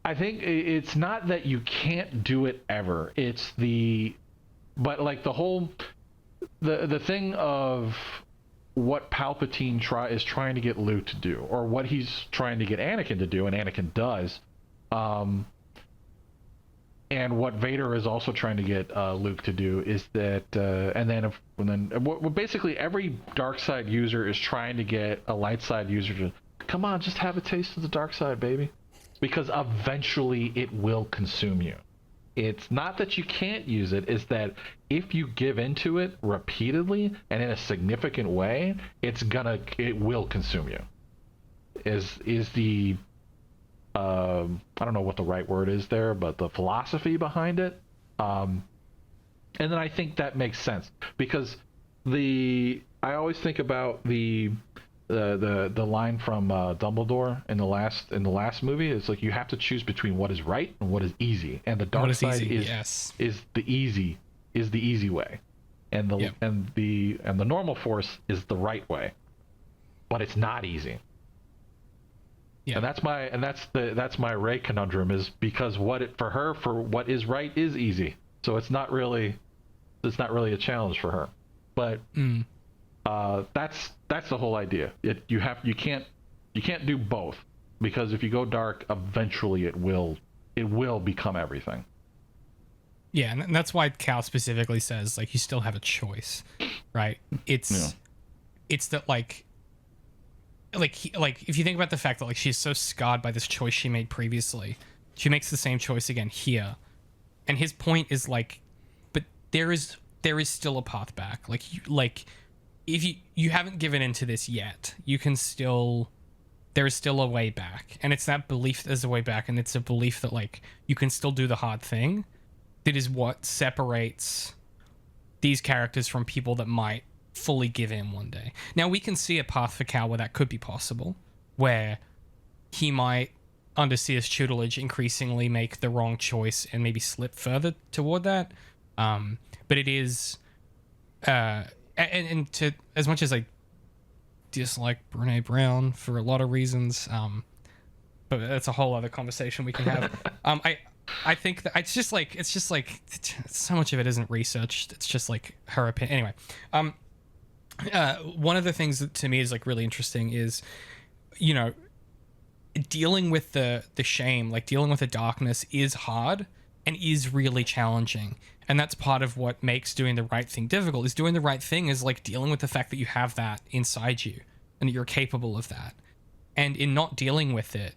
I think it's not that you can't do it ever. It's but the whole the thing of what Palpatine is trying to get Luke to do, or what he's trying to get Anakin to do, and Anakin does. And what Vader is also trying to get Luke to do is that, basically every dark side user is trying to get a light side user to, come on, just have a taste of the dark side, baby, because eventually it will consume you. It's not that you can't use it; it's that if you give into it repeatedly and in a significant way, it will consume you. Is the I don't know what the right word is there, but the philosophy behind it. And then I think that makes sense because I always think about the the line from Dumbledore in the last movie is like, you have to choose between what is right and what is easy, and the dark side is the easy way, and the normal force is the right way, but it's not easy. Yeah. And that's my Rey conundrum, is because for what is right is easy, so it's not really a challenge for her, but that's the whole idea. You can't do both, because if you go dark, eventually it will become everything. Yeah, and that's why Cal specifically says, like, you still have a choice, right? It's that like if you think about the fact that, like, she's so scarred by this choice she made previously, she makes the same choice again here, and his point is like, but there is still a path back. If you haven't given into this yet, you can still, there is still a way back, and it's that belief there's a way back, and it's a belief that, like, you can still do the hard thing, that is what separates these characters from people that might fully give in one day. Now, we can see a path for Cal where that could be possible, where he might, under Seer's tutelage, increasingly make the wrong choice and maybe slip further toward that. But it is, and to, as much as I dislike Brene Brown for a lot of reasons, but that's a whole other conversation we can have. I think that it's just like so much of it isn't researched. It's just like her opinion. Anyway, one of the things that to me is like really interesting is, you know, dealing with the shame, like dealing with the darkness, is hard and is really challenging. And that's part of what makes doing the right thing difficult. Is doing the right thing is like dealing with the fact that you have that inside you and that you're capable of that. And in not dealing with it,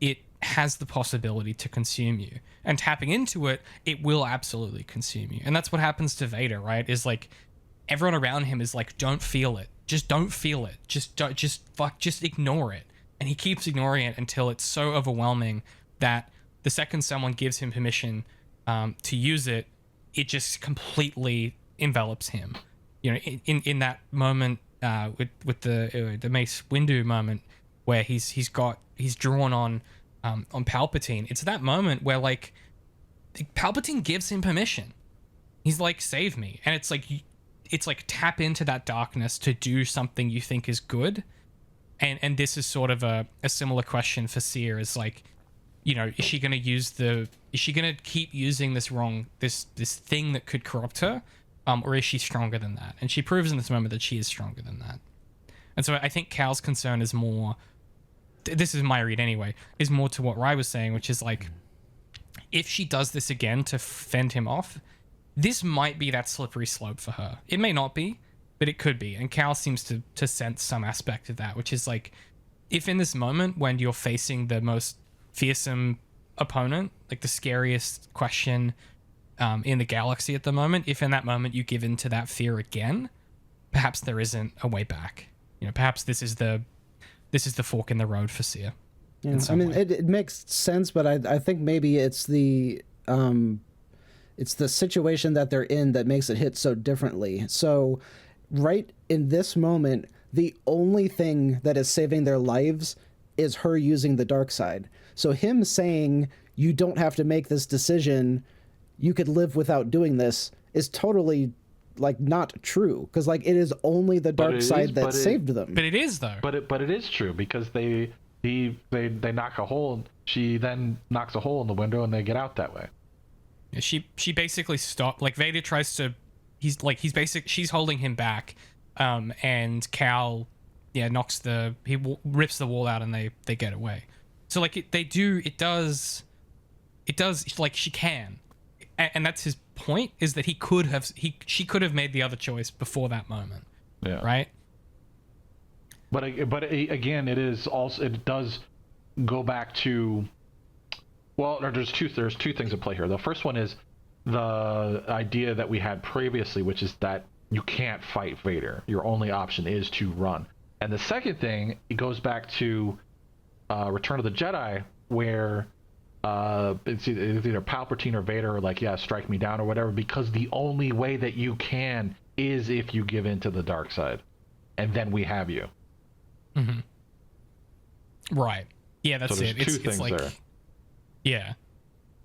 it has the possibility to consume you. And tapping into it, it will absolutely consume you. And that's what happens to Vader, right? Is like everyone around him is like, don't feel it. Just don't feel it. Just ignore it. And he keeps ignoring it until it's so overwhelming that the second someone gives him permission to use it, it just completely envelops him. You know, in that moment with the Mace Windu moment, where he's drawn on Palpatine. It's that moment where like Palpatine gives him permission. He's like, save me, and it's like tap into that darkness to do something you think is good. And this is sort of a similar question for Seer, is like, you know, is she going to keep using this thing that could corrupt her, or is she stronger than that? And she proves in this moment that she is stronger than that. And so I think Cal's concern is more, this is my read anyway, is more to what Rai was saying, which is like, if she does this again to fend him off, this might be that slippery slope for her. It may not be, but it could be. And Cal seems to sense some aspect of that, which is like, if in this moment when you're facing the most fearsome opponent, like the scariest question in the galaxy at the moment, if in that moment you give in to that fear again, perhaps there isn't a way back. You know, perhaps this is the fork in the road for Seer. Yeah, I mean, it makes sense, but I think maybe it's the situation that they're in that makes it hit so differently. So right in this moment, the only thing that is saving their lives is her using the dark side. So him saying, you don't have to make this decision, you could live without doing this, is totally like not true, because like it is only the dark side that saved them. But it is though. But it is true, because they knock a hole. She then knocks a hole in the window, and they get out that way. Yeah, she basically stopped. Like Vader tries to, she's holding him back, and Cal, rips the wall out, and they get away. So like it does like she can, and that's his point, is that she could have made the other choice before that moment. Yeah. Right. But again, it does go back to, well, there's two things at play here. The first one is the idea that we had previously, which is that you can't fight Vader. Your only option is to run. And the second thing, it goes back to Return of the Jedi, where it's either Palpatine or Vader are like, yeah, strike me down or whatever, because the only way that you can is if you give in to the dark side, and then we have you. Right. Yeah, that's So there's it. two It's things like, there. yeah,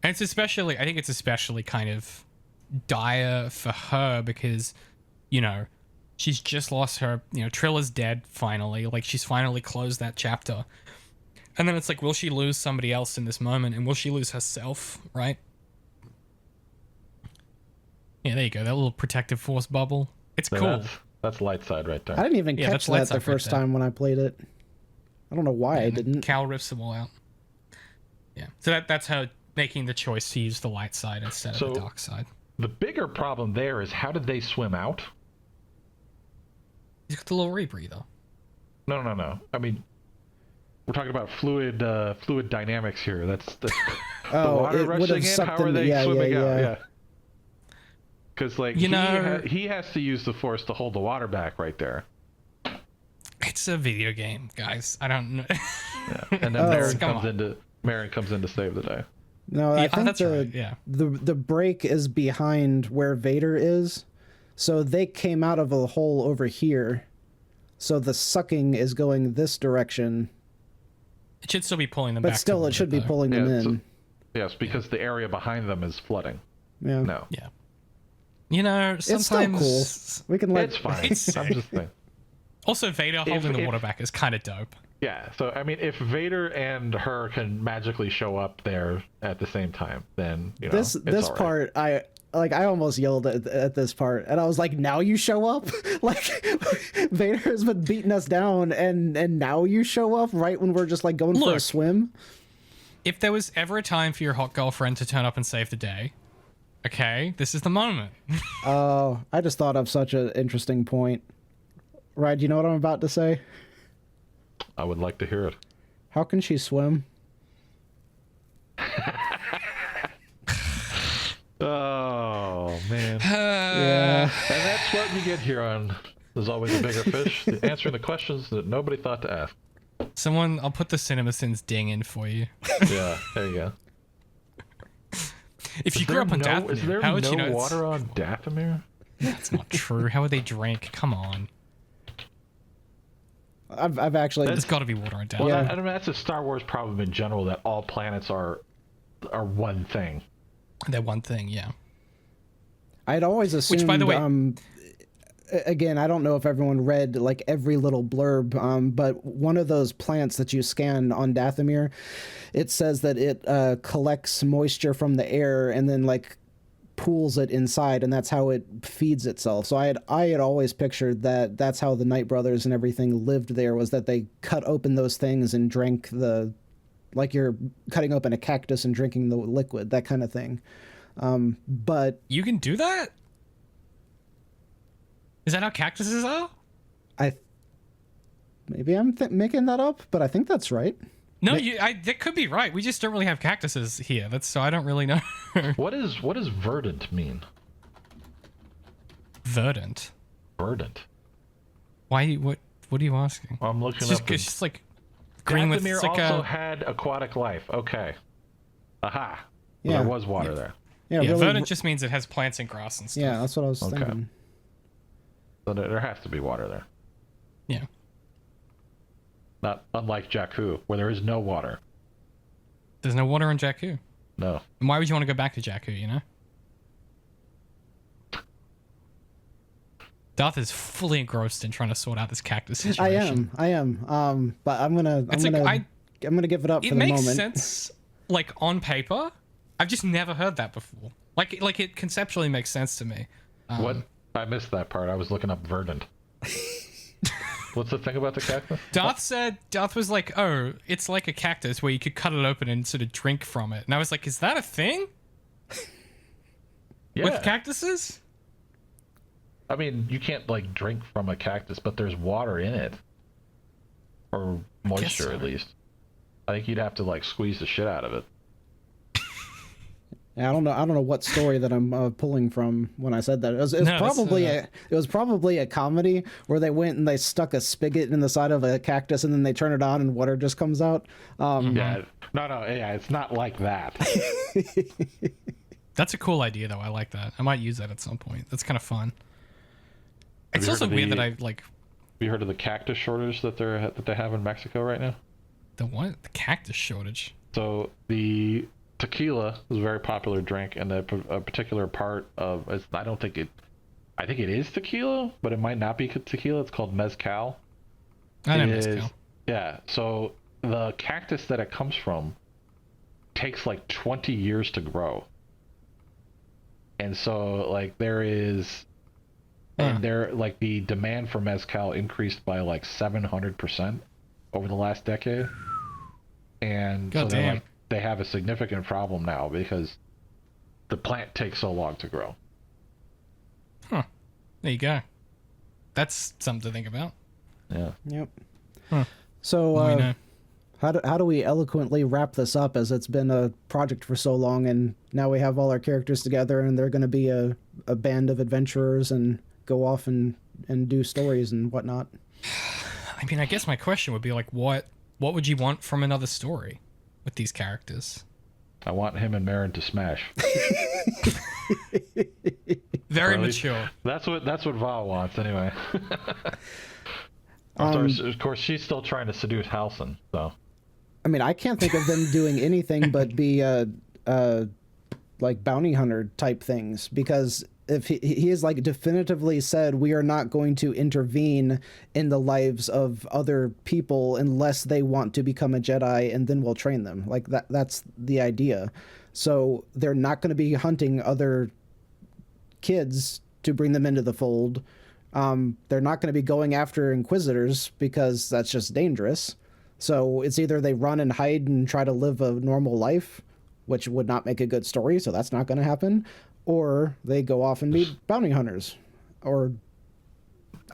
and it's especially. I think it's especially kind of dire for her because, you know, she's just lost her. You know, Trilla's dead finally. Like she's finally closed that chapter, and then it's like, will she lose somebody else in this moment, and will she lose herself? Right. Yeah, there you go. That little protective force bubble. It's So cool. That's light side right there. I didn't even Yeah, catch that's light that side the right first there. time when I played it. I don't know why I And then didn't. Cal rips them all out. Yeah. So that's her making the choice to use the light side instead of So- the dark side. The bigger problem there is how did they swim out? He's got the little rebreather. No. I mean, we're talking about fluid dynamics here. That's the Oh, water it would have rushing in. sucked How are them- they yeah, swimming yeah, out? yeah. Yeah. Because like You know- he has to use the force to hold the water back right there. It's a video game, guys. I don't know. Yeah. And then Oh. Marin comes in to save the day. No, I Yeah, think that's right. Yeah. the break is behind where Vader is, so they came out of a hole over here. So the sucking is going this direction, It should still be pulling them back. but still it toward should be though. pulling them Yeah, in. Yes, because the area behind them is flooding. Yeah, No. Yeah. You know, it's still sometimes. cool. We can let. It's fine. It's I'm just saying. Also, Vader holding the if- water back is kind of dope. Yeah, so I mean, if Vader and her can magically show up there at the same time, then you know This it's all right. part, I almost yelled at this part, and I was like, "Now you show up!" Like Vader has been beating us down, and now you show up right when we're just like going for a Look. swim. If there was ever a time for your hot girlfriend to turn up and save the day, okay, this is the moment. Oh, I just thought of such an interesting point. Right, you know what I'm about to say? I would like to hear it. How can she swim? Oh man, Yeah. and that's what you get here on There's Always a Bigger Fish, answering the questions that nobody thought to ask. Someone, I'll put the CinemaSins ding in for you. Yeah, there you go. If you grew up on Dathomir, is there how would no you know it's- water on Dathomir? That's not true. How would they drink? Come on. I've actually There's got to be water on Dathomir. Well, Yeah. I mean that's a Star Wars problem in general, that all planets are one thing. They're one thing, yeah. I'd always assumed. by the way- Again, I don't know if everyone read like every little blurb, but one of those plants that you scan on Dathomir, it says that it collects moisture from the air and then like pools it inside, and that's how it feeds itself. So I had always pictured that that's how the Knight brothers and everything lived there, was that they cut open those things and drank like you're cutting open a cactus and drinking the liquid, that kind of thing. But You can do that? Is that how cactuses are? maybe I'm making that up, but I think that's right. No, that could be right. We just don't really have cactuses here. So I don't really know. What does verdant mean? Verdant. Verdant. Why? What are you asking? Well, I'm looking It's just, up. it's just like green with Dathomir it's like also a had aquatic life. Okay. Aha. So Yeah. There was water there. Yeah, yeah. really. Verdant just means it has plants and grass and stuff. Yeah, that's what I was Okay. thinking. So there has to be water there. Yeah. Not unlike Jakku, where there is no water. There's no water on Jakku. No. And why would you want to go back to Jakku? You know. Darth is fully engrossed in trying to sort out this cactus situation. I am. But I'm gonna It's like, I'm gonna give it up It for the makes moment. sense, like on paper. I've just never heard that before. Like it conceptually makes sense to me. What? I missed that part. I was looking up verdant. What's the thing about the cactus? Darth was like, oh, it's like a cactus where you could cut it open and sort of drink from it. And I was like, is that a thing Yeah. with cactuses? I mean, you can't like drink from a cactus, but there's water in it, or moisture so. at least. I think you'd have to like squeeze the shit out of it. Yeah, I don't know what story that I'm pulling from when I said that. It was No, probably that's, it was probably a comedy where they went and they stuck a spigot in the side of a cactus and then they turn it on and water just comes out. Yeah. No. Yeah. It's not like that. That's a cool idea, though. I like that. I might use that at some point. That's kind of fun. It's you also heard of weird the- that I like. Have you heard of the cactus shortage that they have in Mexico right now? The what? The cactus shortage. So the tequila is a very popular drink, and a particular part of it's. I think it is tequila, but it might not be tequila. It's called mezcal. I know mezcal. Yeah. So the cactus that it comes from takes like 20 years to grow, and so like the demand for mezcal increased by like 700% over the last decade, and God so damn. they have a significant problem now because the plant takes so long to grow. Huh. There you go. That's something to think about. Yeah. Yep. Huh. So, Well, we know. how do we eloquently wrap this up, as it's been a project for so long, and now we have all our characters together, and they're going to be a band of adventurers and go off and do stories and whatnot? I mean, I guess my question would be like, what would you want from another story with these characters? I want him and Marin to smash. Very Or at least mature. That's what Val wants anyway. Of course, she's still trying to seduce Halson. So, I mean, I can't think of them doing anything but be like bounty hunter type things, because if he has like definitively said, we are not going to intervene in the lives of other people unless they want to become a Jedi, and then we'll train them. Like that's the idea. So they're not going to be hunting other kids to bring them into the fold. They're not going to be going after Inquisitors because that's just dangerous. So it's either they run and hide and try to live a normal life, which would not make a good story, so that's not going to happen, or they go off and be bounty hunters. Or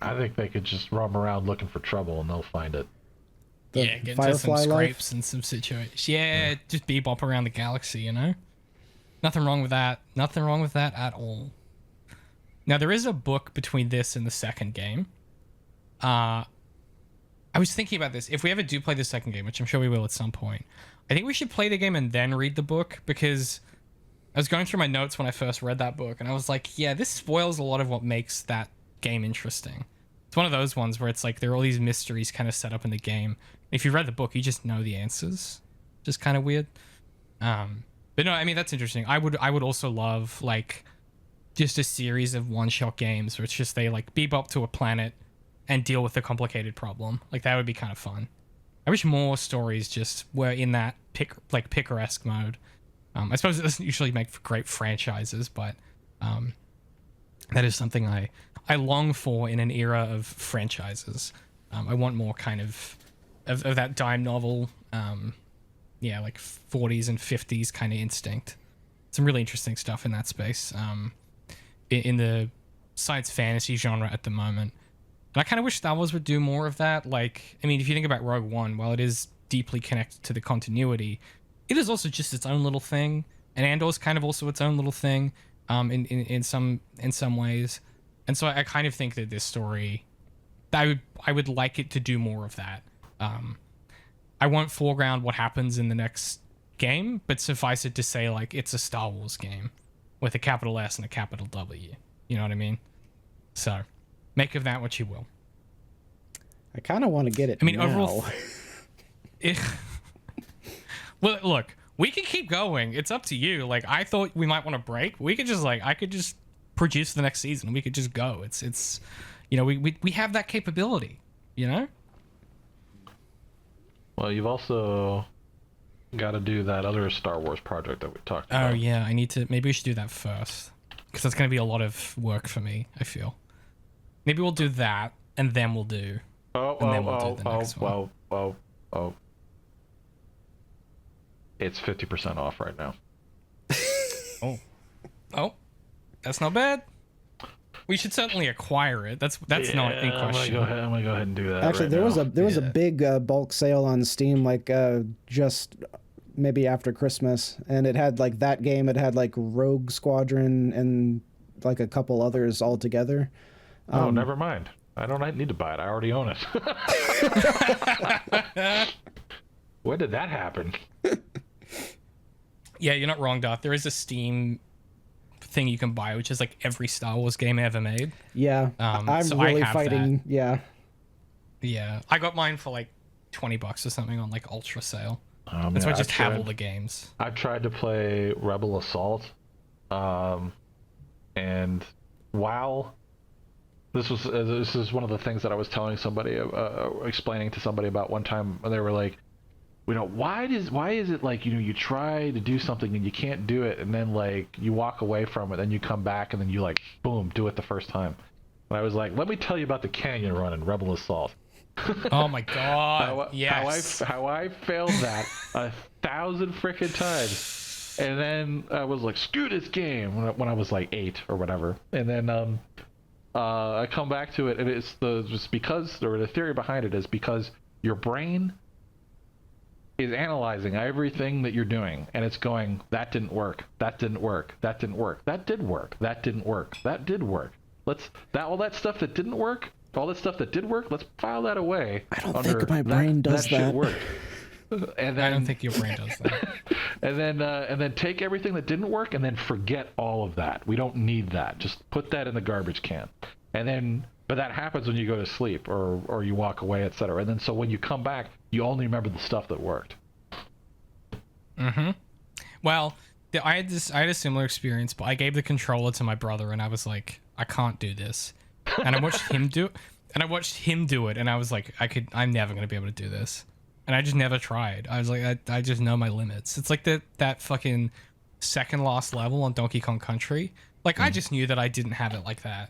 I think they could just roam around looking for trouble and they'll find it. Get into some Firefly life. scrapes and some situations. Yeah, just bebop around the galaxy, you know? Nothing wrong with that. Nothing wrong with that at all. Now, there is a book between this and the second game. I was thinking about this. If we ever do play the second game, which I'm sure we will at some point, I think we should play the game and then read the book, because I was going through my notes when I first read that book, and I was like, yeah, this spoils a lot of what makes that game interesting. It's one of those ones where it's like there are all these mysteries kind of set up in the game. If you read the book, you just know the answers. Just kind of weird. But no, I mean, that's interesting. I would also love like just a series of one-shot games where it's just they like bebop to a planet and deal with a complicated problem. Like that would be kind of fun. I wish more stories just were in that picaresque mode. I suppose it doesn't usually make for great franchises, but that is something I long for in an era of franchises. I want more kind of that dime novel, like 40s and 50s kind of instinct. Some really interesting stuff in that space. In the science fantasy genre at the moment. And I kind of wish Star Wars would do more of that. Like, I mean, if you think about Rogue One, while it is deeply connected to the continuity, it is also just its own little thing. And Andor's kind of also its own little thing, in some ways. And so I kind of think that this story, I would like it to do more of that. I won't foreground what happens in the next game, but suffice it to say, like, it's a Star Wars game with a capital S and a capital W. You know what I mean? So, make of that what you will. I kind of want to get it. I mean, now. overall, well, look, we can keep going. It's up to you. Like, I thought we might want to break. We could just I could just produce the next season. We could just go. It's, we have that capability. You know. Well, you've also got to do that other Star Wars project that we talked about. Oh yeah, I need to. Maybe we should do that first, because that's going to be a lot of work for me, I feel. Maybe we'll do that, and then we'll do. It's 50% off right now. Oh, that's not bad. We should certainly acquire it. That's not in question. I'm gonna go ahead and do that. Actually, right there was a big bulk sale on Steam, like just maybe after Christmas, and it had like that game. It had like Rogue Squadron and like a couple others all together. Oh, never mind. I don't need to buy it. I already own it. When did that happen? Yeah, you're not wrong, Darth. There is a Steam thing you can buy, which is like every Star Wars game ever made. Yeah, I'm so really I have fighting. that. Yeah, Yeah, I got mine for like $20 or something on like Ultra sale. Yeah, So I just have all the games. I've tried to play Rebel Assault, and while this is one of the things that I was telling somebody, explaining to somebody about one time, they were like, why is it like, you try to do something and you can't do it, and then like you walk away from it, then you come back and then you like boom, do it the first time. And I was like, let me tell you about the canyon run in Rebel Assault. Oh my god! Yes. How I failed that 1,000 freaking times, and then I was like, screw this game when I was like 8 or whatever, and then I come back to it, and it's just because, or the theory behind it is because your brain is analyzing everything that you're doing, and it's going, that didn't work, that didn't work, that didn't work, that did work, that didn't work, that did work. All that stuff that didn't work, all that stuff that did work, let's file that away. I don't think my brain does that. Shit worked. And then, I don't think your brain does that. and then take everything that didn't work and then forget all of that. We don't need that. Just put that in the garbage can. But that happens when you go to sleep or you walk away, etc. And then so when you come back, you only remember the stuff that worked. Mm-hmm. Well, I had a similar experience, but I gave the controller to my brother, and I was like, I can't do this. And I watched him do it, and I was like, I'm never gonna be able to do this. And I just never tried. I was like, I just know my limits. It's like that fucking second last level on Donkey Kong Country. Like, I just knew that I didn't have it like that,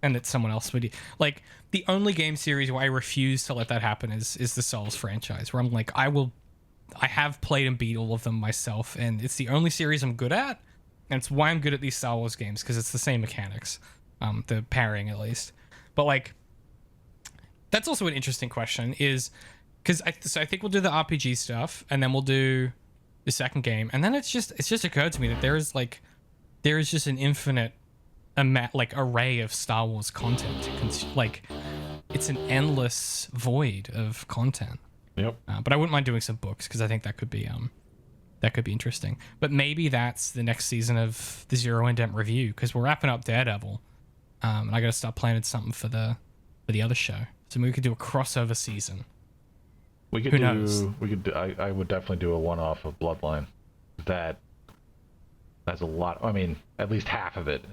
and that someone else would. Like, the only game series where I refuse to let that happen is the Souls franchise, where I'm like, I have played and beat all of them myself, and it's the only series I'm good at, and it's why I'm good at these Star Wars games, because it's the same mechanics, the parrying at least. But like, that's also an interesting question, is because I think we'll do the RPG stuff, and then we'll do the second game, and then it's just occurred to me that there is just an infinite array of Star Wars content. Like, it's an endless void of content. Yep. But I wouldn't mind doing some books, because I think that could be interesting. But maybe that's the next season of the Zero Indent Review, because we're wrapping up Daredevil, and I got to start planning something for the other show. So maybe we could do a crossover season. We could I would definitely do a one-off of Bloodline. That's a lot. I mean, at least half of it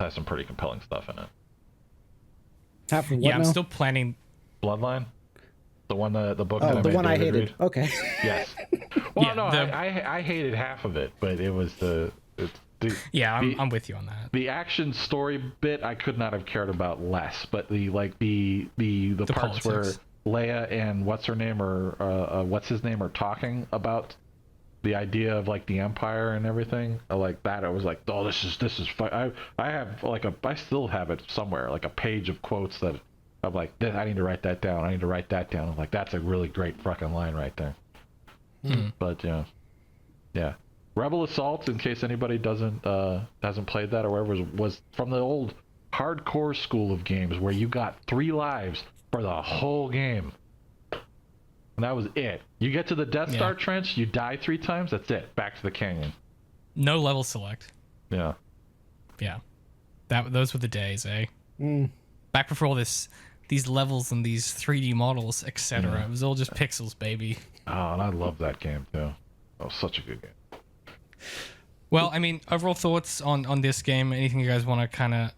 has some pretty compelling stuff in it. Half of what Yeah, I'm now? still planning Bloodline. The one, the book. Oh, that I the made one I David hated. read? Okay. Yes. Well, Yeah, no, I hated half of it, but it was Yeah, I'm with you on that. The action story bit I could not have cared about less, but the parts politics, where Leia and what's his name are talking about the idea of like the Empire and everything, like that, I was like, oh, this is fun. I still have it somewhere, like a page of quotes that I'm like, I need to write that down. I'm like, that's a really great fucking line right there. But yeah. Rebel Assault, in case anybody hasn't played that or whatever, was from the old hardcore school of games where you got 3 lives for the whole game. And that was it. You get to the Death Star trench, you die 3 times, that's it. Back to the canyon. No level select. Yeah. Yeah. Those were the days, eh? Mm. Back before all these levels and these 3D models, etc. It was all just pixels, baby. Oh, and I love that game too. Oh, such a good game. Well, I mean, overall thoughts on this game? Anything you guys want to kind of...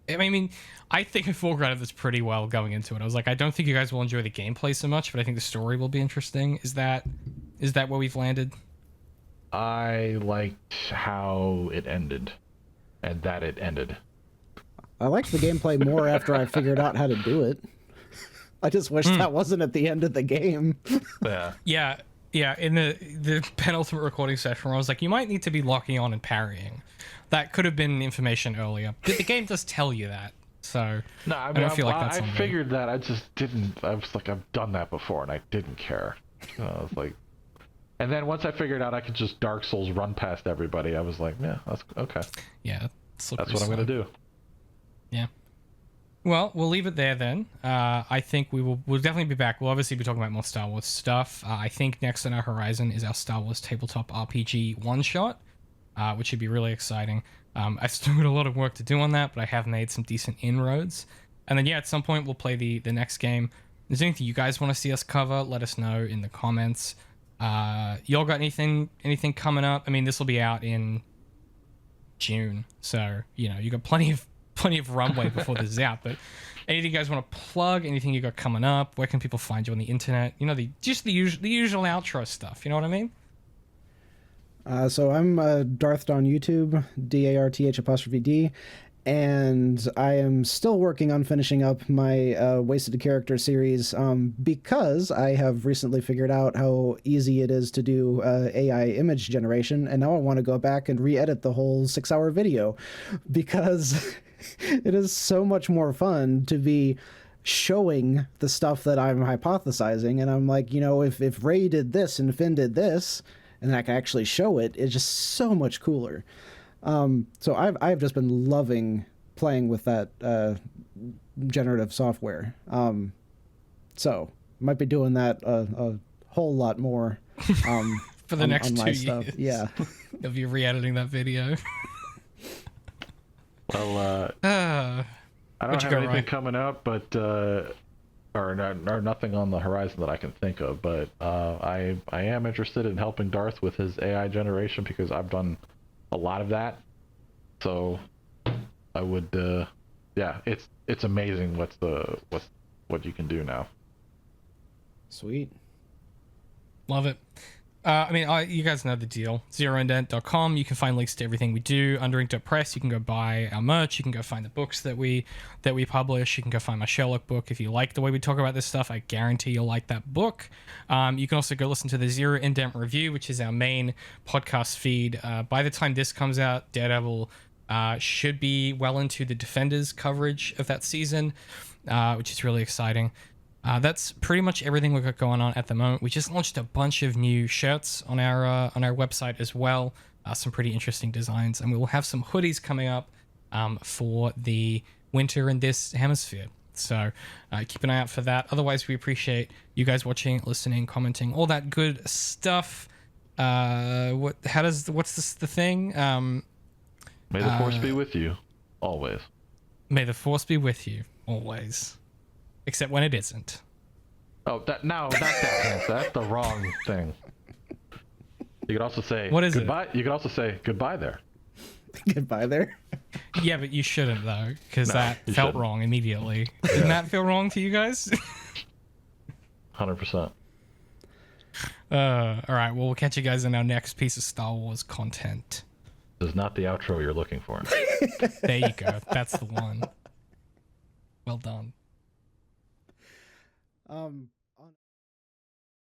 I mean, I think I foregrounded this pretty well going into it. I was like, I don't think you guys will enjoy the gameplay so much, but I think the story will be interesting. Is that where we've landed? I liked how it ended, and that it ended. I liked the gameplay more after I figured out how to do it. I just wish that wasn't at the end of the game. Yeah. Yeah, in the penultimate recording session where I was like, you might need to be locking on and parrying. That could have been information earlier. The game does tell you that, so No, I mean, don't feel like that's I on me. figured that. I just didn't. I was like, I've done that before, and I didn't care. I was like, and then once I figured out I could just Dark Souls run past everybody, I was like, yeah, that's okay. Yeah, That's what I'm gonna do. Yeah. Well, we'll leave it there then. I think we'll definitely be back. We'll obviously be talking about more Star Wars stuff. I think next on our horizon is our Star Wars tabletop RPG one-shot, which should be really exciting. I've still got a lot of work to do on that, but I have made some decent inroads. And then, yeah, at some point we'll play the next game. there's anything you guys want to see us cover, let us know in the comments. Y'all got anything coming up? I mean, this will be out in June, so you know you got plenty of runway before this is out. But anything you guys want to plug? Anything you got coming up? Where can people find you on the internet? You know, the usual outro stuff. You know what I mean? So I'm Darth on YouTube, DARTH''D, and I am still working on finishing up my Wasted Character series because I have recently figured out how easy it is to do AI image generation, and now I want to go back and re-edit the whole 6-hour video because it is so much more fun to be showing the stuff that I'm hypothesizing, and I'm like, you know, if Rey did this and Finn did this, and I can actually show it, it's just so much cooler. So I've just been loving playing with that generative software. So might be doing that a whole lot more for the next 2 stuff. years. Yeah, of you re-editing that video. Well, I don't have anything coming up, but or nothing on the horizon that I can think of. But I am interested in helping Darth with his AI generation because I've done a lot of that. So I would, yeah, it's amazing what you can do now. Sweet. Love it. I mean, you guys know the deal. zeroindent.com. You can find links to everything we do. Underink.press. You can go buy our merch. You can go find the books that we publish. You can go find my Sherlock book. If you like the way we talk about this stuff, I guarantee you'll like that book. You can also go listen to the Zero Indent Review, which is our main podcast feed. By the time this comes out, Daredevil should be well into the Defenders coverage of that season, which is really exciting. That's pretty much everything we've got going on at the moment. We just launched a bunch of new shirts on our website as well. Some pretty interesting designs, and we will have some hoodies coming up for the winter in this hemisphere. So keep an eye out for that. Otherwise, we appreciate you guys watching, listening, commenting, all that good stuff. What's the thing? May the force be with you, always. May the force be with you, always. Except when it isn't. Oh, not that. That's the wrong thing. You could also say what is goodbye. It? You could also say goodbye there. Goodbye there. Yeah, but you shouldn't though, because that felt wrong immediately. Didn't that feel wrong to you guys? 100%. All right. Well, we'll catch you guys in our next piece of Star Wars content. This is not the outro you're looking for. There you go. That's the one. Well done.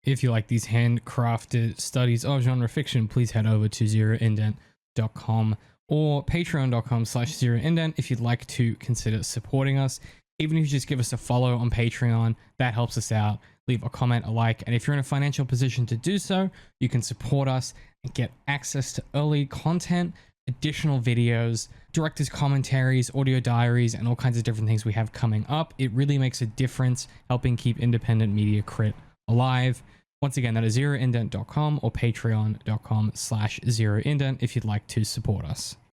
If you like these handcrafted studies of genre fiction, please head over to zeroindent.com or patreon.com/zeroindent if you'd like to consider supporting us. Even if you just give us a follow on Patreon, that helps us out. Leave a comment, a like, and if you're in a financial position to do so, you can support us and get access to early content, additional videos, director's commentaries, audio diaries, and all kinds of different things we have coming up. It really makes a difference helping keep independent media crit alive. Once again, that is zeroindent.com or patreon.com/zeroindent if you'd like to support us.